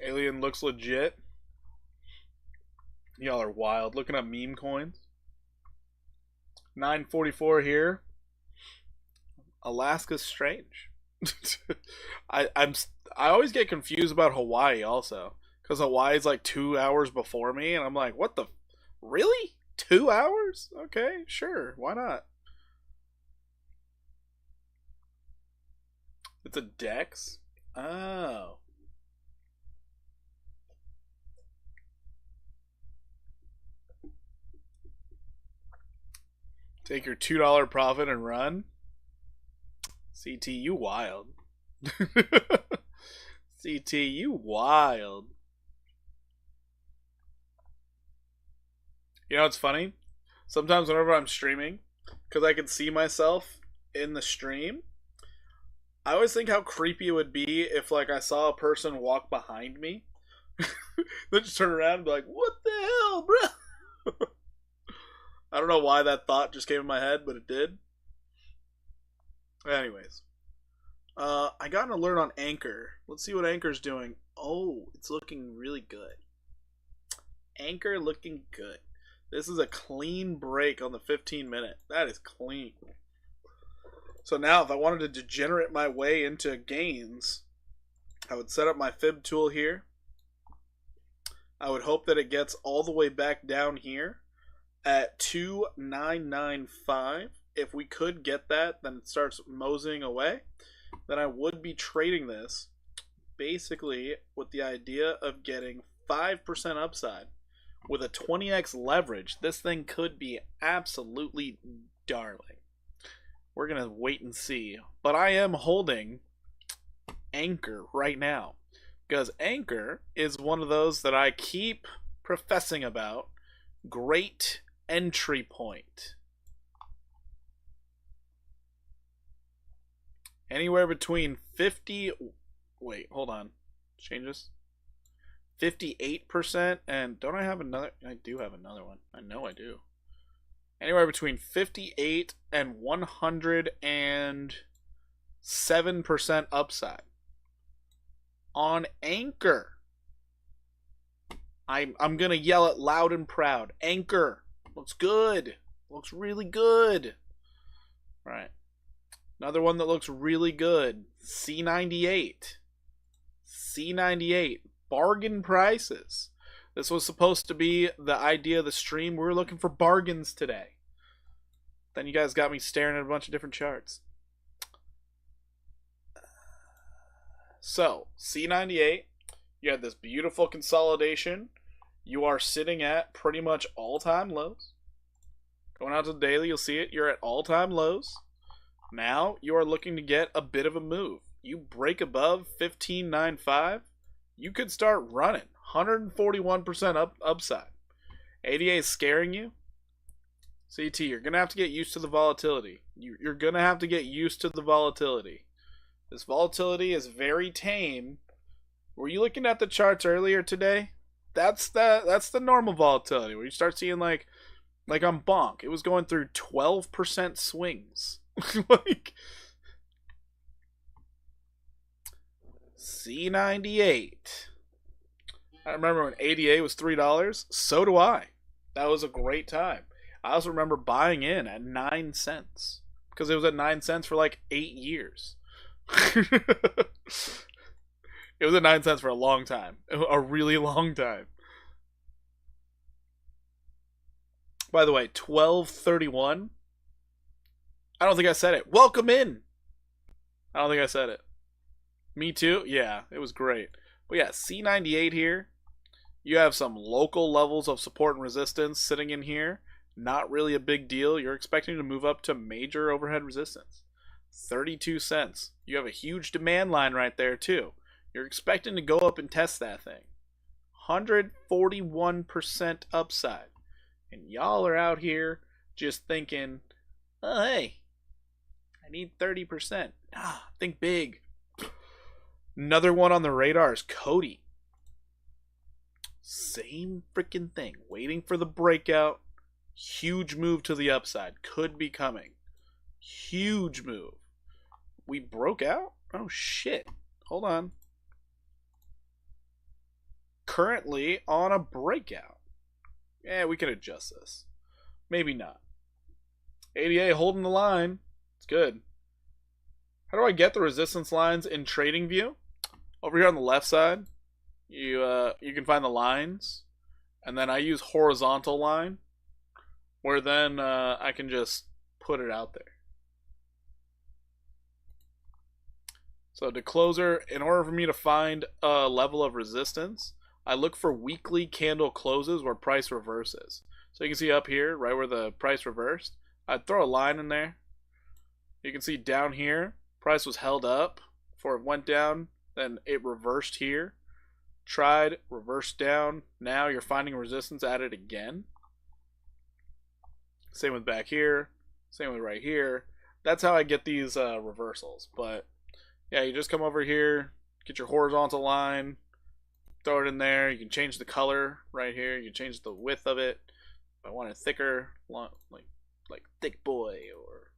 S1: Alien looks legit. Y'all are wild. Looking up meme coins. 9:44 here. Alaska's strange. I always get confused about Hawaii also, because Hawaii's like 2 hours before me, and I'm like, what the? Really? 2 hours? Okay, sure. Why not? It's a Dex. Oh. Take your $2 profit and run. CT, you wild. CT, you wild. You know what's funny? Sometimes whenever I'm streaming, because I can see myself in the stream, I always think how creepy it would be if like I saw a person walk behind me. Then just turn around and be like, what the hell, bro? I don't know why that thought just came in my head, but it did. Anyways. I got an alert on Anchor. Let's see what Anchor's doing. Oh, it's looking really good. Anchor looking good. This is a clean break on the 15-minute. That is clean. So now if I wanted to degenerate my way into gains, I would set up my fib tool here. I would hope that it gets all the way back down here at 2995. If we could get that, then it starts moseying away. Then I would be trading this basically with the idea of getting 5% upside. With a 20x leverage, this thing could be absolutely darling. We're going to wait and see. But I am holding Anchor right now, because Anchor is one of those that I keep professing about. Great entry point. Anywhere between 50. Wait, hold on. Changes. 58%. And don't I have another? I do have another one. I know I do. Anywhere between 58 and 107% upside. On Anchor. I'm going to yell it loud and proud. Anchor. Looks good. Looks really good. All right. Another one that looks really good. C98. C98. Bargain prices. This was supposed to be the idea of the stream. We were looking for bargains today. Then you guys got me staring at a bunch of different charts. So, C98. You had this beautiful consolidation. You are sitting at pretty much all-time lows. Going out to the daily, you'll see it. You're at all-time lows. Now, you are looking to get a bit of a move. You break above 15.95, you could start running. 141% upside. ADA is scaring you. CT, you're going to have to get used to the volatility. You're going to have to get used to the volatility. This volatility is very tame. Were you looking at the charts earlier today? That's the normal volatility where you start seeing like on Bonk, it was going through 12% swings. Like C98. I remember when ADA was $3. So do I. That was a great time. I also remember buying in at 9 cents because it was at 9 cents for like 8 years. It was at 9 cents for a long time. A really long time. By the way, 12:31. I don't think I said it. Welcome in. I don't think I said it. Me too? Yeah, it was great. But yeah, C98 here. You have some local levels of support and resistance sitting in here. Not really a big deal. You're expecting to move up to major overhead resistance. 32 cents. You have a huge demand line right there too. You're expecting to go up and test that thing. 141% upside. And y'all are out here just thinking, oh, hey, I need 30%. Think big. Another one on the radar is Cody. Same freaking thing. Waiting for the breakout. Huge move to the upside. Could be coming. Huge move. We broke out? Oh, shit. Hold on. Currently on a breakout. Yeah, we can adjust this. Maybe not. ADA holding the line. It's good. How do I get the resistance lines in Trading View? Over here on the left side, you can find the lines, and then I use horizontal line, where then I can just put it out there. So to closer, in order for me to find a level of resistance, I look for weekly candle closes where price reverses. So you can see up here, right where the price reversed, I'd throw a line in there. You can see down here, price was held up before it went down, then it reversed here. Tried, reversed down. Now you're finding resistance at it again. Same with back here. Same with right here. That's how I get these reversals. But yeah, you just come over here, get your horizontal line, throw it in there. You can change the color right here. You can change the width of it. If I want it thicker, like thick boy, or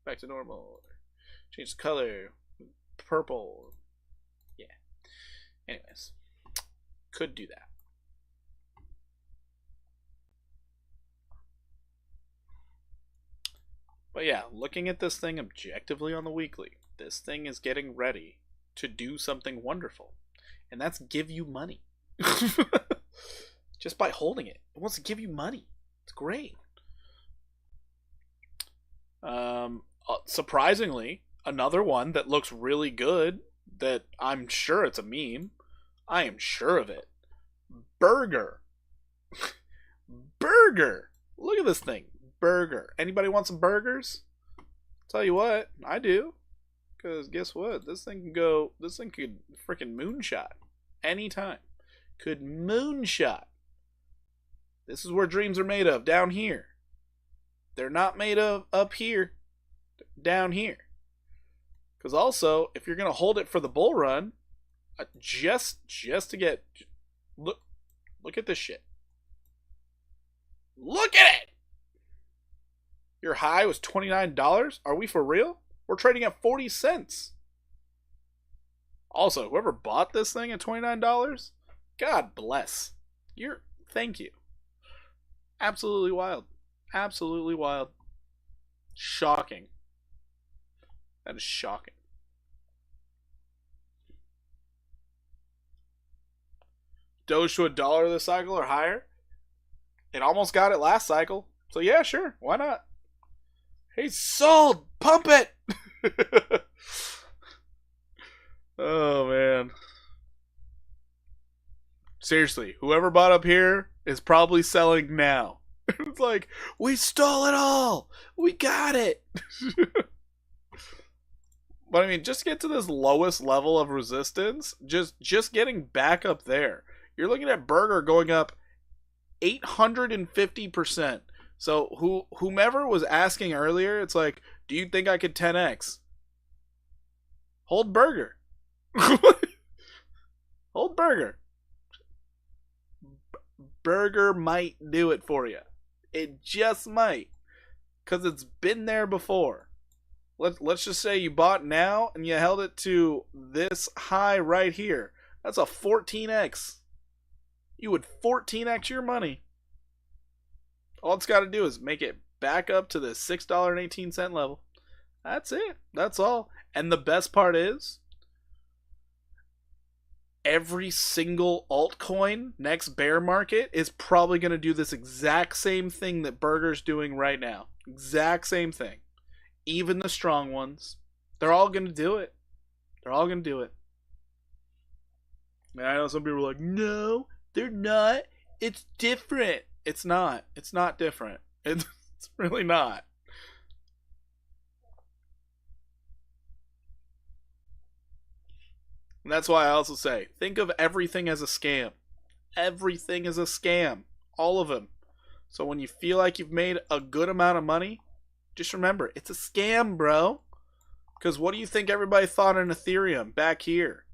S1: back to normal. Or change the color, purple. Yeah. Anyways, could do that. But yeah, looking at this thing objectively on the weekly, this thing is getting ready to do something wonderful. And that's give you money. Just by holding it. It wants to give you money. It's great. Surprisingly, another one that looks really good, that I'm sure it's a meme. I am sure of it. Burger. Burger. Look at this thing. Burger. Anybody want some burgers? Tell you what, I do. Because guess what? This thing could freaking moonshot. Anytime. Could moonshot. This is where dreams are made of. Down here. They're not made of up here. Down here. Because also, if you're gonna hold it for the bull run, just to get look at this shit. Look at it. Your high was $29. Are we for real? We're trading at 40 cents. Also, whoever bought this thing at $29, God bless. Thank you. Absolutely wild. Absolutely wild. Shocking. That is shocking. Doge to $1 this cycle or higher. It almost got it last cycle. So yeah, sure. Why not? Hey, sold! Pump it! Oh, man. Seriously, whoever bought up here is probably selling now. It's like, we stole it all! We got it! But I mean, just get to this lowest level of resistance, just getting back up there. You're looking at Burger going up 850%. So whomever was asking earlier, it's like, do you think I could 10x? Hold Burger. Hold Burger. Burger might do it for you. It just might. Because it's been there before. Let's just say you bought now and you held it to this high right here. That's a 14x. You would 14x your money. All it's got to do is make it back up to the $6.18 level. That's it. That's all. And the best part is, every single altcoin next bear market is probably going to do this exact same thing that Burger's doing right now. Exact same thing. Even the strong ones. They're all going to do it. They're all going to do it. And I know some people are like, no, they're not. It's different. It's not. It's not different. It's really not. And that's why I also say, think of everything as a scam. Everything is a scam. All of them. So when you feel like you've made a good amount of money, just remember, it's a scam, bro. Because what do you think everybody thought in Ethereum back here?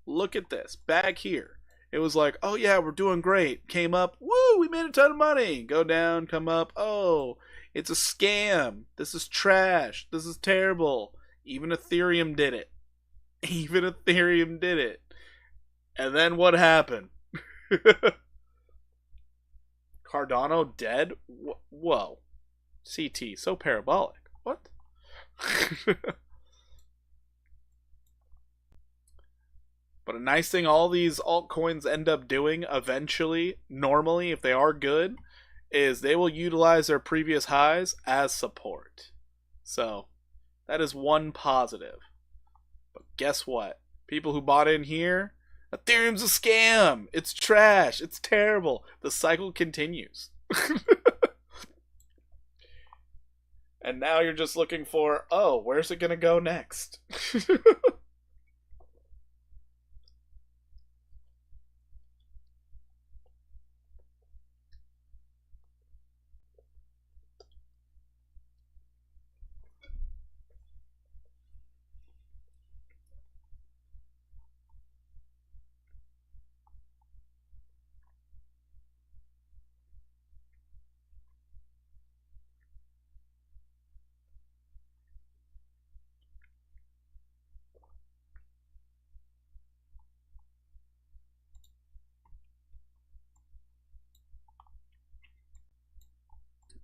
S1: Look at this. Back here. It was like, oh yeah, we're doing great. Came up, woo, we made a ton of money. Go down, come up, oh, it's a scam. This is trash. This is terrible. Even Ethereum did it. Even Ethereum did it. And then what happened? Cardano dead? Whoa. CT, so parabolic. What? But a nice thing all these altcoins end up doing eventually, normally, if they are good, is they will utilize their previous highs as support. So, that is one positive. But guess what? People who bought in here, Ethereum's a scam! It's trash! It's terrible! The cycle continues. And now you're just looking for, oh, where's it gonna go next?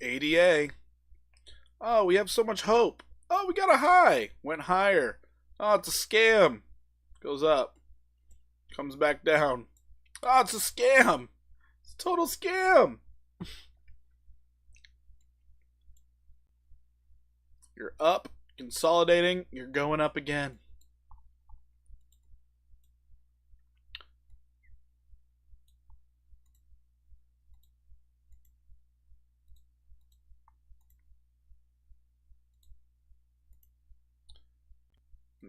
S1: ADA. Oh, we have so much hope. Oh, we got a high. Went higher. Oh, it's a scam. Goes up. Comes back down. Oh, it's a scam. It's a total scam. You're up, consolidating, you're going up again.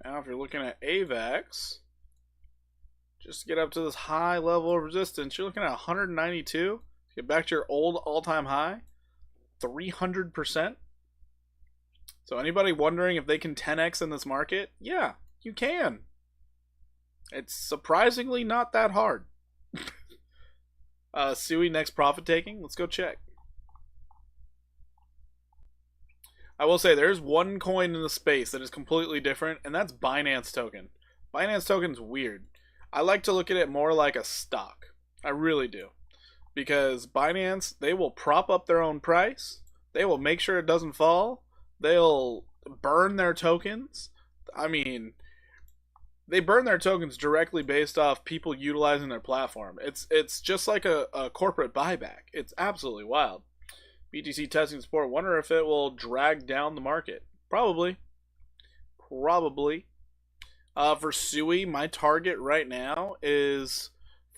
S1: Now, if you're looking at AVAX, just to get up to this high level of resistance, you're looking at 192. Get back to your old all-time high, 300%. So anybody wondering if they can 10x in this market? Yeah, you can. It's surprisingly not that hard. Sui next profit taking. Let's go check. I will say there's one coin in the space that is completely different, and that's Binance token. Binance token's weird. I like to look at it more like a stock. I really do. Because Binance, they will prop up their own price. They will make sure it doesn't fall. They'll burn their tokens. I mean, they burn their tokens directly based off people utilizing their platform. It's just like a corporate buyback. It's absolutely wild. BTC testing support. Wonder if it will drag down the market. Probably. Probably. For Sui, my target right now is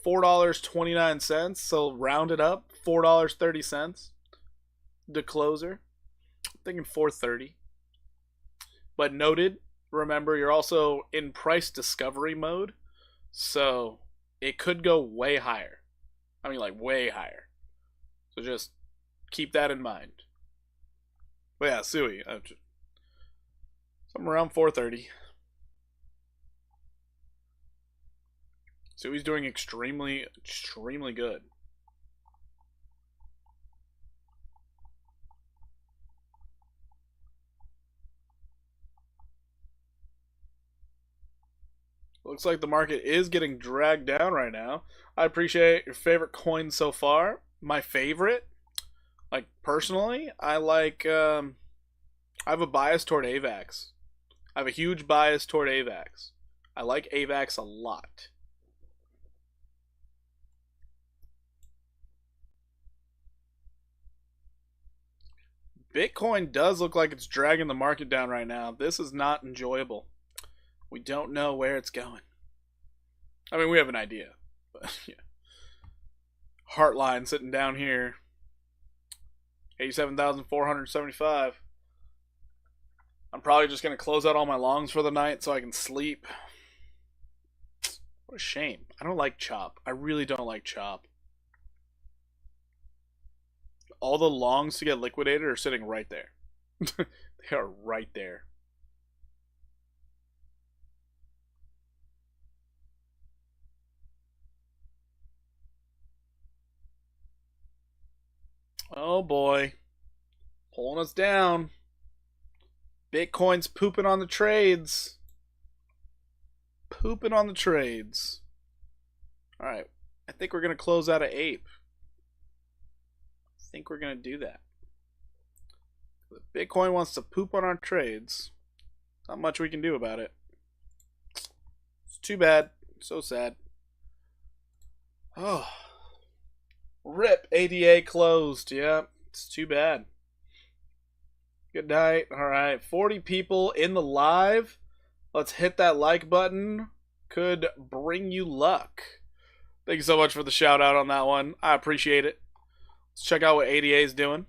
S1: $4.29. So round it up, $4.30. The closer. I'm thinking $4.30. But noted, remember you're also in price discovery mode, so it could go way higher. I mean, like way higher. So just keep that in mind. But yeah, Sui, somewhere around 4:30. Sui's doing extremely good. Looks like the market is getting dragged down right now. I appreciate your favorite coin so far. My favorite, like personally, I have a bias toward AVAX. I have a huge bias toward AVAX. I like AVAX a lot. Bitcoin does look like it's dragging the market down right now. This is not enjoyable. We don't know where it's going. I mean, we have an idea, but yeah. Heartline sitting down here, 87,475. I'm probably just gonna close out all my longs for the night so I can sleep. What a shame. I don't like Chop. I really don't like Chop. All the longs to get liquidated are sitting right there. They are right there. Oh boy. Pulling us down. Bitcoin's pooping on the trades. Pooping on the trades. Alright. I think we're going to close out of Ape. I think we're going to do that. If Bitcoin wants to poop on our trades, not much we can do about it. It's too bad. So sad. Oh. RIP. ADA closed. Yeah, it's too bad. Good night. Alright, 40 people in the live. Let's hit that like button. Could bring you luck. Thank you so much for the shout out on that one. I appreciate it. Let's check out what ADA is doing.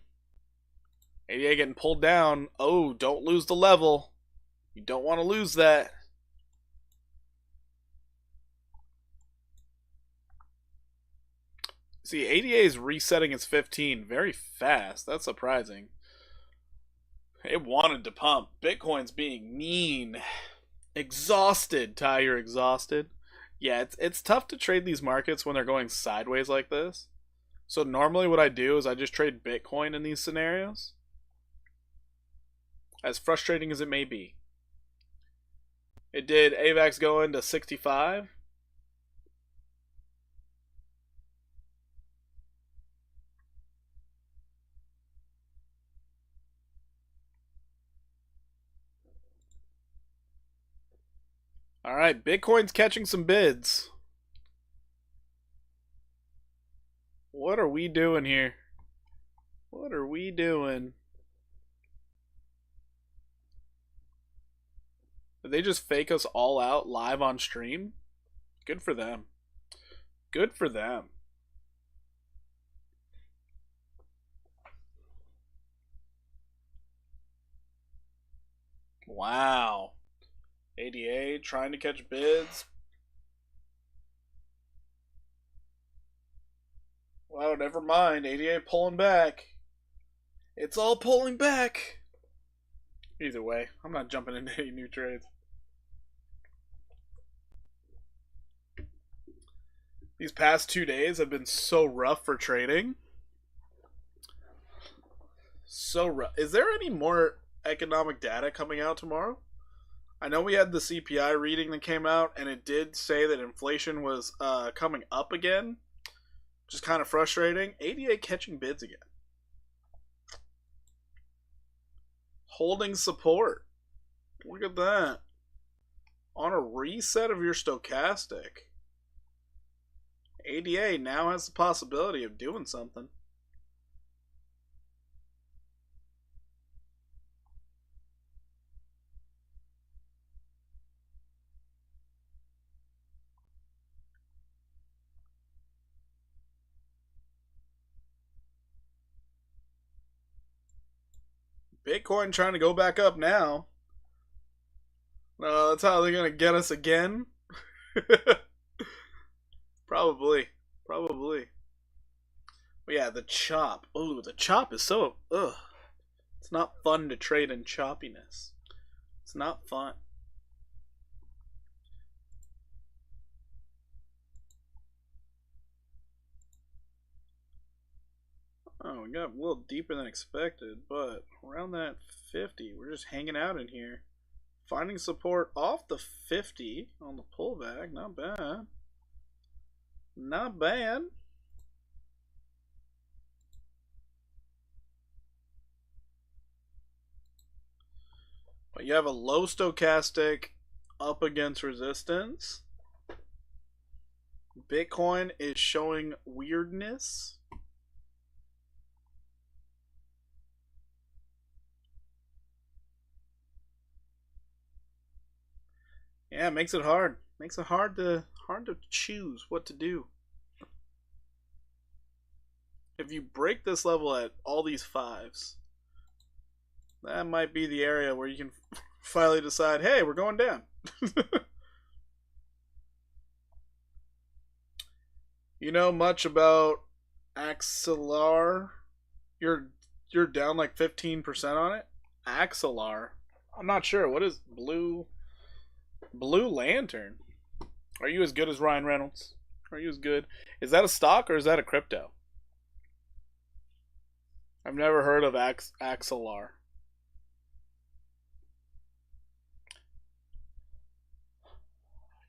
S1: ADA getting pulled down. Oh, don't lose the level. You don't want to lose that. See, ADA is resetting its 15 very fast. That's surprising. It wanted to pump. Bitcoin's being mean. Exhausted. Ty, you're exhausted. Yeah, it's tough to trade these markets when they're going sideways like this. So normally what I do is I just trade Bitcoin in these scenarios. As frustrating as it may be. It did AVAX go into 65. Alright, Bitcoin's catching some bids. What are we doing here? What are we doing? Did they just fake us all out live on stream? Good for them. Good for them. Wow. ADA trying to catch bids. Wow, never mind. ADA pulling back. It's all pulling back. Either way, I'm not jumping into any new trades. These past 2 days have been so rough for trading. So rough. Is there any more economic data coming out tomorrow? I know we had the CPI reading that came out, and it did say that inflation was coming up again, which is kind of frustrating. ADA catching bids again. Holding support. Look at that. On a reset of your stochastic, ADA now has the possibility of doing something. Bitcoin trying to go back up now. That's how they're going to get us again? Probably. But yeah, the chop. Ooh, the chop is so... Ugh. It's not fun to trade in choppiness. It's not fun. Oh, we got a little deeper than expected, but around that 50, we're just hanging out in here. Finding support off the 50 on the pullback. Not bad. Not bad. But you have a low stochastic up against resistance. Bitcoin is showing weirdness. Yeah, it makes it hard. Makes it hard to choose what to do. If you break this level at all these fives, that might be the area where you can finally decide, hey, we're going down. You know much about Axelar? You're down like 15% on it? Axelar. I'm not sure. What is Blue Lantern? Are you as good as Ryan Reynolds? Are you as good? Is that a stock or is that a crypto? I've never heard of Axelar.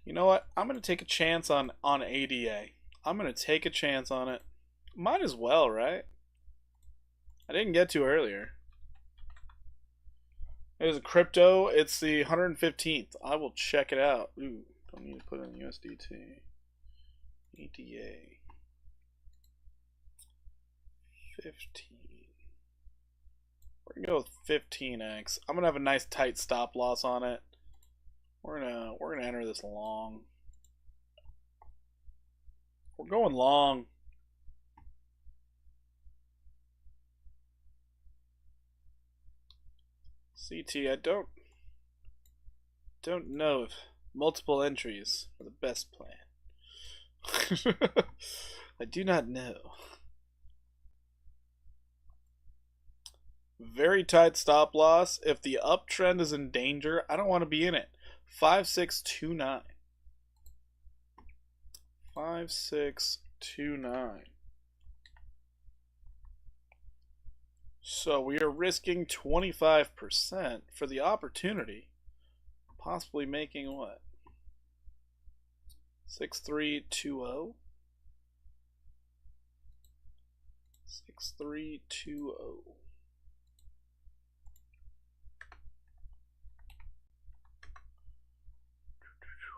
S1: You know what? I'm gonna take a chance on ADA. I'm gonna take a chance on it. Might as well, right? I didn't get to earlier. There's a crypto. It's the 115th. I will check it out. Ooh, don't need to put in USDT. ADA. 15. We're gonna go with 15x. I'm gonna have a nice tight stop loss on it. We're gonna enter this long. We're going long. CT, I don't know if multiple entries are the best plan. I do not know. Very tight stop loss. If the uptrend is in danger, I don't want to be in it. 5629. 5629. So we are risking 25% for the opportunity, possibly making what? 6320. 6320.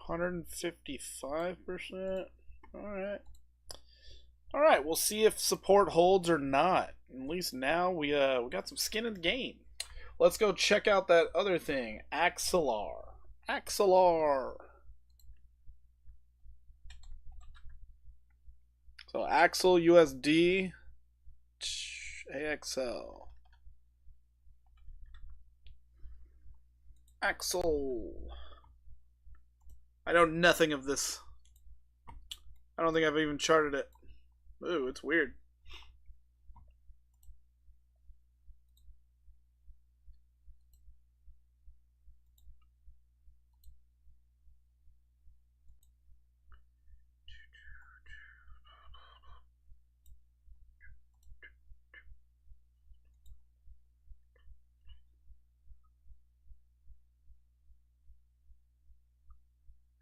S1: $155%. All right. We'll see if support holds or not. At least now we got some skin in the game. Let's go check out that other thing, Axelar. So Axel USD, AXL. Axel. I know nothing of this. I don't think I've even charted it. Ooh, it's weird.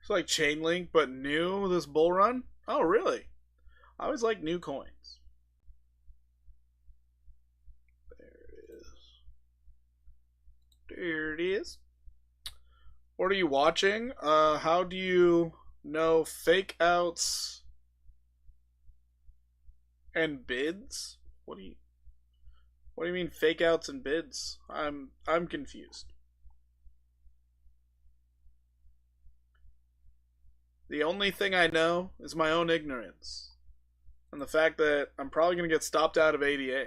S1: It's like Chainlink, but new this bull run. Oh, really? I always like new coins. There it is. There it is. What are you watching? How do you know fake outs and bids? What do you mean fake outs and bids? I'm confused. The only thing I know is my own ignorance and the fact that I'm probably going to get stopped out of ADA.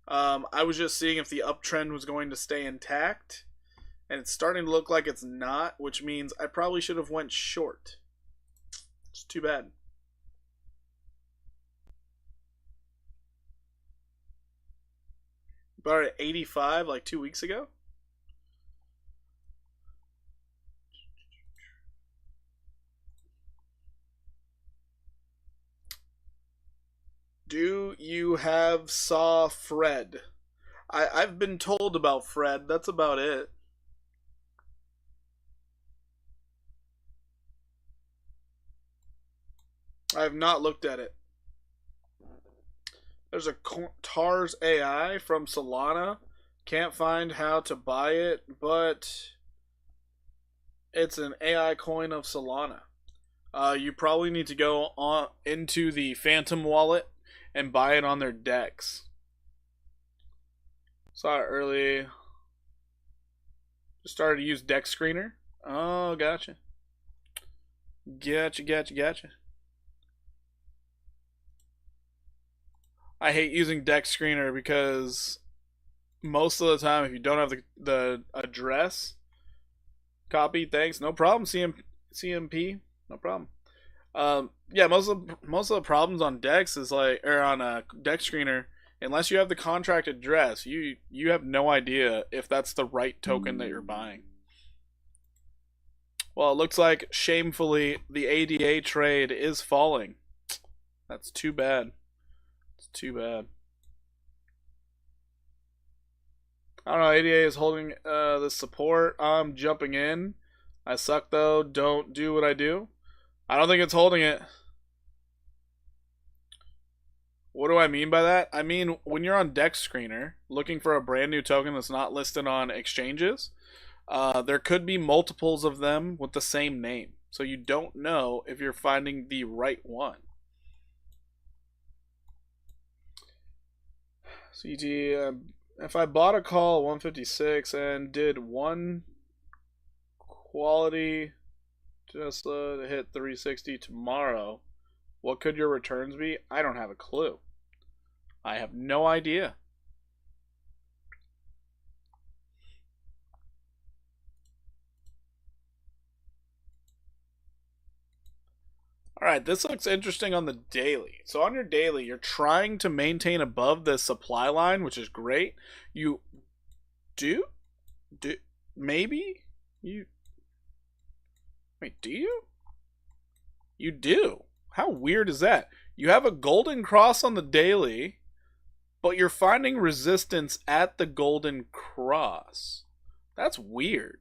S1: I was just seeing if the uptrend was going to stay intact, and it's starting to look like it's not, which means I probably should have went short. It's too bad. Bought it at 85 like 2 weeks ago. Do you have saw Fred? I've been told about Fred. That's about it. I have not looked at it. There's a TARS AI from Solana. Can't find how to buy it, but it's an AI coin of Solana. You probably need to go on into the Phantom wallet and buy it on their DEX. Saw it early. Just started to use DEX Screener. Oh, gotcha. Gotcha. I hate using DEX Screener because most of the time, if you don't have the address copy, thanks, no problem. CMP, no problem. Yeah, most of the problems on Dex is like, or on a Dex Screener, unless you have the contract address, you have no idea if that's the right token that you're buying. Well, it looks like shamefully the ADA trade is falling. That's too bad. It's too bad. I don't know. ADA is holding the support. I'm jumping in. I suck though. Don't do what I do. I don't think it's holding it. What do I mean by that? I mean, when you're on Dex Screener looking for a brand new token that's not listed on exchanges, there could be multiples of them with the same name. So you don't know if you're finding the right one. CT, if I bought a call 156 and did one quality Tesla to hit 360 tomorrow, what could your returns be? I don't have a clue. I have no idea. Alright, this looks interesting on the daily. So on your daily, you're trying to maintain above the supply line, which is great. You do? Maybe? Wait, do you? You do. How weird is that? You have a golden cross on the daily, but you're finding resistance at the golden cross. That's weird.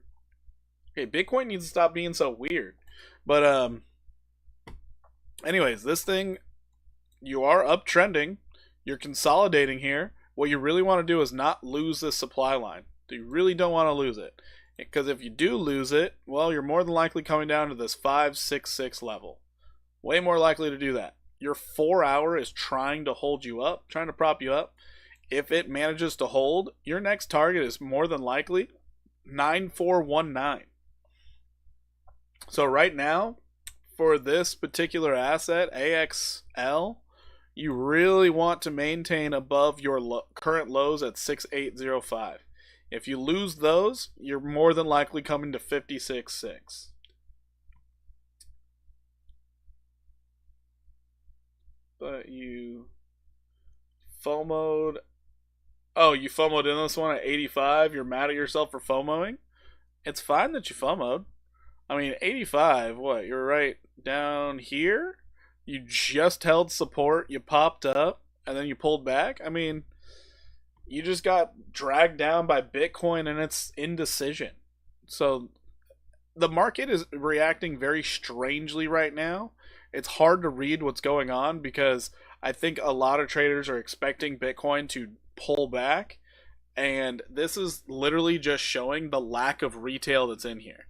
S1: Okay, Bitcoin needs to stop being so weird. But anyways, this thing, you are uptrending. You're consolidating here. What you really want to do is not lose this supply line. You really don't want to lose it. Because if you do lose it, well, you're more than likely coming down to this 566 level. Way more likely to do that. Your 4 hour is trying to hold you up, trying to prop you up. If it manages to hold, your next target is more than likely 9419. So right now, for this particular asset, AXL, you really want to maintain above your current lows at 6805. If you lose those, you're more than likely coming to 56.6. But you FOMO'd. Oh, you FOMO'd in this one at 85? You're mad at yourself for FOMOing? It's fine that you FOMO'd. I mean, 85, what? You're right down here? You just held support, you popped up, and then you pulled back? I mean, you just got dragged down by Bitcoin and its indecision. So the market is reacting very strangely right now. It's hard to read what's going on because I think a lot of traders are expecting Bitcoin to pull back, and this is literally just showing the lack of retail that's in here.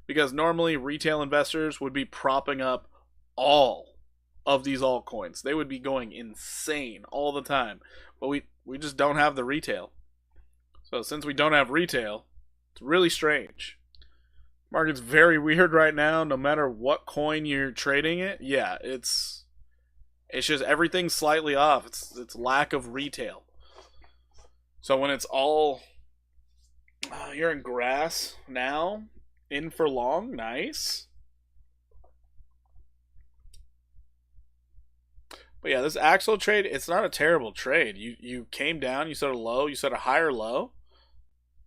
S1: Because normally retail investors would be propping up all of these altcoins. They would be going insane all the time. But we just don't have the retail. So since we don't have retail, it's really strange. Market's very weird right now. No matter what coin you're trading it, yeah, it's just everything's slightly off. It's lack of retail. So when it's all you're in grass now, in for long, nice. But yeah, this Axel trade, it's not a terrible trade. You came down, you set a low, you set a higher low.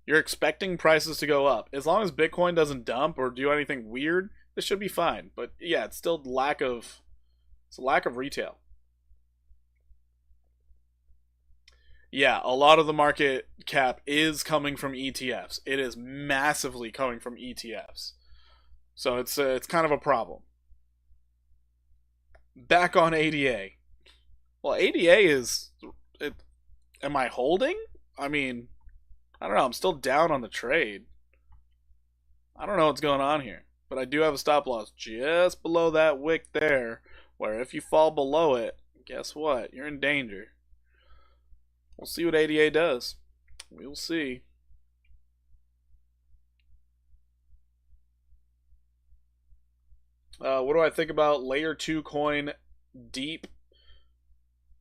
S1: You're expecting prices to go up. As long as Bitcoin doesn't dump or do anything weird, this should be fine. But yeah, it's still it's a lack of retail. Yeah, a lot of the market cap is coming from ETFs. It is massively coming from ETFs. So it's kind of a problem. Back on ADA. Well, ADA is it, am I holding? I mean, I don't know. I'm still down on the trade. I don't know what's going on here. But I do have a stop loss just below that wick there, where if you fall below it, guess what? You're in danger. We'll see what ADA does. We'll see. What do I think about layer 2 coin deep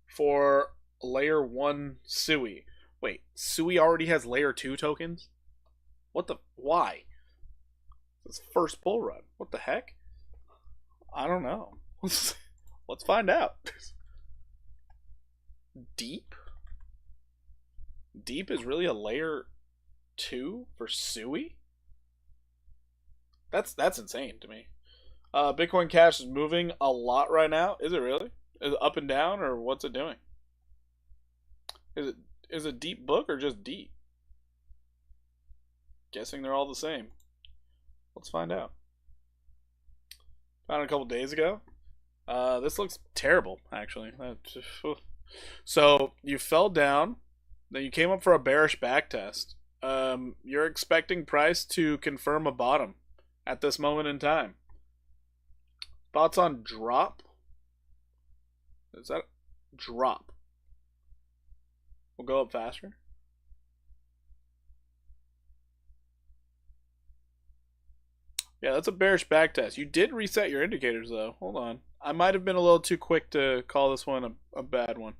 S1: for layer 1 Sui? Wait, Sui already has layer 2 tokens? What the? Why? It's first bull run. What the heck? I don't know. Let's find out. Deep? Deep is really a layer 2 for Sui? That's insane to me. Bitcoin Cash is moving a lot right now. Is it really? Is it up and down, or what's it doing? Is it deep book or just deep? Guessing they're all the same. Let's find out. Found it a couple days ago. This looks terrible, actually. So you fell down, then you came up for a bearish backtest. You're expecting price to confirm a bottom at this moment in time. Thoughts on drop? Is that drop? We'll go up faster. Yeah, that's a bearish backtest. You did reset your indicators though. Hold on. I might have been a little too quick to call this one a bad one.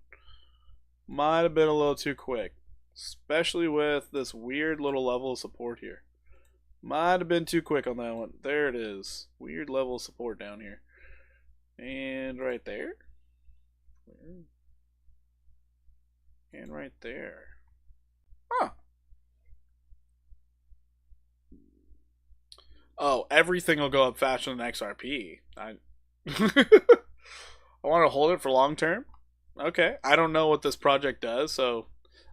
S1: Might have been a little too quick. Especially with this weird little level of support here. Might have been too quick on that one. There it is. Weird level of support down here. And right there. And right there. Huh. Oh, everything will go up faster than XRP. I want to hold it for long term. Okay. I don't know what this project does, so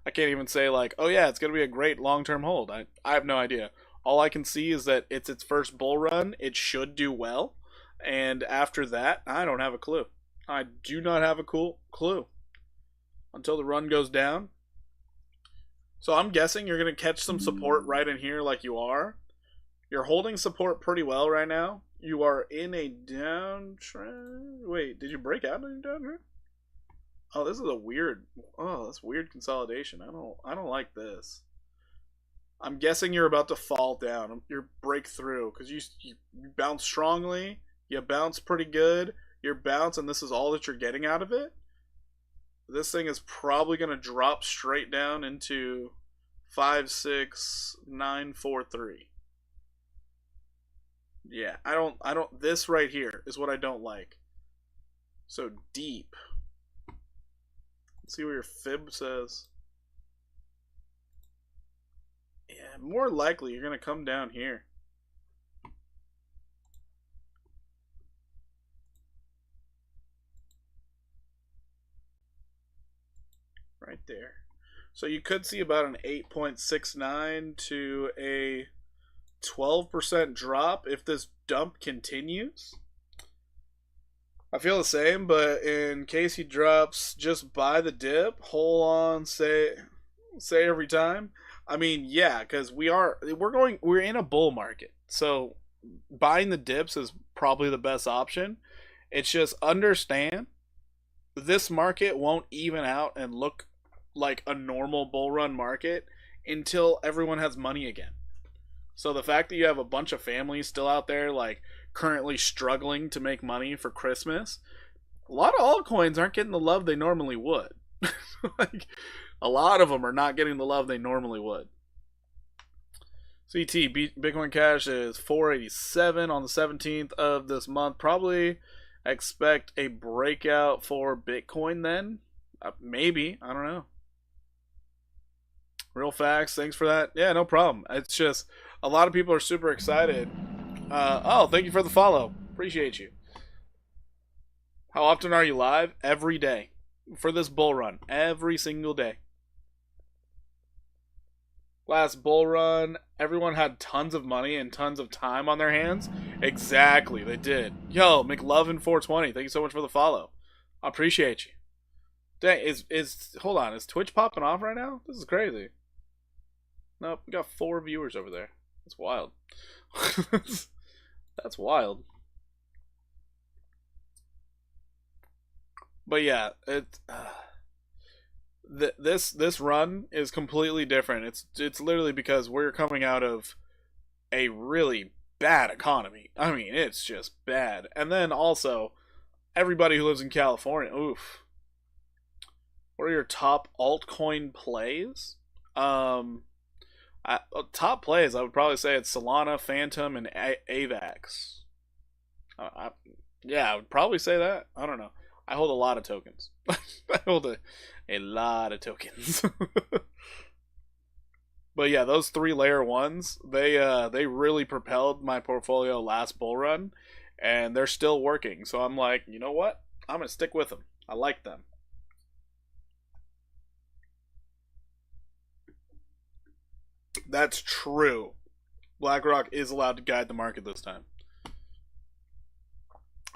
S1: I can't even say like, oh yeah, it's going to be a great long-term hold. I have no idea. All I can see is that it's its first bull run. It should do well. And after that, I don't have a clue. I do not have a cool clue. Until the run goes down. So I'm guessing you're going to catch some support right in here like you are. You're holding support pretty well right now. You are in a downtrend. Wait, did you break out in a downtrend? Oh, this is a weird. Oh, that's weird consolidation. I don't like this. I'm guessing you're about to fall down. You're break through because you bounce strongly. You bounce pretty good. Your bounce, and this is all that you're getting out of it. This thing is probably going to drop straight down into 56943. Yeah, I don't. This right here is what I don't like. So deep. Let's see what your fib says. Yeah, more likely you're going to come down here. Right there. So you could see about an 8.69 to a 12% drop if this dump continues. I feel the same, but in case he drops, just buy the dip, hold on, say every time. I mean, yeah, because we're in a bull market, so buying the dips is probably the best option. It's just understand this market won't even out and look like a normal bull run market until everyone has money again. So the fact that you have a bunch of families still out there like currently struggling to make money for Christmas, a lot of altcoins aren't getting the love they normally would. Like a lot of them are not getting the love they normally would. CT Bitcoin Cash is 487 on the 17th of this month. Probably expect a breakout for Bitcoin then. Maybe, I don't know. Real facts. Thanks for that. Yeah, no problem. It's just a lot of people are super excited. Thank you for the follow. Appreciate you. How often are you live? Every day for this bull run. Every single day. Last bull run, everyone had tons of money and tons of time on their hands. Exactly, they did. Yo, McLovin420, thank you so much for the follow. I appreciate you. Dang, hold on, is Twitch popping off right now? This is crazy. Nope, we got 4 viewers over there. That's wild. That's wild. But yeah, this run is completely different. It's literally because we're coming out of a really bad economy. I mean, it's just bad. And then also, everybody who lives in California, oof. What are your top altcoin plays? Top plays, I would probably say it's Solana, Phantom, and AVAX. Yeah, I would probably say that. I don't know. I hold a lot of tokens. I hold a lot of tokens. But yeah, those 3 layer ones, they really propelled my portfolio last bull run, and they're still working. So I'm like, you know what? I'm gonna stick with them. I like them. That's true. BlackRock is allowed to guide the market this time.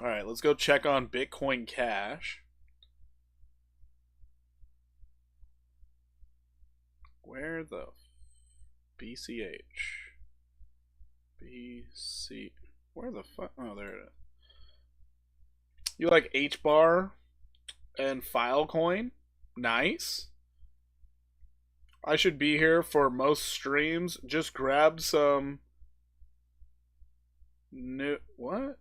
S1: All right, let's go check on Bitcoin Cash. Where the BCH? BC. Where the fuck? Oh, there it is. You like HBAR and Filecoin? Nice. I should be here for most streams. Just grab some new what?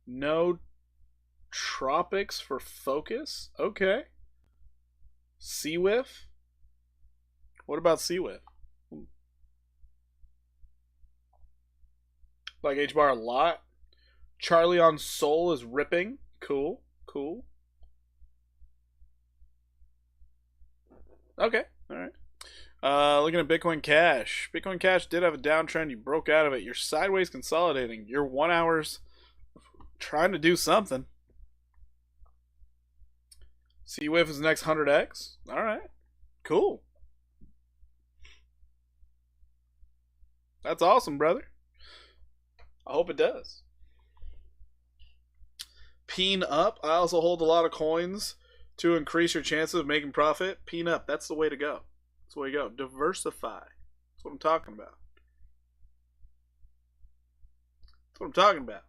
S1: No tropics for focus? Okay. CWIF? What about CWIF? Like HBAR a lot. Charlie on Soul is ripping. Cool. Cool. Okay. Alright. Looking at Bitcoin Cash. Bitcoin Cash did have a downtrend. You broke out of it. You're sideways consolidating. You're 1 hour's trying to do something. CWIF is next 100x. Alright. Cool. That's awesome, brother. I hope it does. Peen up. I also hold a lot of coins to increase your chances of making profit. Peen up. That's the way to go. That's the way to go. Diversify. That's what I'm talking about. That's what I'm talking about.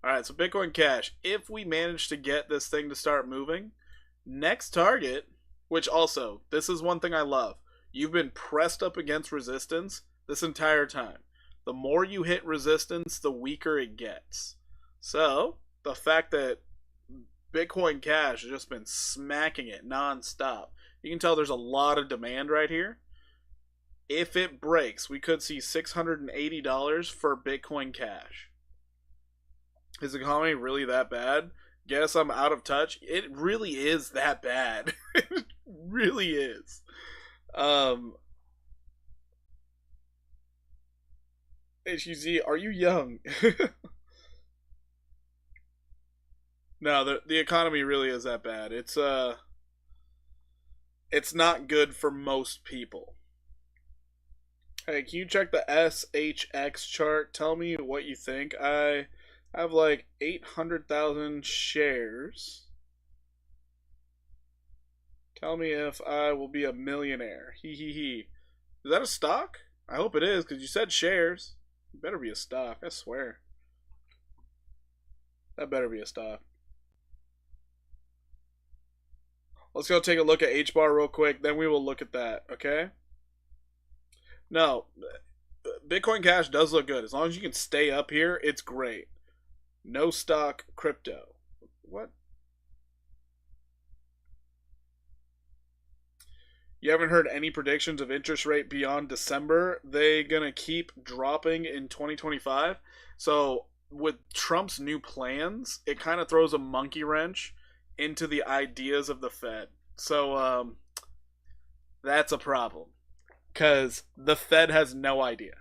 S1: Alright, so Bitcoin Cash. If we manage to get this thing to start moving, next target, which also, this is one thing I love. You've been pressed up against resistance this entire time. The more you hit resistance, the weaker it gets. So, the fact that Bitcoin Cash has just been smacking it non-stop. You can tell there's a lot of demand right here. If it breaks, we could see $680 for Bitcoin Cash. Is the economy really that bad? Guess I'm out of touch. It really is that bad. It really is. HUZ, are you young? No, the economy really is that bad. It's not good for most people. Hey, can you check the SHX chart? Tell me what you think. I have like 800,000 shares. Tell me if I will be a millionaire. Hee hee hee. Is that a stock? I hope it is, because you said shares. It better be a stock, I swear. That better be a stock. Let's go take a look at H bar real quick, then we will look at that, okay? No, Bitcoin Cash does look good. As long as you can stay up here, it's great. No stock crypto. What? You haven't heard any predictions of interest rate beyond December? They gonna keep dropping in 2025. So with Trump's new plans, it kind of throws a monkey wrench into the ideas of the Fed. So that's a problem because the Fed has no idea.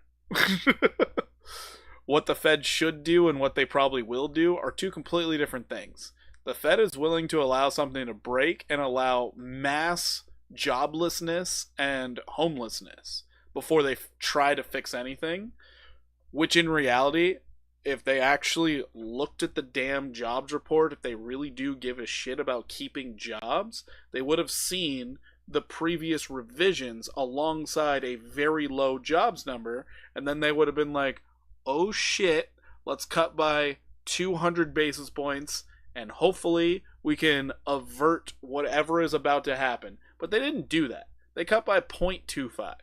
S1: What the Fed should do and what they probably will do are two completely different things. The Fed is willing to allow something to break and allow mass joblessness and homelessness before they try to fix anything, which in reality, if they actually looked at the damn jobs report, if they really do give a shit about keeping jobs, they would have seen the previous revisions alongside a very low jobs number, and then they would have been like, oh shit, let's cut by 200 basis points, and hopefully we can avert whatever is about to happen. But they didn't do that. They cut by 0.25.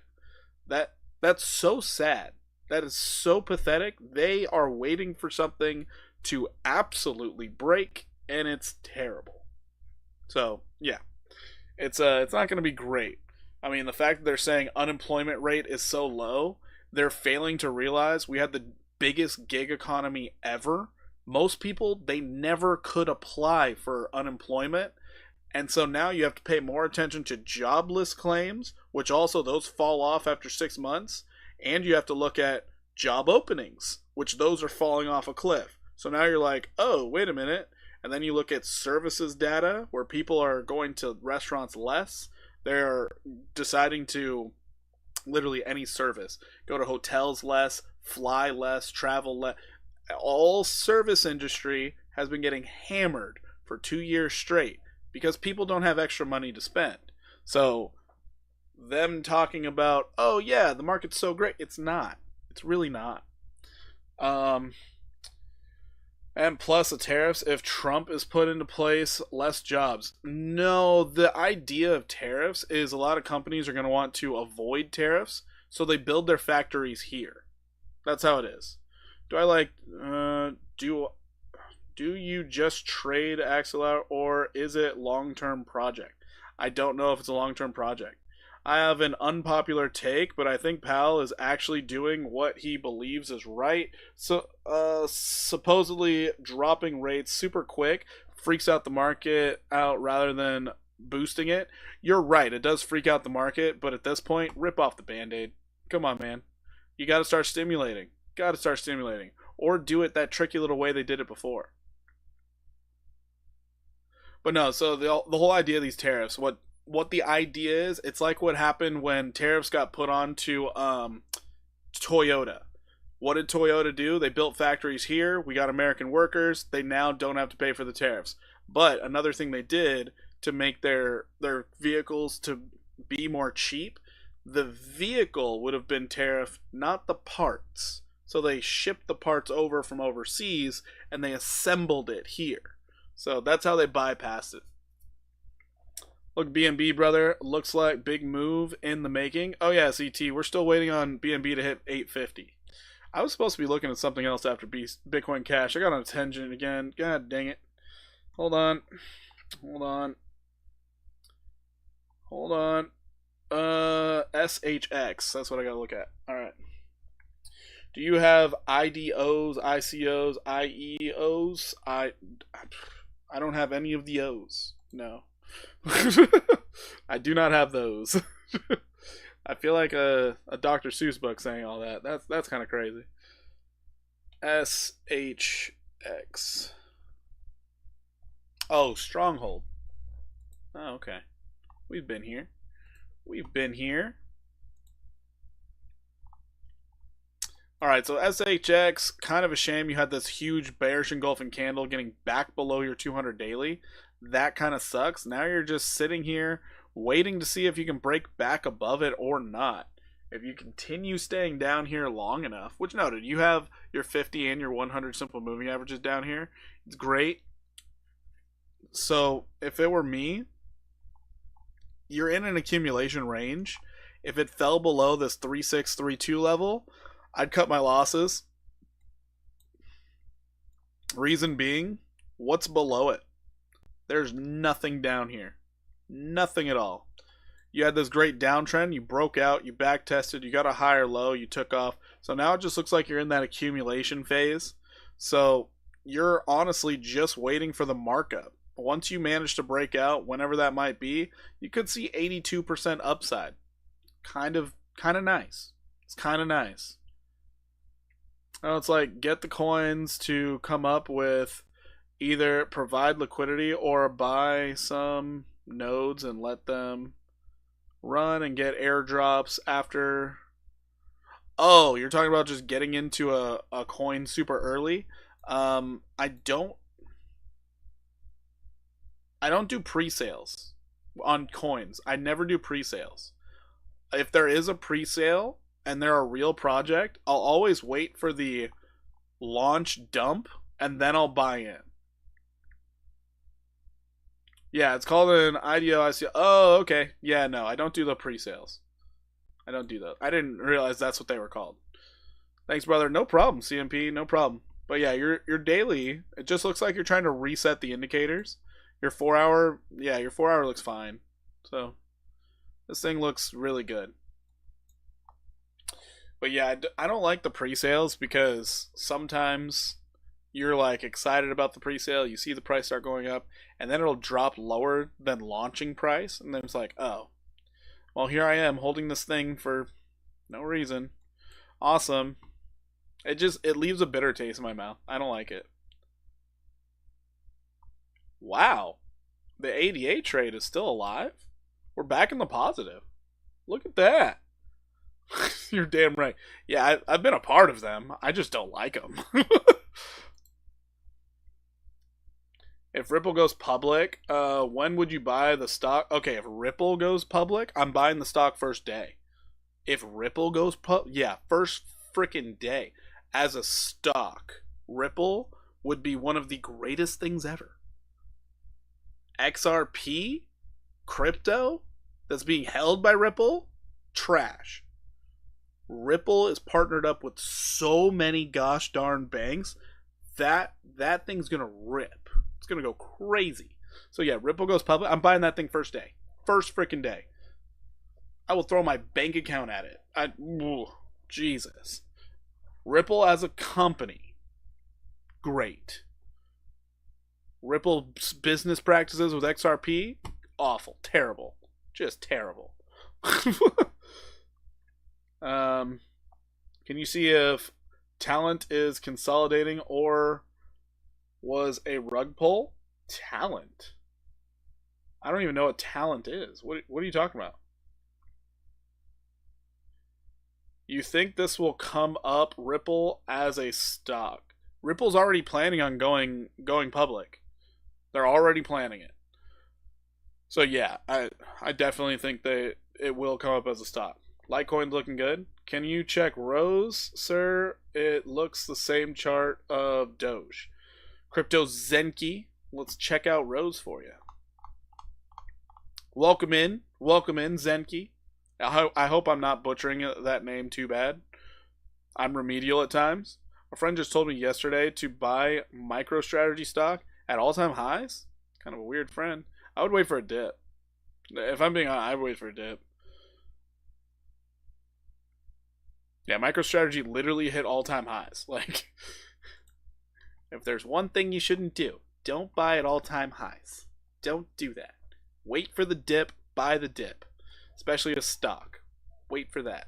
S1: That's so sad. That is so pathetic. They are waiting for something to absolutely break, and it's terrible. So yeah, it's not going to be great. I mean, the fact that they're saying unemployment rate is so low, they're failing to realize we had the biggest gig economy ever. Most people, they never could apply for unemployment. And so now you have to pay more attention to jobless claims, which also those fall off after 6 months. And you have to look at job openings, which those are falling off a cliff. So now you're like, oh, wait a minute. And then you look at services data where people are going to restaurants less. They're deciding to literally any service go to hotels less, fly less, travel less. All service industry has been getting hammered for 2 years straight because people don't have extra money to spend. So them talking about, oh yeah, the market's so great, it's not. It's really not. Um, and plus the tariffs, if Trump is put into place, less jobs. No, the idea of tariffs is a lot of companies are going to want to avoid tariffs, so they build their factories here. That's how it is. Do I like do you just trade Axelar or is it long-term project? I don't know if it's a long-term project. I have an unpopular take, but I think Powell is actually doing what he believes is right. So, supposedly dropping rates super quick freaks out the market out rather than boosting it. You're right, it does freak out the market, but at this point, rip off the band-aid. Come on, man. You got to start stimulating. Got to start stimulating. Or do it that tricky little way they did it before. But no, so the whole idea of these tariffs, what the idea is, it's like what happened when tariffs got put on to Toyota. What did Toyota do? They built factories here. We got American workers. They now don't have to pay for the tariffs. But another thing they did to make their vehicles to be more cheap, the vehicle would have been tariffed, not the parts. So they shipped the parts over from overseas and they assembled it here. So that's how they bypassed it. Look, BNB, brother, looks like big move in the making. Oh yeah, CT, we're still waiting on BNB to hit 850. I was supposed to be looking at something else after Bitcoin Cash. I got on a tangent again. God dang it. Hold on. Hold on. Hold on. SHX. That's what I gotta look at. Alright. Do you have IDOs, ICOs, IEOs? I don't have any of the O's. No. I do not have those. I feel like a Dr. Seuss book saying all that. That's kind of crazy. SHX. Oh, Stronghold. Oh, okay. We've been here. We've been here. All right, so SHX, kind of a shame you had this huge bearish engulfing candle getting back below your 200 daily. That kind of sucks. Now you're just sitting here waiting to see if you can break back above it or not. If you continue staying down here long enough, which noted, you have your 50 and your 100 simple moving averages down here. It's great. So if it were me, you're in an accumulation range. If it fell below this 3632 level, I'd cut my losses. Reason being, what's below it? There's nothing down here. Nothing at all. You had this great downtrend, you broke out, you back tested, you got a higher low, you took off. So now it just looks like you're in that accumulation phase. So you're honestly just waiting for the markup. Once you manage to break out, whenever that might be, you could see 82% upside. Kind of nice. It's kind of nice. It's like get the coins to come up with either provide liquidity or buy some nodes and let them run and get airdrops after. Oh, you're talking about just getting into a coin super early. I don't do pre-sales on coins. I never do pre-sales. If there is a pre-sale and they're a real project, I'll always wait for the launch dump and then I'll buy in. Yeah, it's called an IDO. Oh, okay. Yeah, no, I don't do the pre-sales. I don't do those. I didn't realize that's what they were called. Thanks, brother. No problem, CMP. No problem. But yeah, your daily, it just looks like you're trying to reset the indicators. Your 4 hour, yeah, your 4 hour looks fine. So this thing looks really good. But yeah, I don't like the pre-sales because sometimes you're like excited about the pre-sale, you see the price start going up, and then it'll drop lower than launching price, and then it's like, oh, well, here I am holding this thing for no reason. Awesome. It leaves a bitter taste in my mouth. I don't like it. Wow. The ADA trade is still alive? We're back in the positive. Look at that. You're damn right. Yeah, I've been a part of them. I just don't like them. If Ripple goes public, when would you buy the stock? Okay, if Ripple goes public, I'm buying the stock first day. If Ripple goes yeah, first freaking day. As a stock, Ripple would be one of the greatest things ever. XRP, crypto, that's being held by Ripple, trash. Ripple is partnered up with so many gosh darn banks that thing's gonna rip. It's gonna go crazy. So yeah, Ripple goes public. I'm buying that thing first day, first freaking day. I will throw my bank account at it. Jesus. Ripple as a company, great. Ripple's business practices with XRP, awful, terrible, just terrible. Can you see if talent is consolidating or was a rug pull? Talent? I don't even know what talent is. What are you talking about? You think this will come up Ripple as a stock? Ripple's already planning on going public. They're already planning it. So yeah, I definitely think that it will come up as a stock. Litecoin's looking good. Can you check Rose, sir? It looks the same chart of Doge. Crypto Zenki. Let's check out Rose for you. Welcome in, Zenki. I hope I'm not butchering that name too bad. I'm remedial at times. A friend just told me yesterday to buy MicroStrategy stock at all-time highs. Kind of a weird friend. I would wait for a dip. If I'm being honest, I would wait for a dip. Yeah, MicroStrategy literally hit all-time highs. Like, if there's one thing you shouldn't do, don't buy at all-time highs. Don't do that. Wait for the dip, buy the dip. Especially a stock. Wait for that.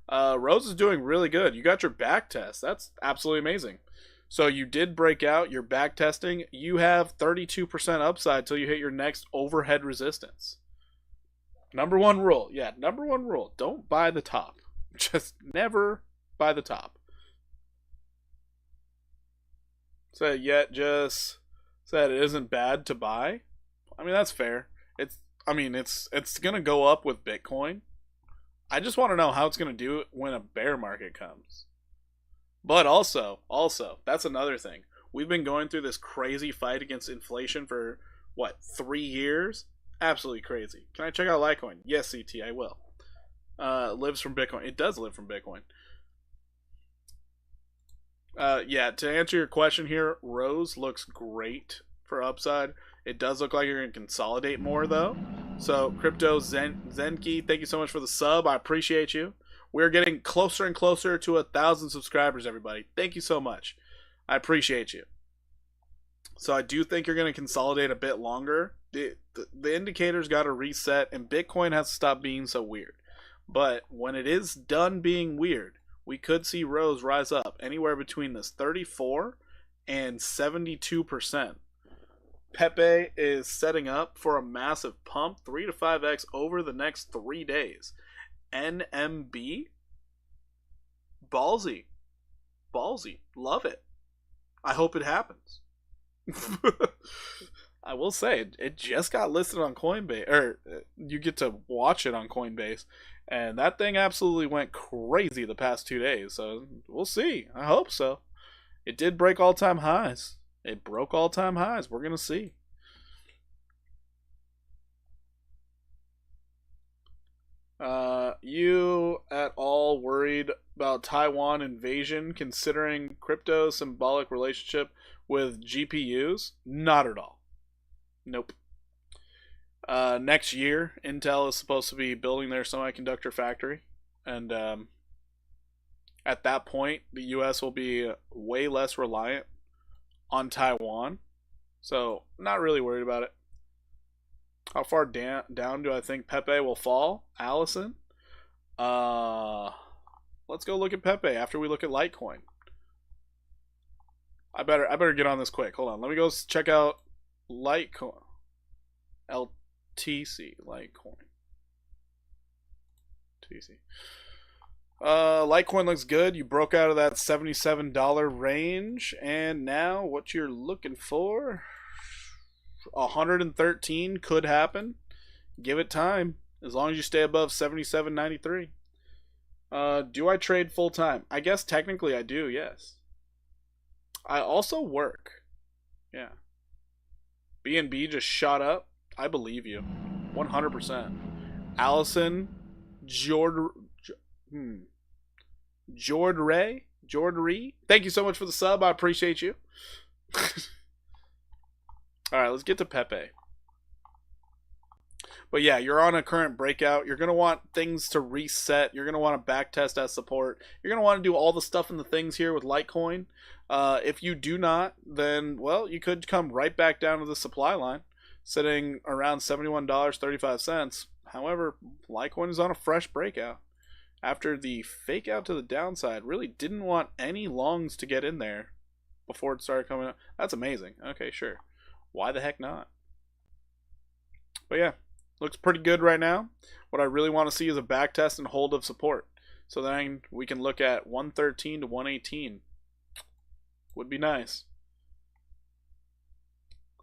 S1: Rose is doing really good. You got your back test. That's absolutely amazing. So you did break out your back testing. You have 32% upside till you hit your next overhead resistance. Number one rule. Yeah, number one rule. Don't buy the top. Just never buy the top. Said yet just said it isn't bad to buy. I mean that's fair. It's I mean it's gonna go up with Bitcoin. I just want to know how it's gonna do it when a bear market comes. But also that's another thing. We've been going through this crazy fight against inflation for what 3 years? Absolutely crazy. Can I check out Litecoin? Yes, CT, I will. Lives from Bitcoin. It does live from Bitcoin. Yeah, to answer your question here, Rose looks great for upside. It does look like you're going to consolidate more, though. So, Crypto Zenki, thank you so much for the sub. I appreciate you. We're getting closer and closer to 1,000 subscribers, everybody. Thank you so much. I appreciate you. So, I do think you're going to consolidate a bit longer. The indicators got to reset, and Bitcoin has to stop being so weird. But when it is done being weird, we could see Rose rise up anywhere between this 34 and 72%. Pepe is setting up for a massive pump, 3 to 5x over the next 3 days. NMB? Ballsy. Ballsy. Love it. I hope it happens. I will say, it just got listed on Coinbase, or you get to watch it on Coinbase, and that thing absolutely went crazy the past 2 days, so we'll see. I hope so. It did break all-time highs. It broke all-time highs. We're going to see. You at all worried about Taiwan invasion considering crypto symbolic relationship with GPUs? Not at all. Nope. Next year, Intel is supposed to be building their semiconductor factory, and at that point, the U.S. will be way less reliant on Taiwan. So, not really worried about it. How far down do I think Pepe will fall? Allison? Let's go look at Pepe after we look at Litecoin. I better get on this quick. Hold on. Let me go check out Litecoin. LTC. Litecoin. TC. Litecoin looks good. You broke out of that $77 range, and now what you're looking for, 113 could happen. Give it time, as long as you stay above 77.93. Do I trade full time? I guess technically I do. Yes. I also work. Yeah. BNB just shot up. I believe you, 100%. Allison, Jordree. Thank you so much for the sub. I appreciate you. All right, let's get to Pepe. But yeah, you're on a current breakout. You're going to want things to reset. You're going to want to backtest as support. You're going to want to do all the stuff and the things here with Litecoin. If you do not, then, well, you could come right back down to the supply line, sitting around $71.35. However, Litecoin is on a fresh breakout. After the fake out to the downside, really didn't want any longs to get in there before it started coming up. That's amazing. Okay, sure. Why the heck not? But yeah, looks pretty good right now. What I really want to see is a back test and hold of support. So then we can look at 113 to 118. Would be nice.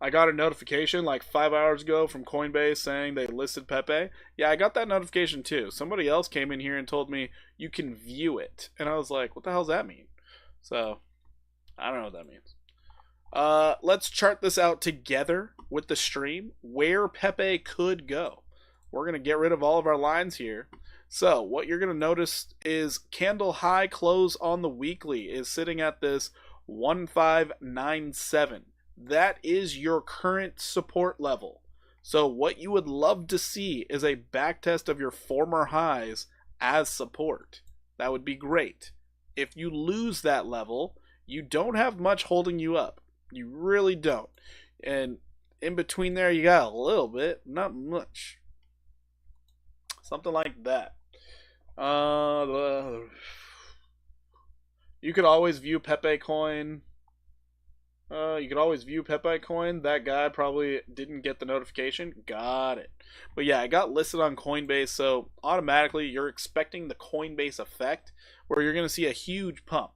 S1: I got a notification like 5 hours ago from Coinbase saying they listed Pepe. Yeah, I got that notification too. Somebody else came in here and told me you can view it. And I was like, what the hell does that mean? So, I don't know what that means. Let's chart this out together with the stream where Pepe could go. We're going to get rid of all of our lines here. So, what you're going to notice is candle high close on the weekly is sitting at this 1597. That is your current support level. So what you would love to see is a backtest of your former highs as support. That would be great. If you lose that level, you don't have much holding you up. You really don't. And in between there, you got a little bit, not much. Something like that. You could always view Pepe coin. You could always view Pepe coin. That guy probably didn't get the notification. Got it. But yeah, I got listed on Coinbase, so automatically you're expecting the Coinbase effect where you're going to see a huge pump.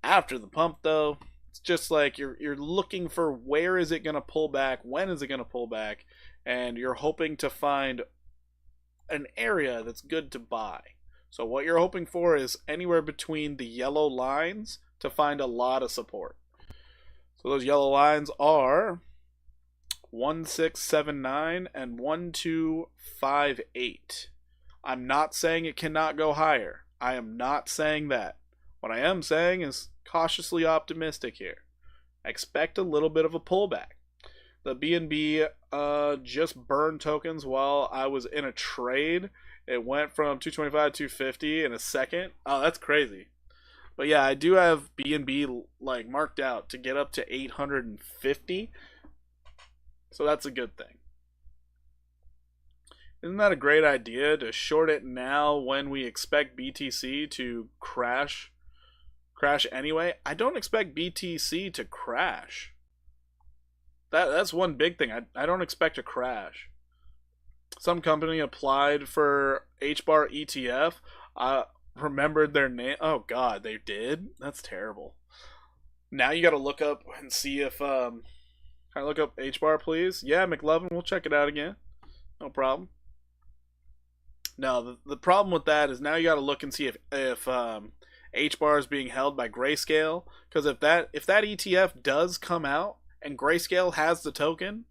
S1: After the pump, though, It's just like you're looking for where is it going to pull back, when is it going to pull back, and you're hoping to find an area that's good to buy. So what you're hoping for is anywhere between the yellow lines to find a lot of support. So those yellow lines are 1679 and 1258. I'm not saying it cannot go higher. I am not saying that. What I am saying is cautiously optimistic here. Expect a little bit of a pullback. The BNB just burned tokens while I was in a trade. It went from 225 to 250 in a second. Oh, that's crazy. But yeah, I do have BNB like marked out to get up to 850. So that's a good thing. Isn't that a great idea to short it now when we expect BTC to crash anyway? I don't expect BTC to crash. That's one big thing. I don't expect a crash. Some company applied for HBAR ETF. I remembered their name. Oh god, they did? That's terrible. Now you got to look up and see if can I look up HBAR please? Yeah, McLovin, we'll check it out again. No problem. No, the problem with that is now you got to look and see if HBAR is being held by Grayscale, because if that ETF does come out and Grayscale has the token,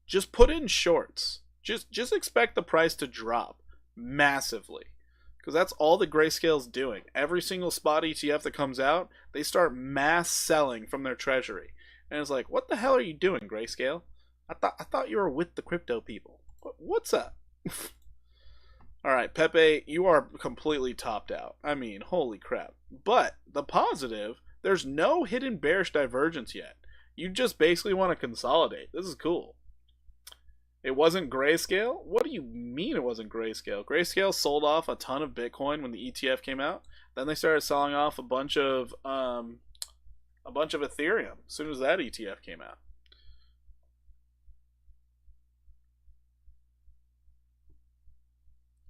S1: just put in shorts. Just expect the price to drop massively, because that's all that Grayscale's doing. Every single spot ETF that comes out, they start mass selling from their treasury, and it's like, what the hell are you doing, Grayscale? I thought you were with the crypto people. What's up? All right, Pepe, you are completely topped out. I mean, holy crap. But the positive, there's no hidden bearish divergence yet. You just basically want to consolidate. This is cool. It wasn't Grayscale? What do you mean it wasn't Grayscale? Grayscale sold off a ton of Bitcoin when the ETF came out. Then they started selling off a bunch of Ethereum as soon as that ETF came out.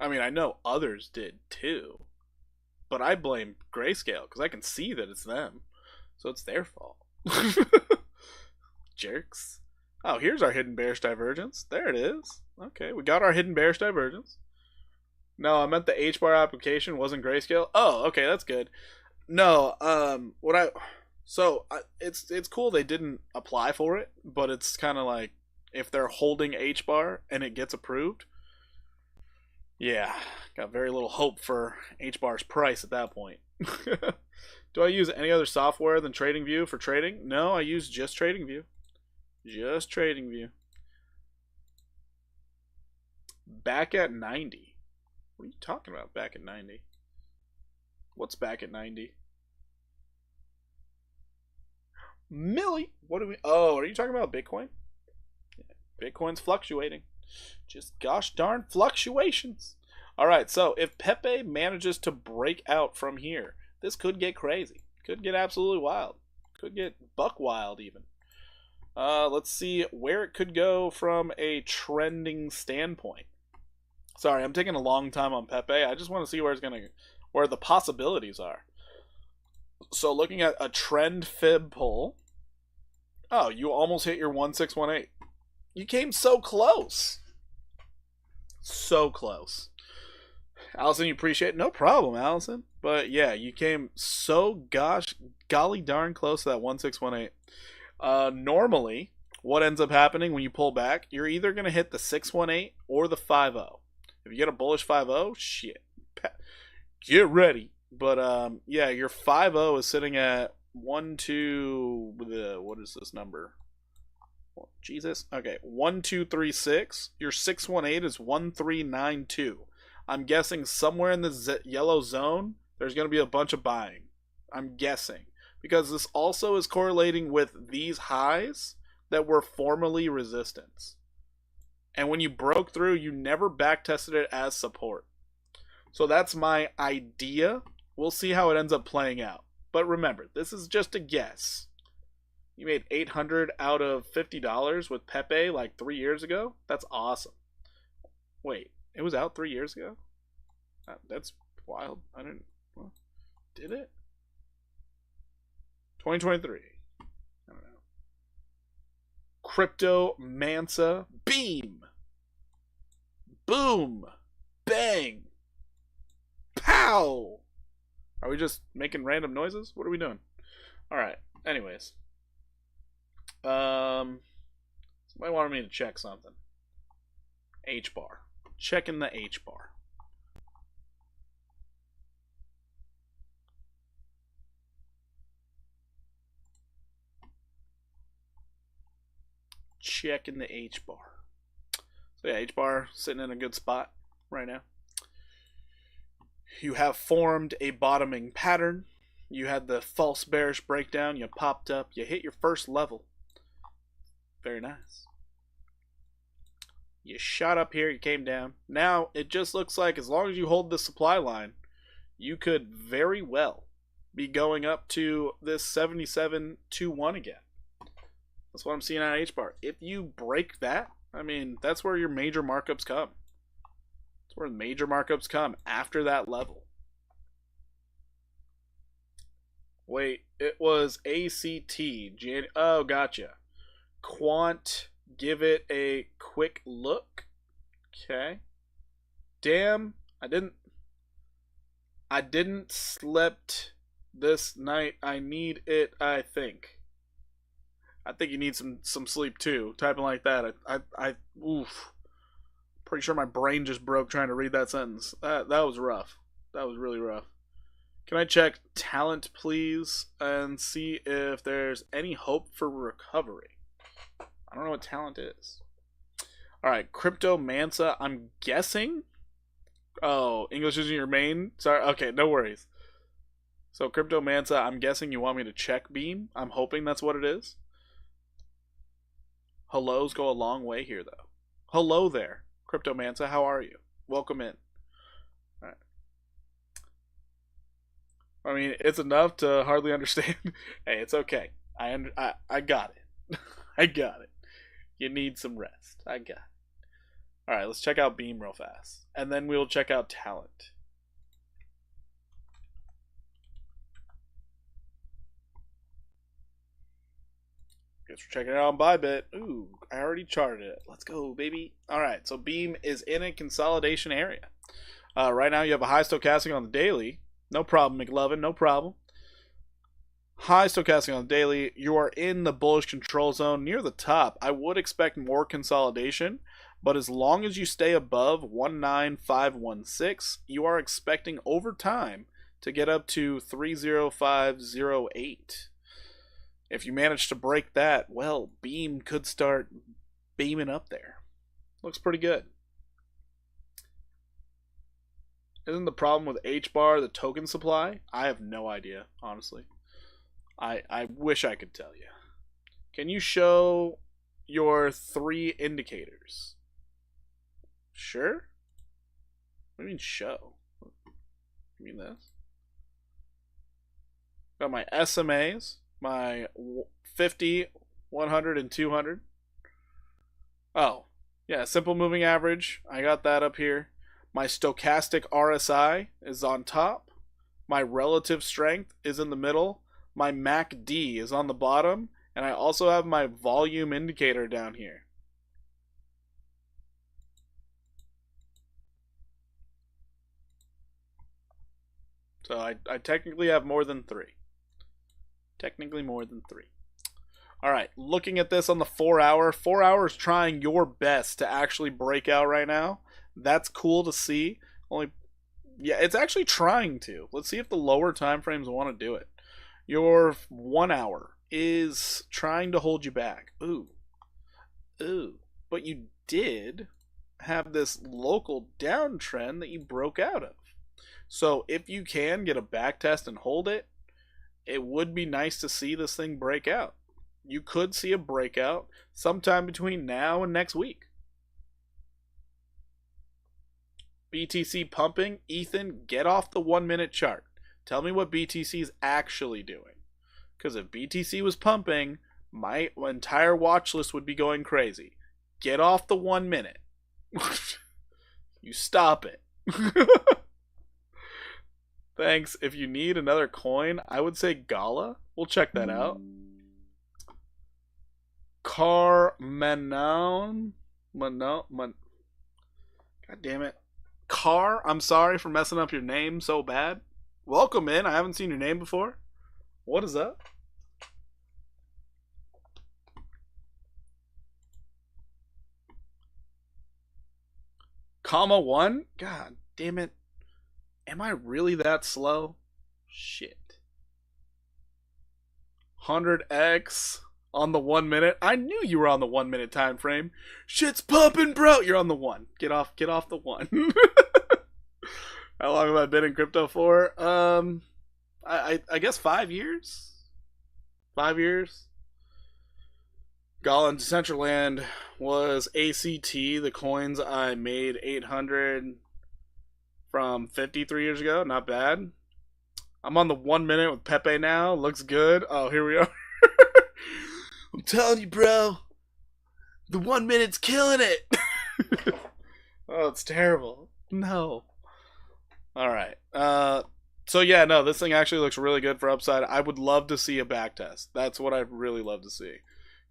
S1: I mean, I know others did too, but I blame Grayscale because I can see that it's them, so it's their fault. Jerks. Oh, here's our hidden bearish divergence. There it is. Okay, we got our hidden bearish divergence. No, I meant the HBAR application wasn't Grayscale. Oh, okay, that's good. No, it's cool they didn't apply for it, but it's kind of like if they're holding HBAR and it gets approved. Yeah, got very little hope for HBAR's price at that point. Do I use any other software than TradingView for trading? No, I use just TradingView. Just TradingView. Back at 90. What are you talking about, back at 90? What's back at 90? Millie! What do we... Oh, are you talking about Bitcoin? Yeah, Bitcoin's fluctuating. Just gosh darn fluctuations. Alright, so if Pepe manages to break out from here, this could get crazy. Could get absolutely wild. Could get buck wild even. Let's see where it could go from a trending standpoint. Sorry, I'm taking a long time on Pepe. I just want to see where the possibilities are. So looking at a trend fib pull. Oh, you almost hit your 1618. You came so close. So close. Allison, you appreciate it? No problem, Allison. But yeah, you came so golly darn close to that 1618. Normally, what ends up happening when you pull back, you're either going to hit the 618 or the 50. If you get a bullish 50, shit. Get ready. But yeah, your 50 is sitting at 1, 2, what is this number? Jesus. Okay, 1236. Your 618 is 1392. I'm guessing somewhere in the yellow zone, there's going to be a bunch of buying. I'm guessing. Because this also is correlating with these highs that were formerly resistance. And when you broke through, you never backtested it as support. So that's my idea. We'll see how it ends up playing out. But remember, this is just a guess. You made $800 out of $50 with Pepe like 3 years ago? That's awesome. Wait, it was out 3 years ago? That's wild. I didn't... Well, did it? 2023. Crypto Mansa Beam. Boom. Bang. Pow. Are we just making random noises? What are we doing? Alright. Anyways. Somebody wanted me to check something. H bar. Checking the H bar. Checking the H bar. So yeah, H bar sitting in a good spot right now. You have formed a bottoming pattern. You had the false bearish breakdown. You popped up. You hit your first level. Very nice. You shot up here. You came down. Now, it just looks like as long as you hold the supply line, you could very well be going up to this 77.21 again. That's what I'm seeing on H-bar. If you break that, I mean, that's where your major markups come. That's where the major markups come after that level. Wait, it was ACT. Oh, gotcha. Quant, give it a quick look. Okay. Damn, I didn't slept this night. I need it, I think. I think you need some sleep too. Typing like that, oof. Pretty sure my brain just broke trying to read that sentence. That was rough. That was really rough. Can I check talent, please, and see if there's any hope for recovery? I don't know what talent is. All right, Crypto Mansa. I'm guessing. Oh, English isn't your main. Sorry. Okay, no worries. So Crypto Mansa. I'm guessing you want me to check Beam. I'm hoping that's what it is. Hellos go a long way here, though. Hello there, Crypto Mansa. How are you? Welcome in. All right. I mean, it's enough to hardly understand. Hey, it's okay. I got it. I got it. You need some rest. I got it. All right, let's check out Beam real fast, and then we'll check out talent. Guess we're checking it out on Bybit. Ooh, I already charted it. Let's go, baby. All right, so Beam is in a consolidation area. Right now, you have a high stochastic on the daily. No problem, McLovin. No problem. High stochastic on the daily. You are in the bullish control zone near the top. I would expect more consolidation, but as long as you stay above 19516, you are expecting over time to get up to 30508. If you manage to break that, well, Beam could start beaming up there. Looks pretty good. Isn't the problem with H-bar the token supply? I have no idea, honestly. I wish I could tell you. Can you show your 3 indicators? Sure? What do you mean show? You mean this? Got my SMAs, my 50, 100, and 200. Oh, yeah, simple moving average. I got that up here. My stochastic RSI is on top. My relative strength is in the middle. My MACD is on the bottom. And I also have my volume indicator down here. So I technically have more than 3. Technically more than 3. All right, looking at this on the 4 hour. 4 hours trying your best to actually break out right now. That's cool to see. Yeah, it's actually trying to. Let's see if the lower time frames want to do it. Your 1 hour is trying to hold you back. Ooh. But you did have this local downtrend that you broke out of. So if you can get a back test and hold it, it would be nice to see this thing break out. You could see a breakout sometime between now and next week. BTC pumping. Ethan, get off the 1 minute chart. Tell me what BTC is actually doing. Because if BTC was pumping, my entire watch list would be going crazy. Get off the 1 minute. You stop it. Thanks. If you need another coin, I would say Gala. We'll check that out. Car Manon. God damn it. Car, I'm sorry for messing up your name so bad. Welcome in. I haven't seen your name before. What is up? Comma 1? God damn it. Am I really that slow? Shit. 100x on the 1 minute. I knew you were on the 1 minute time frame. Shit's pumping, bro. You're on the 1. Get off the 1. How long have I been in crypto for? I guess 5 years. 5 years. Gollin Decentraland was ACT, the coins I made 800 from 53 years ago. Not bad. I'm on the 1 minute with Pepe now. Looks good. Oh, here we are. I'm telling you, bro. The 1 minute's killing it. Oh, it's terrible. No. Alright. So yeah, no, this thing actually looks really good for upside. I would love to see a back test. That's what I'd really love to see.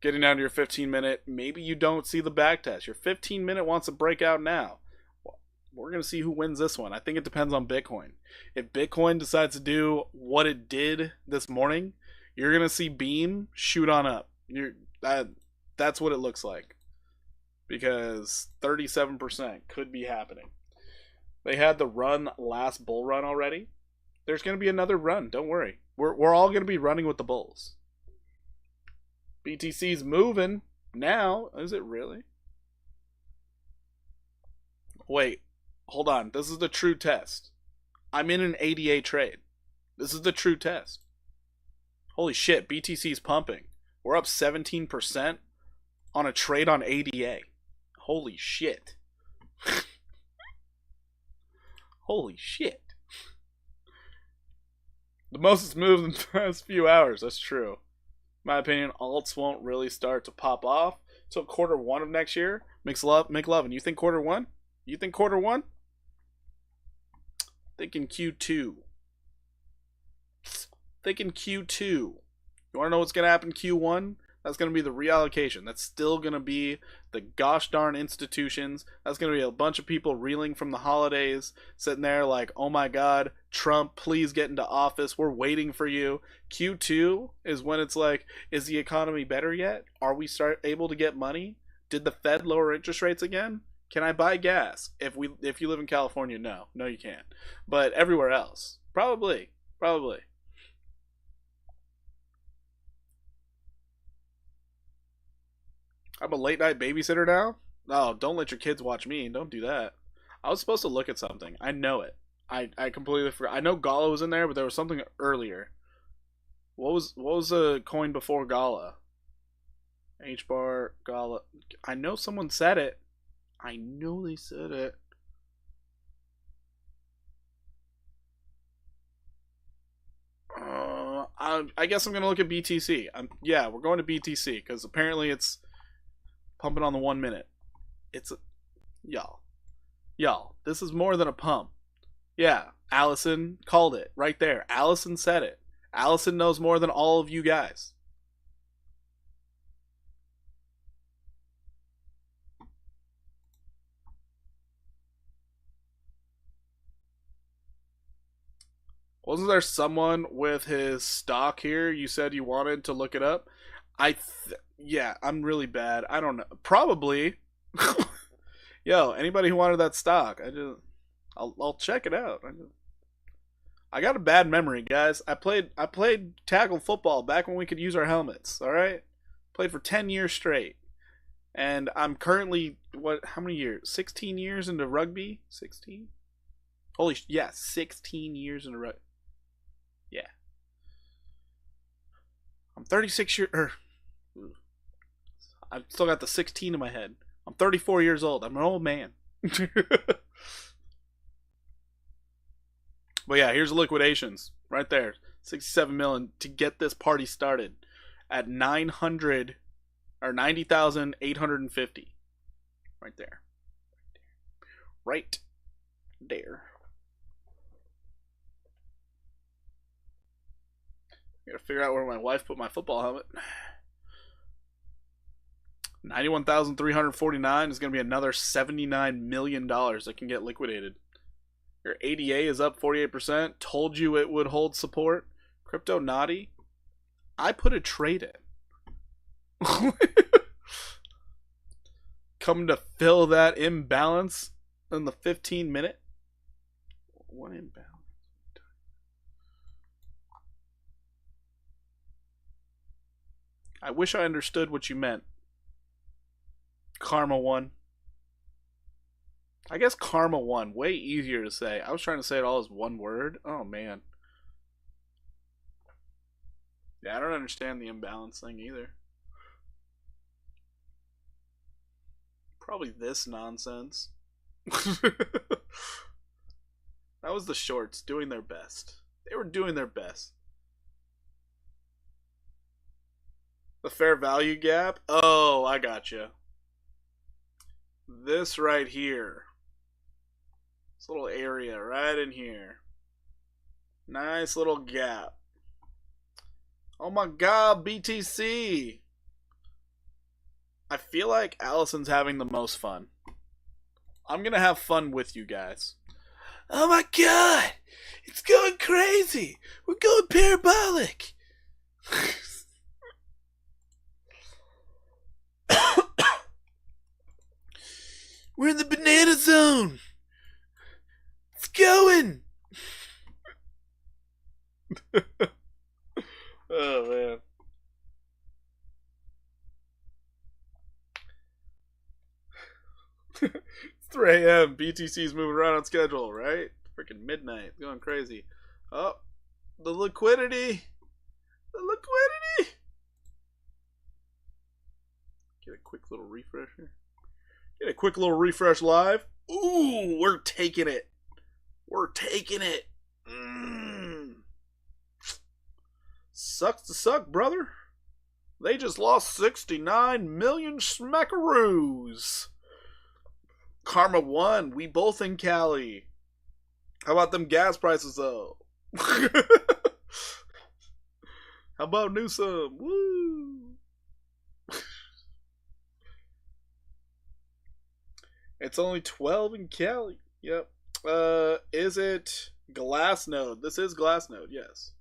S1: Getting down to your 15 minute, maybe you don't see the back test. Your 15 minute wants to break out now. We're going to see who wins this one. I think it depends on Bitcoin. If Bitcoin decides to do what it did this morning, you're going to see Beam shoot on up. That's what it looks like. Because 37% could be happening. They had the run last bull run already. There's going to be another run. Don't worry. We're all going to be running with the bulls. BTC's moving now. Is it really? Wait. Hold on. This is the true test. I'm in an ADA trade. This is the true test. Holy shit. BTC's pumping. We're up 17% on a trade on ADA. Holy shit. Holy shit. The most it's moved in the past few hours. That's true. In my opinion, alts won't really start to pop off until Q1 of next year. Make love. And you think Q1? You think Q1? Thinking Q2. Thinking Q2. You want to know what's going to happen Q1? That's going to be the reallocation. That's still going to be the gosh darn institutions. That's going to be a bunch of people reeling from the holidays, sitting there like, oh my god, Trump, please get into office. We're waiting for you. Q2 is when it's like, is the economy better yet? Are we able to get money? Did the Fed lower interest rates again? Can I buy gas? If you live in California, no. No, you can't. But everywhere else, probably. I'm a late night babysitter now? No, don't let your kids watch me. Don't do that. I was supposed to look at something. I know it. I completely forgot. I know Gala was in there, but there was something earlier. What was the coin before Gala? H bar Gala. I know someone said it. I know they said it. I guess I'm gonna look at BTC. Yeah, we're going to BTC because apparently it's pumping on the 1 minute. It's y'all. This is more than a pump. Yeah, Allison called it right there. Allison said it. Allison knows more than all of you guys. Wasn't there someone with his stock here you said you wanted to look it up? Yeah, I'm really bad. I don't know. Probably. Yo, anybody who wanted that stock, I'll check it out. I got a bad memory, guys. I played tackle football back when we could use our helmets, all right? Played for 10 years straight. And I'm currently how many years? 16 years into rugby? 16? Holy yeah, 16 years into rugby. Yeah. I'm 36 years I've still got the 16 in my head. I'm 34 years old. I'm an old man. But yeah, here's the liquidations right there. 67 million to get this party started at 900 or 90,850. Right there. Right there. I gotta figure out where my wife put my football helmet. $91,349 is going to be another $79 million that can get liquidated. Your ADA is up 48%. Told you it would hold support. Crypto Naughty. I put a trade in. Come to fill that imbalance in the 15-minute. What imbalance? I wish I understood what you meant. Karma 1. I guess Karma 1. Way easier to say. I was trying to say it all as one word. Oh, man. Yeah, I don't understand the imbalance thing either. Probably this nonsense. That was the shorts doing their best. They were doing their best. The fair value gap? Oh, I gotcha. This right here. This little area right in here. Nice little gap. Oh my god, BTC! I feel like Allison's having the most fun. I'm gonna have fun with you guys. Oh my god! It's going crazy! We're going parabolic! We're in the banana zone! It's going! Oh man. It's 3 a.m. BTC's moving around on schedule, right? Freaking midnight. It's going crazy. Oh, the liquidity! The liquidity! Get a quick little refresh here. Get a quick little refresh live. Ooh, we're taking it. We're taking it. Sucks to suck, brother. They just lost 69 million smackaroos. Karma 1. We both in Cali. How about them gas prices, though? How about Newsom? Woo! It's only 12 in Cali. Yep. Is it Glassnode? This is Glassnode, yes.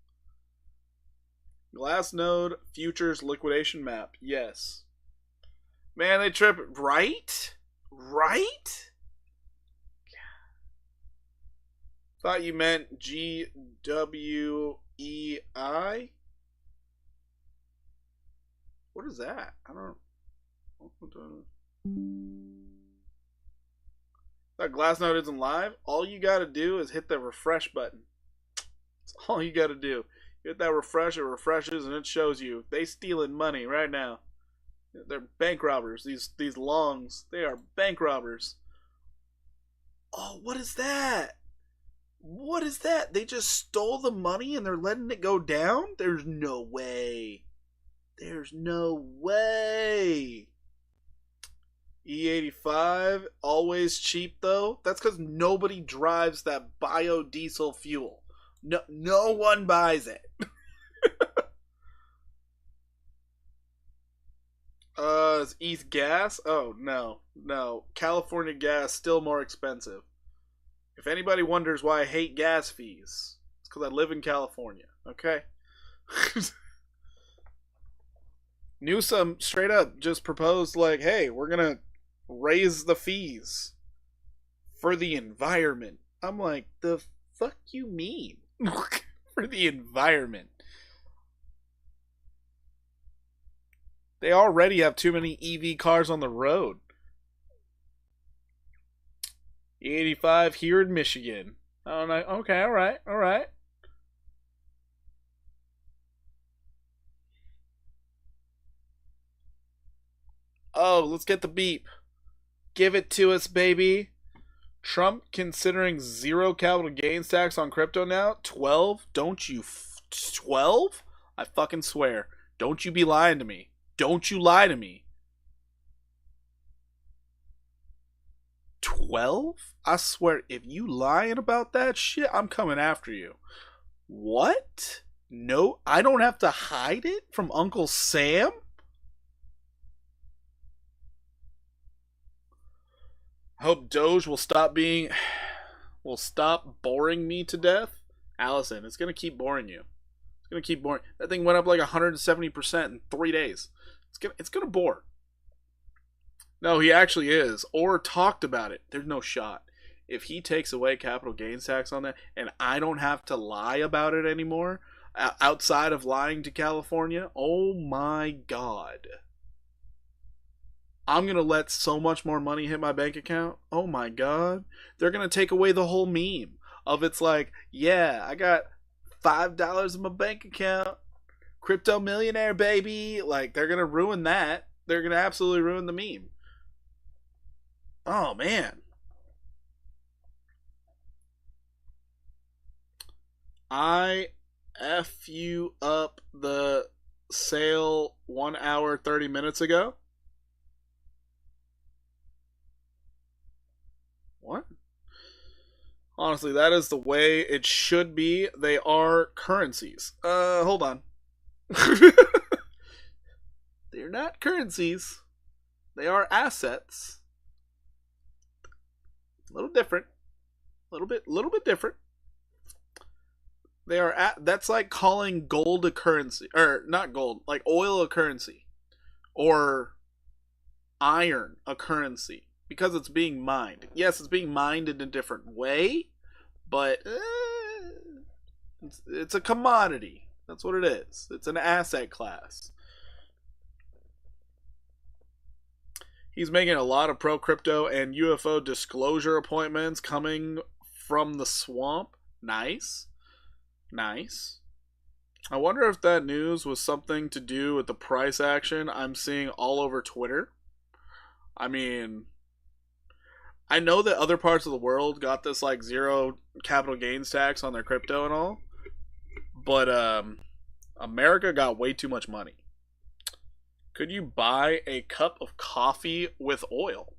S1: Glassnode futures liquidation map, yes. Man, they trip. Right? Right? Thought you meant GWEI? What is that? I don't. That Glassnode isn't live. All you gotta do is hit the refresh button. That's all you gotta do. You hit that refresh, it refreshes, and it shows you they stealing money right now. They're bank robbers. These longs, they are bank robbers. Oh, what is that? What is that? They just stole the money and they're letting it go down? There's no way. There's no way. E85, always cheap though. That's because nobody drives that biodiesel fuel. No one buys it. Is ETH gas? Oh, no. California gas, still more expensive. If anybody wonders why I hate gas fees, it's because I live in California, okay? Newsom straight up just proposed, like, hey, we're gonna raise the fees for the environment. I'm like, the fuck you mean? For the environment. They already have too many EV cars on the road. 85 here in Michigan. Oh, no. Okay, all right. Oh, let's get the beep. Give it to us, baby. Trump considering zero capital gains tax on crypto now? 12? Don't you 12? I fucking swear. Don't you be lying to me. Don't you lie to me. 12? I swear, if you lying about that shit, I'm coming after you. What? No, I don't have to hide it from Uncle Sam? Hope Doge will stop boring me to death. Allison, it's gonna keep boring you. It's gonna keep boring. That thing went up like 170% in 3 days. It's gonna bore. No, he actually is, or talked about it. There's no shot. If he takes away capital gains tax on that, and I don't have to lie about it anymore, outside of lying to California, oh my god. I'm going to let so much more money hit my bank account. Oh my god. They're going to take away the whole meme of it's like, yeah, I got $5 in my bank account. Crypto millionaire, baby. Like, they're going to ruin that. They're going to absolutely ruin the meme. Oh, man. I F you up the sale 1 hour, 30 minutes ago. What? Honestly, that is the way it should be. They are currencies. Hold on. They're not currencies. They are assets. A little different. Little bit different. They are that's like calling gold a currency, or not gold, like oil a currency, or iron a currency, because it's being mined. Yes, it's being mined in a different way, but it's a commodity. That's what it is. It's an asset class. He's making a lot of pro crypto and UFO disclosure appointments coming from the swamp. Nice. Nice. I wonder if that news was something to do with the price action I'm seeing all over Twitter. I mean, I know that other parts of the world got this like zero capital gains tax on their crypto and all, but America got way too much money. Could you buy a cup of coffee with oil?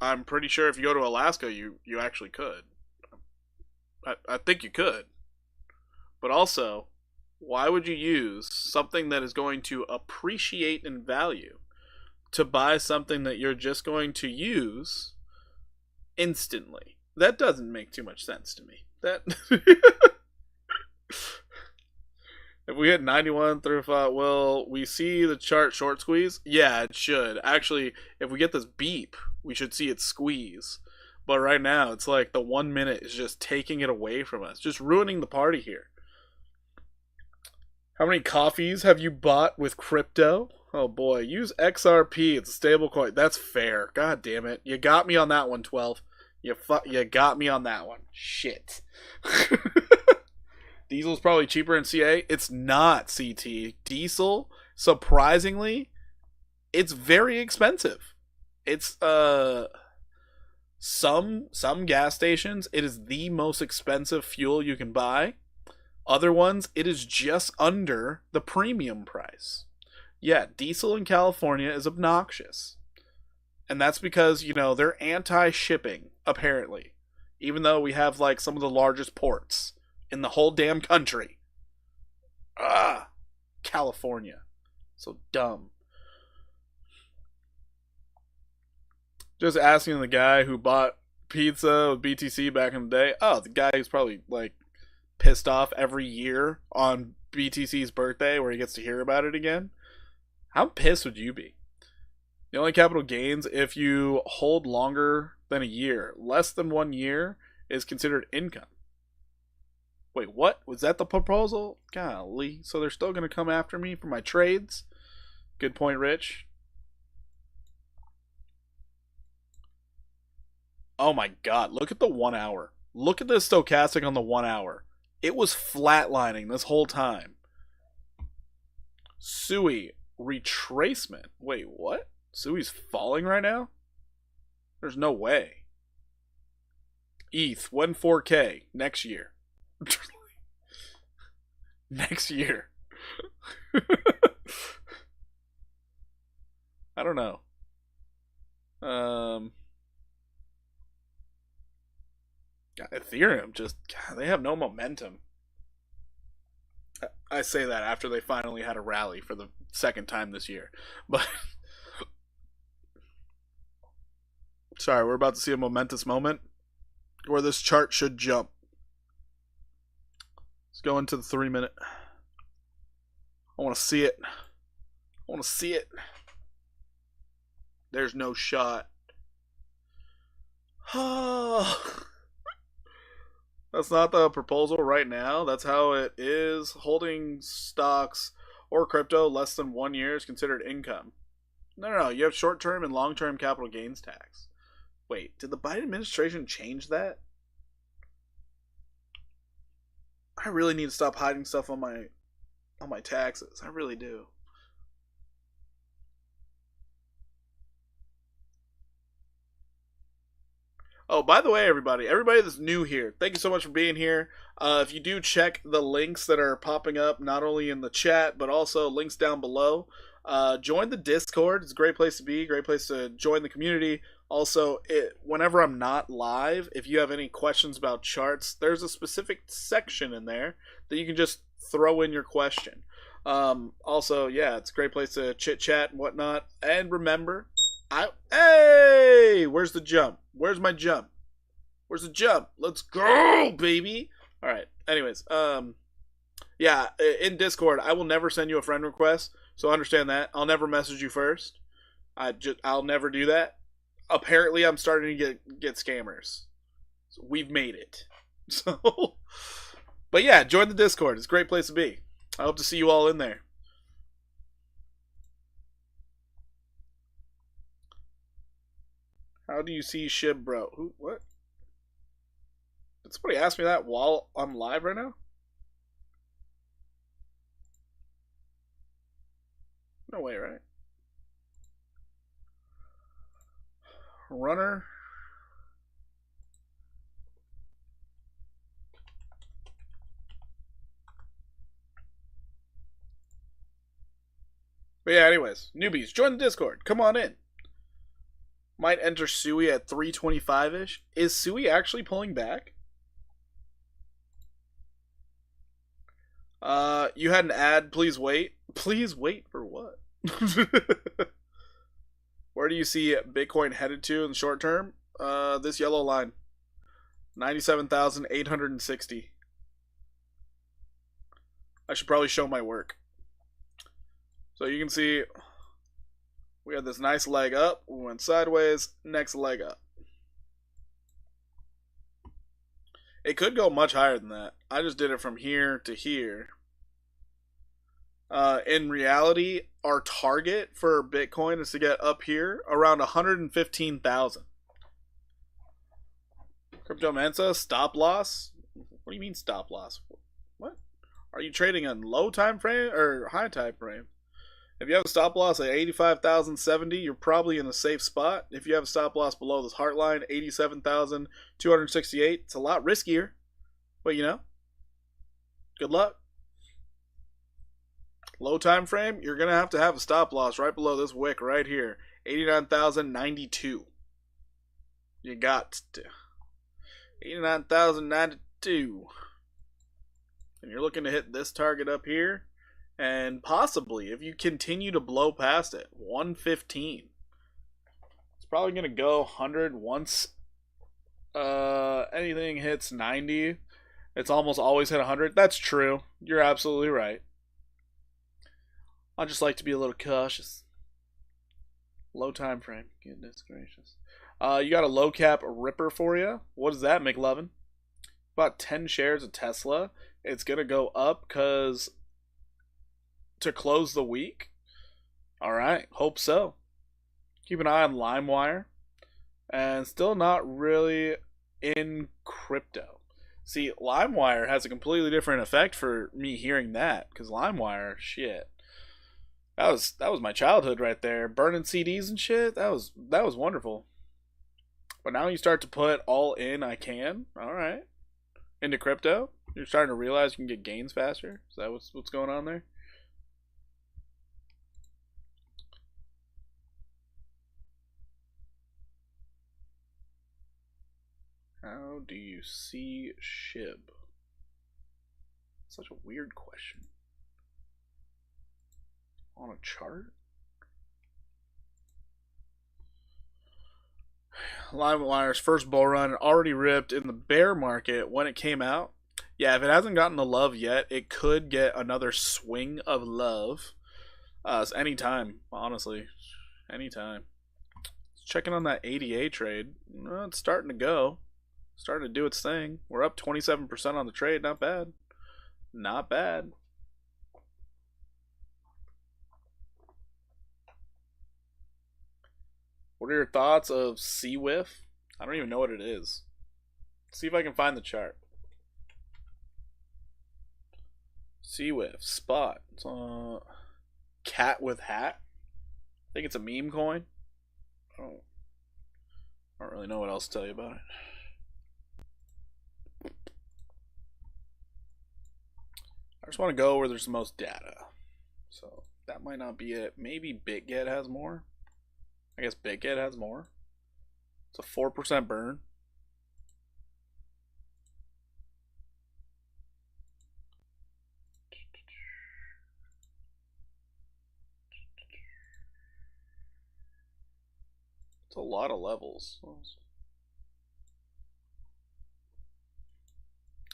S1: I'm pretty sure if you go to Alaska, you actually could. I think you could. But also, why would you use something that is going to appreciate in value to buy something that you're just going to use instantly? That doesn't make too much sense to me. That if we hit 91 through 5, will we see the chart short squeeze? Yeah, it should. Actually, if we get this beep, we should see it squeeze. But right now, it's like the 1 minute is just taking it away from us, just ruining the party here. How many coffees have you bought with crypto? Oh boy, use XRP. It's a stable coin. That's fair. God damn it. You got me on that one, 12. You got me on that one. Shit. Diesel's probably cheaper in CA. It's not CT. Diesel, surprisingly, it's very expensive. It's some gas stations, it is the most expensive fuel you can buy. Other ones, it is just under the premium price. Yeah, diesel in California is obnoxious. And that's because, they're anti-shipping, apparently. Even though we have, like, some of the largest ports in the whole damn country. California. So dumb. Just asking the guy who bought pizza with BTC back in the day. Oh, the guy who's probably, like, pissed off every year on BTC's birthday where he gets to hear about it again. How pissed would you be? The only capital gains if you hold longer than a year. Less than 1 year is considered income. Wait, what? Was that the proposal? Golly. So they're still going to come after me for my trades? Good point, Rich. Oh my god, look at the 1 hour. Look at the stochastic on the 1 hour. It was flatlining this whole time. Sui, retracement. Wait, what? Sui's falling right now? There's no way. ETH, when 4K? Next year. Next year. I don't know. Ethereum just, God, they have no momentum. I say that after they finally had a rally for the second time this year. But Sorry, we're about to see a momentous moment where this chart should jump. Let's go into the 3-minute. I want to see it. I want to see it. There's no shot. That's not the proposal right now. That's how it is. Holding stocks or crypto less than 1 year is considered income. No. You have short-term and long-term capital gains tax. Wait, did the Biden administration change that? I really need to stop hiding stuff on my taxes. I really do. Oh, by the way, everybody that's new here, thank you so much for being here. If you do check the links that are popping up, not only in the chat, but also links down below, join the Discord. It's a great place to be, great place to join the community. Also, whenever I'm not live, if you have any questions about charts, there's a specific section in there that you can just throw in your question. Also, yeah, it's a great place to chit-chat and whatnot. And remember, hey, where's the jump? Where's my jump? Where's the jump? Let's go, baby. All right. Anyways, yeah, in Discord, I will never send you a friend request, so understand that. I'll never message you first. I'll never do that. Apparently, I'm starting to get scammers. So we've made it. So, but yeah, join the Discord. It's a great place to be. I hope to see you all in there. How do you see Shib, bro? Who? What? Did somebody ask me that while I'm live right now? No way, right? Runner. But yeah, anyways, newbies, join the Discord. Come on in. Might enter Sui at 325-ish. Is Sui actually pulling back? You had an ad. Please wait. Please wait for what? Where do you see Bitcoin headed to in the short term? This yellow line. 97,860. I should probably show my work. So you can see we had this nice leg up. We went sideways. Next leg up. It could go much higher than that. I just did it from here to here. In reality, our target for Bitcoin is to get up here around 115,000. Crypto Mensa, stop loss? What do you mean stop loss? What? Are you trading on low time frame or high time frame? If you have a stop loss at 85,070, you're probably in a safe spot. If you have a stop loss below this heart line, 87,268, it's a lot riskier. But you know, good luck. Low time frame, you're going to have a stop loss right below this wick right here. 89,092. You got to. 89,092. And you're looking to hit this target up here. And possibly, if you continue to blow past it, 115. It's probably going to go 100 once anything hits 90. It's almost always hit 100. That's true. You're absolutely right. I just like to be a little cautious. Low time frame. Goodness gracious. You got a low cap ripper for you. What is that, McLovin? About 10 shares of Tesla. It's going to go up because to close the week. All right. Hope so. Keep an eye on LimeWire. And still not really in crypto. See, LimeWire has a completely different effect for me hearing that. Because LimeWire, shit. That was my childhood right there. Burning CDs and shit. That was wonderful. But now you start to put all in I can. All right. Into crypto. You're starting to realize you can get gains faster. Is that what's going on there? How do you see SHIB? Such a weird question. On a chart? LimeWire's first bull run already ripped in the bear market when it came out. Yeah, if it hasn't gotten the love yet, it could get another swing of love. Anytime, honestly. Anytime. Checking on that ADA trade. It's starting to go. Starting to do its thing. We're up 27% on the trade. Not bad. Not bad. What are your thoughts of C-Whiff? I don't even know what it is. Let's see if I can find the chart. C-Whiff, spot. Cat with hat. I think it's a meme coin. I don't really know what else to tell you about it. I just want to go where there's the most data. So that might not be it. Maybe BitGet has more. I guess BitGet has more. It's a 4% burn. It's a lot of levels.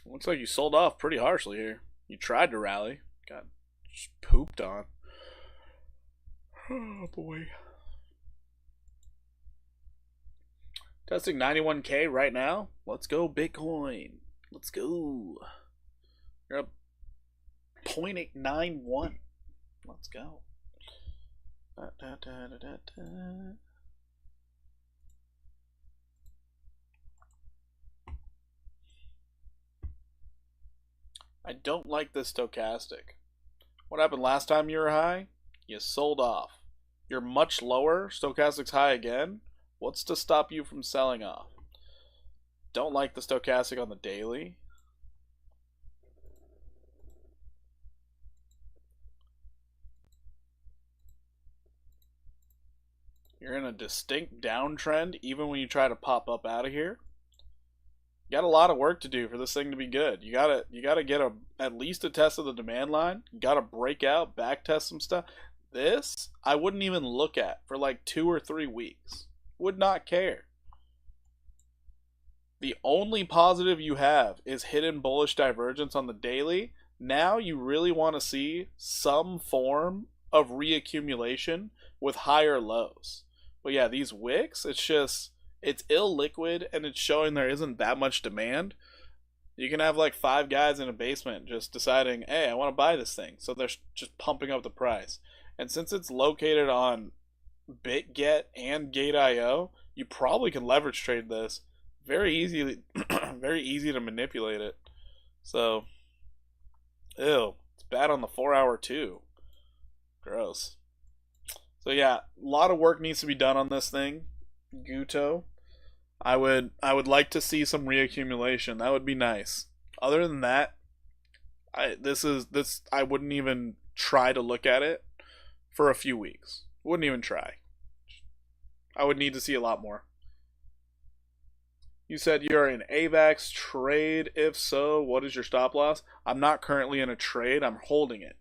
S1: Looks like you sold off pretty harshly here. You tried to rally. Got just pooped on. Oh boy. Testing 91K right now. Let's go Bitcoin. Let's go. You're up 0.891. Let's go. I don't like this stochastic. What happened last time you were high? You sold off. You're much lower. Stochastic's high again. What's to stop you from selling off? Don't like the stochastic on the daily. You're in a distinct downtrend even when you try to pop up out of here. You got a lot of work to do for this thing to be good. You gotta get at least a test of the demand line. You gotta break out, back test some stuff. This I wouldn't even look at for like 2 or 3 weeks. Would not care. The only positive you have is hidden bullish divergence on the daily. Now you really want to see some form of reaccumulation with higher lows. But yeah, these wicks, it's illiquid and it's showing there isn't that much demand. You can have like 5 guys in a basement just deciding, hey, I want to buy this thing. So they're just pumping up the price. And since it's located on BitGet and Gate.io, you probably can leverage trade this very easily. Very easy to manipulate it. So, ew, it's bad on the 4-hour too. Gross. So yeah, a lot of work needs to be done on this thing. Guto. I would like to see some reaccumulation. That would be nice. Other than that, I wouldn't even try to look at it for a few weeks. Wouldn't even try. I would need to see a lot more. You said you're in AVAX trade. If so, what is your stop loss? I'm not currently in a trade. I'm holding it.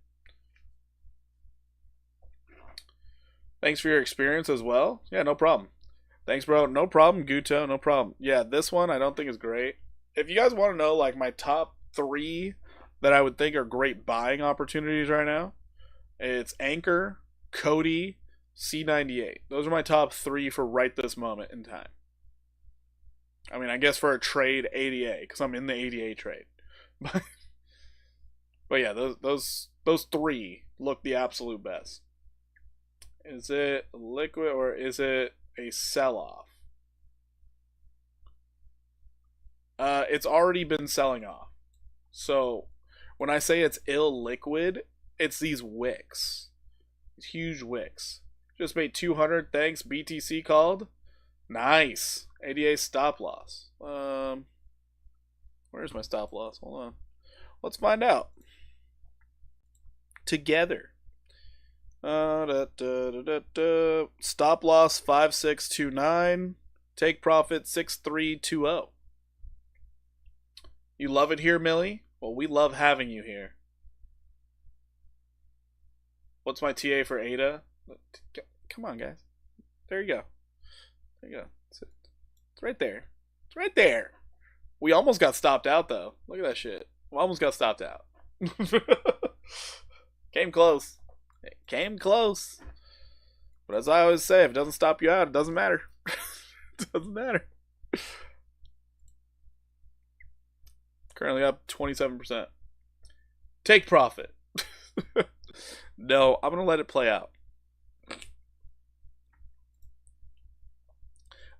S1: Thanks for your experience as well. Yeah, no problem. Thanks, bro. No problem, Guto. No problem. Yeah, this one I don't think is great. If you guys want to know like my top 3 that I would think are great buying opportunities right now, it's Anchor, Cody, C98. Those are my top 3 for right this moment in time. I mean, I guess for a trade, ADA, because I'm in the ADA trade. But yeah, those 3 look the absolute best. Is it liquid or is it a sell-off? It's already been selling off. So when I say it's illiquid, it's these wicks. These huge wicks. Just made 200. Thanks. BTC called. Nice. ADA stop loss. Where's my stop loss? Hold on. Let's find out. Together. Stop loss 5629. Take profit 6320. You love it here, Millie? Well, we love having you here. What's my TA for ADA? Come on, guys. There you go. There you go. That's it. It's right there. It's right there. We almost got stopped out, though. Look at that shit. We almost got stopped out. Came close. It came close. But as I always say, if it doesn't stop you out, it doesn't matter. It doesn't matter. Currently up 27%. Take profit. No, I'm going to let it play out.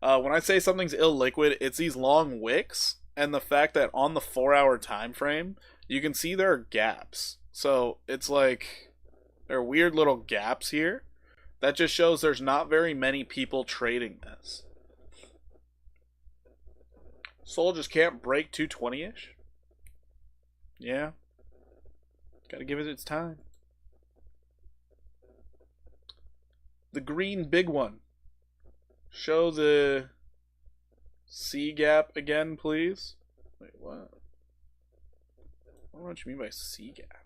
S1: When I say something's illiquid, it's these long wicks and the fact that on the 4-hour time frame, you can see there are gaps. So it's like there are weird little gaps here. That just shows there's not very many people trading this. Sol just can't break 220-ish. Yeah. Gotta give it its time. The green big one. Show the C gap again, please. Wait, what? I don't know what you mean by C gap.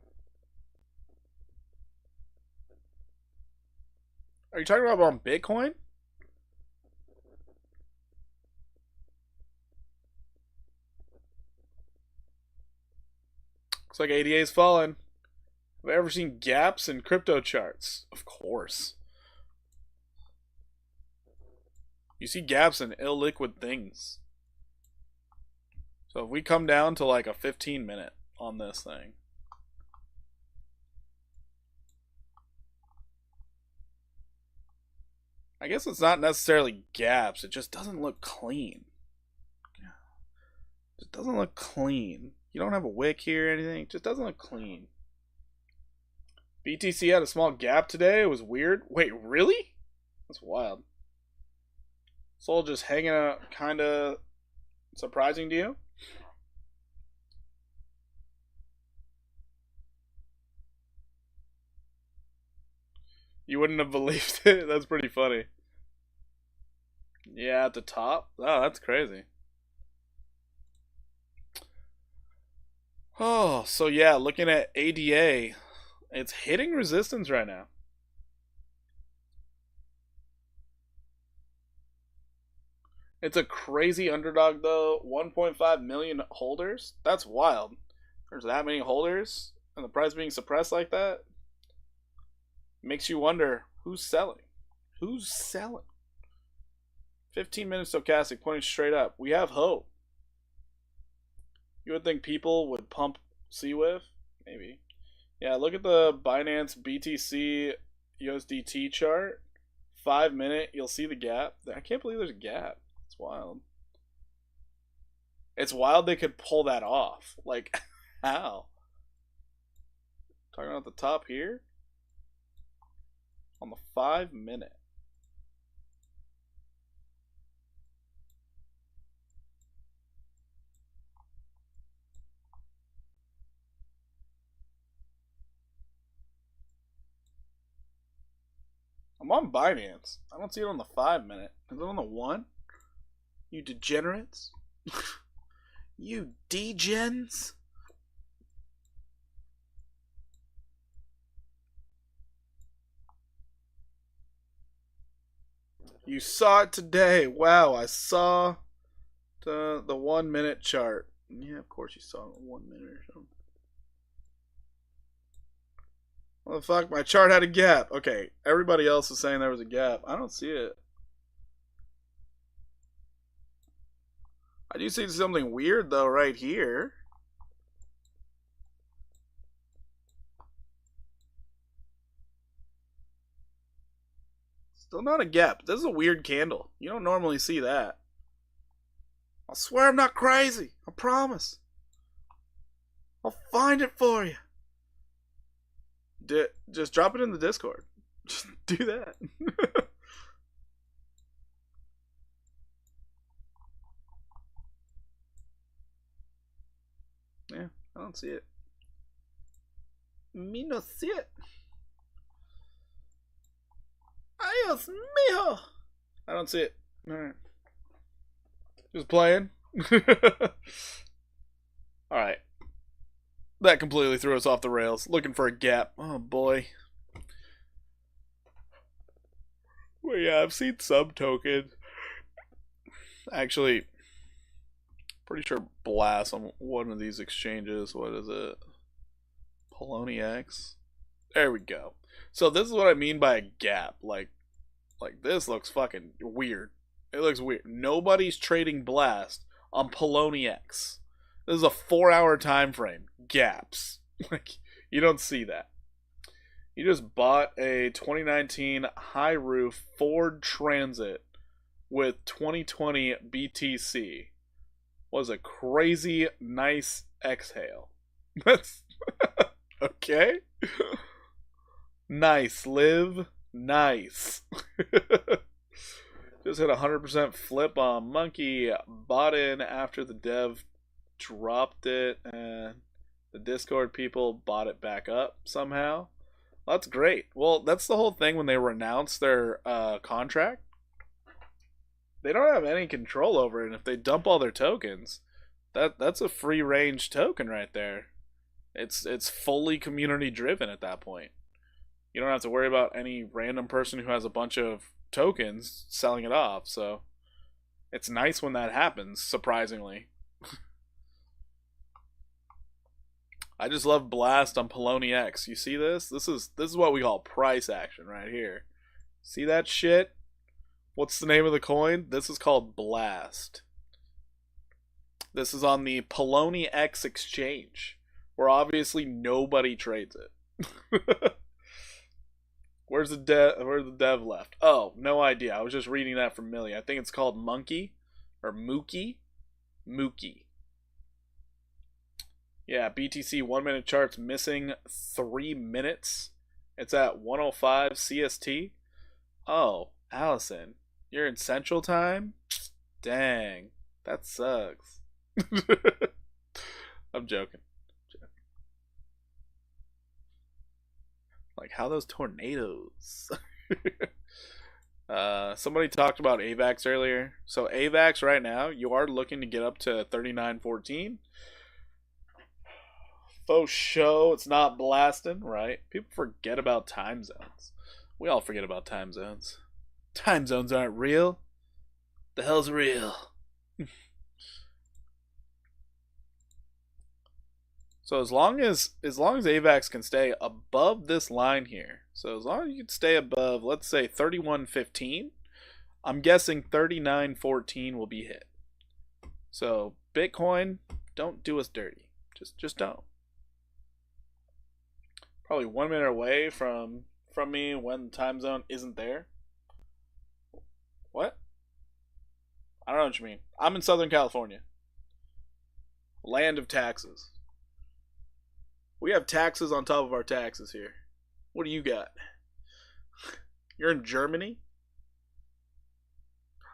S1: Are you talking about on Bitcoin? Looks like ADA is falling. Have I ever seen gaps in crypto charts? Of course. You see gaps in illiquid things. So if we come down to like a 15-minute on this thing. I guess it's not necessarily gaps. It just doesn't look clean. It doesn't look clean. You don't have a wick here or anything. It just doesn't look clean. BTC had a small gap today. It was weird. Wait, really? That's wild. Sol just hanging out, kind of surprising to you? You wouldn't have believed it. That's pretty funny. Yeah, at the top? Oh, that's crazy. Oh, so yeah, looking at ADA, it's hitting resistance right now. It's a crazy underdog though. 1.5 million holders? That's wild. There's that many holders and the price being suppressed like that? Makes you wonder who's selling. Who's selling? 15-minute stochastic pointing straight up. We have hope. You would think people would pump CWIF? Maybe. Yeah, look at the Binance BTC USDT chart. 5-minute, you'll see the gap. I can't believe there's a gap. It's wild. It's wild they could pull that off. Like, how? Talking about the top here? On the 5-minute. I'm on Binance. I don't see it on the 5-minute. Is it on the 1? You degenerates? You degens? You saw it today. Wow, I saw the 1-minute chart. Yeah, of course you saw it in 1 minute or something. What the fuck? My chart had a gap. Okay, everybody else is saying there was a gap. I don't see it. I do see something weird though right here. Still not a gap. This is a weird candle. You don't normally see that. I swear I'm not crazy. I promise. I'll find it for you. Just drop it in the Discord. Just do that. Yeah, I don't see it. Me no see it. Adios, mijo. I don't see it. Alright. Just playing. Alright. That completely threw us off the rails. Looking for a gap. Oh boy. Well, yeah, I've seen some tokens. Actually, pretty sure Blast on one of these exchanges. What is it? Poloniex. There we go. So this is what I mean by a gap. Like this looks fucking weird. It looks weird. Nobody's trading Blast on Poloniex. This is a 4-hour time frame. Gaps. Like you don't see that. You just bought a 2019 high roof Ford Transit with 2020 BTC. Was a crazy nice exhale. That's okay. Nice, Liv. Nice. Just hit 100% flip on Monkey. Bought in after the dev dropped it, and the Discord people bought it back up somehow. Well, that's great. Well, that's the whole thing when they renounce their contract. They don't have any control over it, and if they dump all their tokens, that's a free range token right there. It's fully community driven at that point. You don't have to worry about any random person who has a bunch of tokens selling it off, so it's nice when that happens, surprisingly. I just love Blast on Poloniex. You see this? This is what we call price action right here. See that shit? What's the name of the coin? This is called Blast. This is on the Poloniex exchange, where obviously nobody trades it. Where's the dev left? Oh, no idea. I was just reading that from Millie. I think it's called Monkey or Mookie. Mookie. Yeah, BTC 1 minute charts missing 3 minutes. It's at 105 CST. Oh, Allison, you're in Central Time? Dang, that sucks. I'm joking. Like, how those tornadoes? Somebody talked about AVAX earlier. So AVAX right now, you are looking to get up to 39.14. Faux show, it's not blasting, right? People forget about time zones. We all forget about time zones. Time zones aren't real. The hell's real? So as long as AVAX can stay above this line here, so as long as you can stay above, let's say 31.15, I'm guessing 39.14 will be hit. So Bitcoin, don't do us dirty. Just don't. Probably 1 minute away from me when the time zone isn't there. What? I don't know what you mean. I'm in Southern California. Land of taxes. We have taxes on top of our taxes here. What do you got? You're in Germany?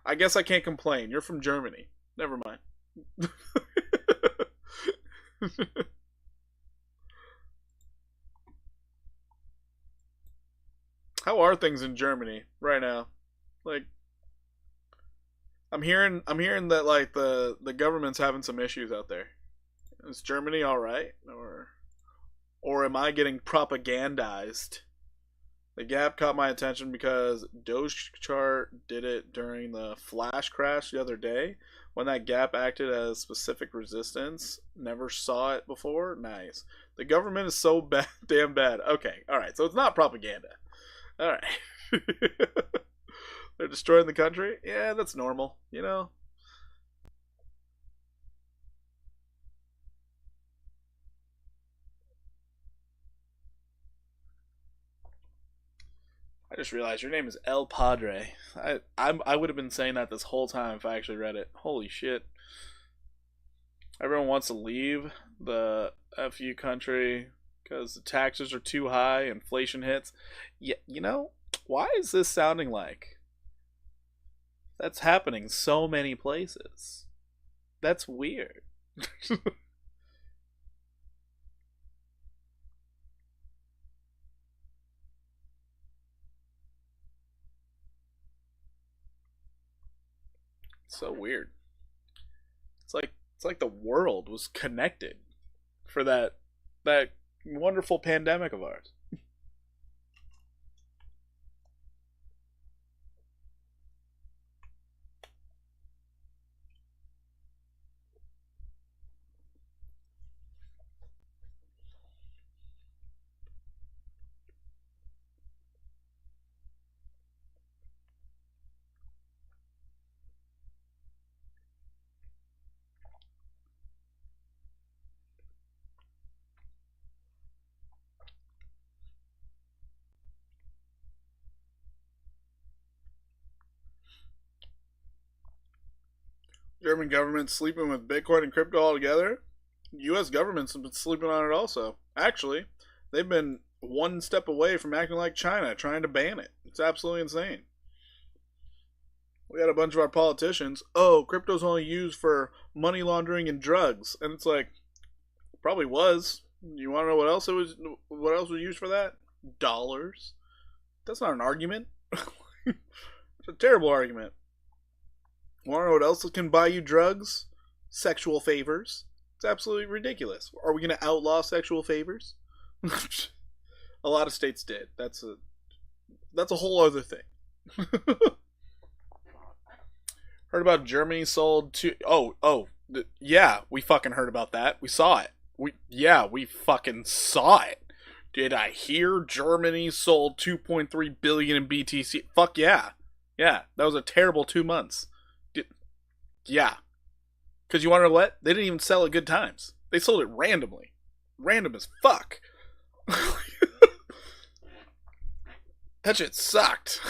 S1: I guess I can't complain. You're from Germany. Never mind. How are things in Germany right now? Like, I'm hearing that like the government's having some issues out there. Is Germany all right, or am I getting propagandized? The gap caught my attention because Doge chart did it during the flash crash the other day when that gap acted as specific resistance. Never saw it before. Nice. The government is so bad, damn bad. Okay, all right. So it's not propaganda. All right. They're destroying the country. Yeah, that's normal. You know. I just realized your name is El Padre. I would have been saying that this whole time if I actually read it. Holy shit. Everyone wants to leave the FU country because the taxes are too high, inflation hits. Yeah, you know, why is this sounding like that's happening so many places? That's weird. So weird. It's like the world was connected for that wonderful pandemic of ours. German government sleeping with Bitcoin and crypto all together. U.S. government's been sleeping on it also. Actually, they've been one step away from acting like China, trying to ban it. It's absolutely insane. We had a bunch of our politicians, oh, crypto's only used for money laundering and drugs. And it's like, probably was. You want to know what else it was? What else was used for that? Dollars. That's not an argument. It's a terrible argument. Want to know what else can buy you drugs? Sexual favors. It's absolutely ridiculous. Are we going to outlaw sexual favors? A lot of states did. That's a whole other thing. Heard about Germany sold to yeah, we fucking heard about that. We saw it. We fucking saw it. Did I hear Germany sold 2.3 billion in BTC? Fuck yeah. Yeah, that was a terrible 2 months. Yeah. Because you want to know what? They didn't even sell at good times. They sold it randomly. Random as fuck. That shit sucked.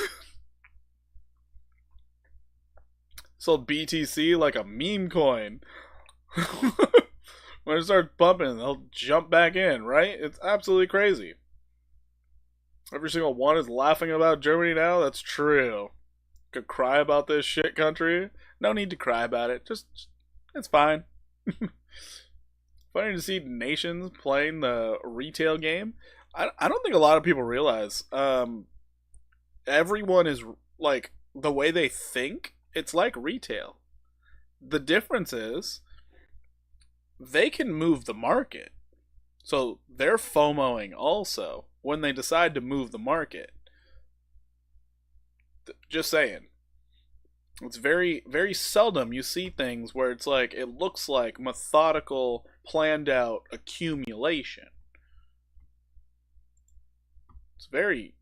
S1: Sold BTC like a meme coin. When it starts bumping, they'll jump back in, right? It's absolutely crazy. Every single one is laughing about Germany now. That's true. Could cry about this shit country. No need to cry about it. Just it's fine. Funny to see nations playing the retail game. I don't think a lot of people realize. Everyone is like the way they think. It's like retail. The difference is they can move the market. So they're FOMOing also when they decide to move the market. Just saying. It's very, very seldom you see things where it's like, it looks like methodical, planned out accumulation. It's very,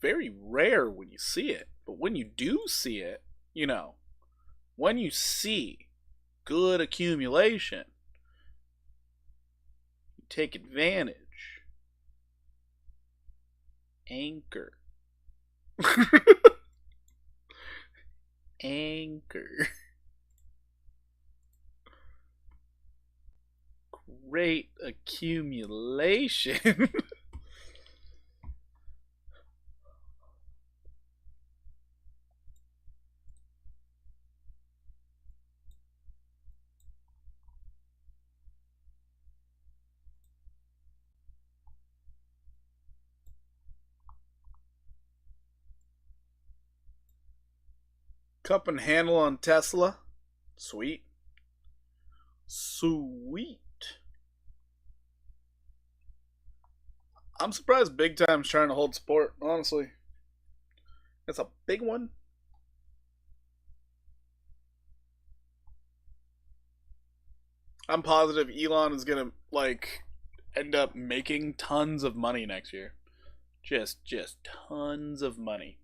S1: very rare when you see it. But when you do see it, you know, when you see good accumulation, you take advantage. Anchor. Anchor. Great accumulation. Cup and handle on Tesla. Sweet. Sweet. I'm surprised Big Time's trying to hold support, honestly. It's a big one. I'm positive Elon is gonna like end up making tons of money next year. Just tons of money.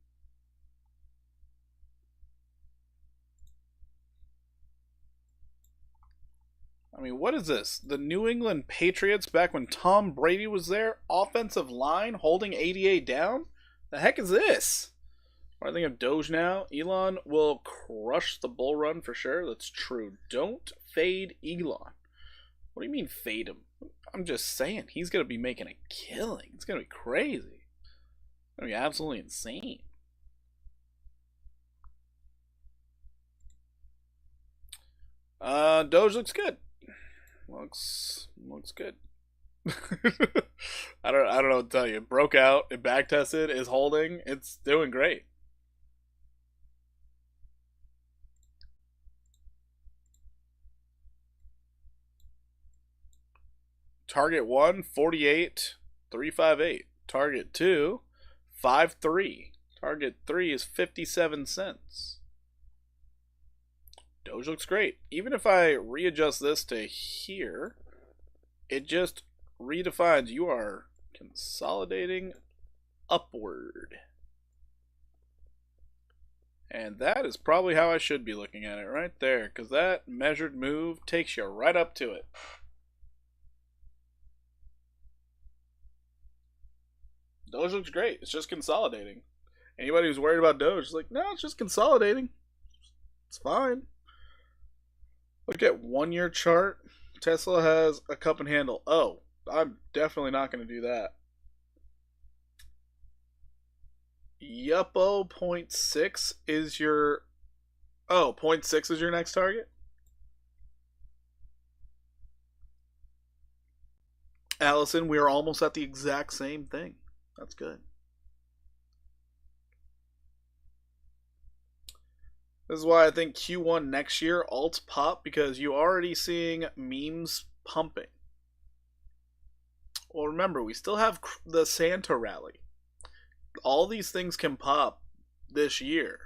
S1: I mean, what is this? The New England Patriots back when Tom Brady was there? Offensive line holding 88 down? The heck is this? What do I think of Doge now? Elon will crush the bull run for sure. That's true. Don't fade Elon. What do you mean fade him? I'm just saying, he's going to be making a killing. It's going to be crazy. It's going to be absolutely insane. Doge looks good. Looks good. I don't know what to tell you. It broke out, it back tested, is holding, it's doing great. Target 1, 48, 358. Target 2, 53. Target 3 is 57 cents. Doge looks great. Even if I readjust this to here, it just redefines you are consolidating upward. And that is probably how I should be looking at it right there, because that measured move takes you right up to it. Doge looks great. It's just consolidating. Anybody who's worried about Doge is like, no, it's just consolidating. It's fine. Look at 1 year chart. Tesla has a cup and handle. Oh, I'm definitely not going to do that. Yuppo 0.6 is your... Oh, 0.6 is your next target? Allison, we are almost at the exact same thing. That's good. This is why I think Q1 next year, alts pop, because you're already seeing memes pumping. Well, remember, we still have the Santa rally. All these things can pop this year.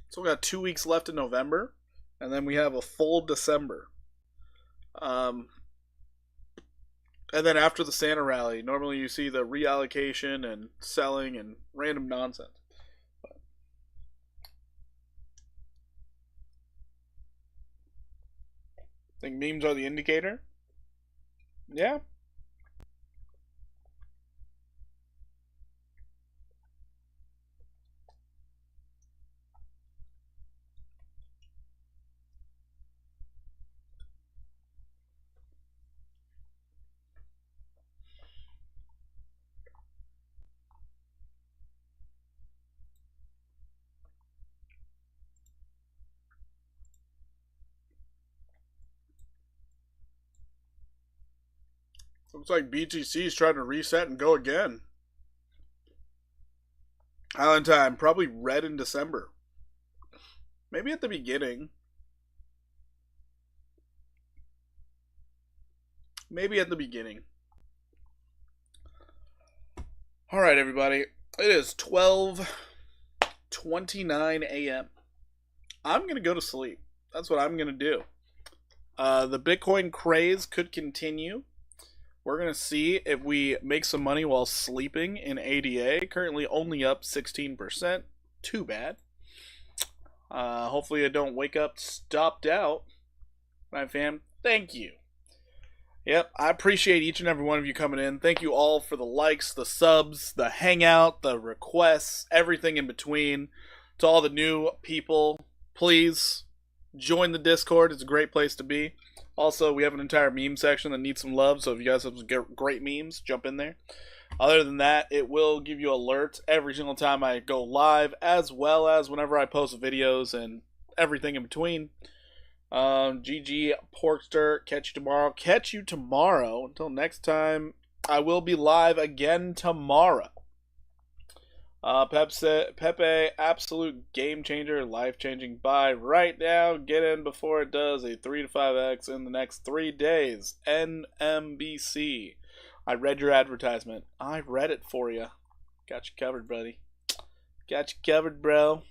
S1: So we got 2 weeks left in November, and then we have a full December. And then after the Santa rally, normally you see the reallocation and selling and random nonsense. Think memes are the indicator? Yeah. Looks like BTC is trying to reset and go again. Island time, probably red in December. Maybe at the beginning. Maybe at the beginning. Alright, everybody. It is 12:29 a.m. I'm going to go to sleep. That's what I'm going to do. The Bitcoin craze could continue. We're going to see if we make some money while sleeping in ADA. Currently only up 16%. Too bad. Hopefully I don't wake up stopped out. My fam, thank you. Yep, I appreciate each and every one of you coming in. Thank you all for the likes, the subs, the hangout, the requests, everything in between. To all the new people, please join the Discord. It's a great place to be. Also, we have an entire meme section that needs some love, so if you guys have some great memes, jump in there. Other than that, it will give you alerts every single time I go live, as well as whenever I post videos and everything in between. GG Porkster, catch you tomorrow. Until next time, I will be live again tomorrow. Pepe, absolute game changer, life changing buy right now. Get in before it does a 3 to 5x in the next 3 days. NMBC. I read your advertisement. I read it for you. Got you covered, buddy. Got you covered, bro.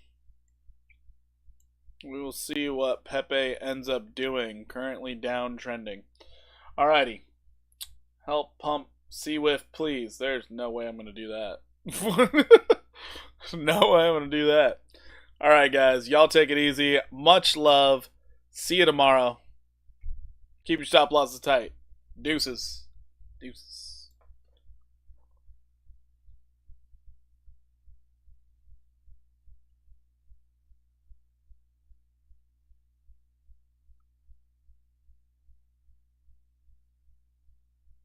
S1: We will see what Pepe ends up doing. Currently downtrending. Alrighty. Help pump CWIF, please. There's no way I'm going to do that. No way I'm going to do that. Alright, guys. Y'all take it easy. Much love. See you tomorrow. Keep your stop losses tight. Deuces. Deuces.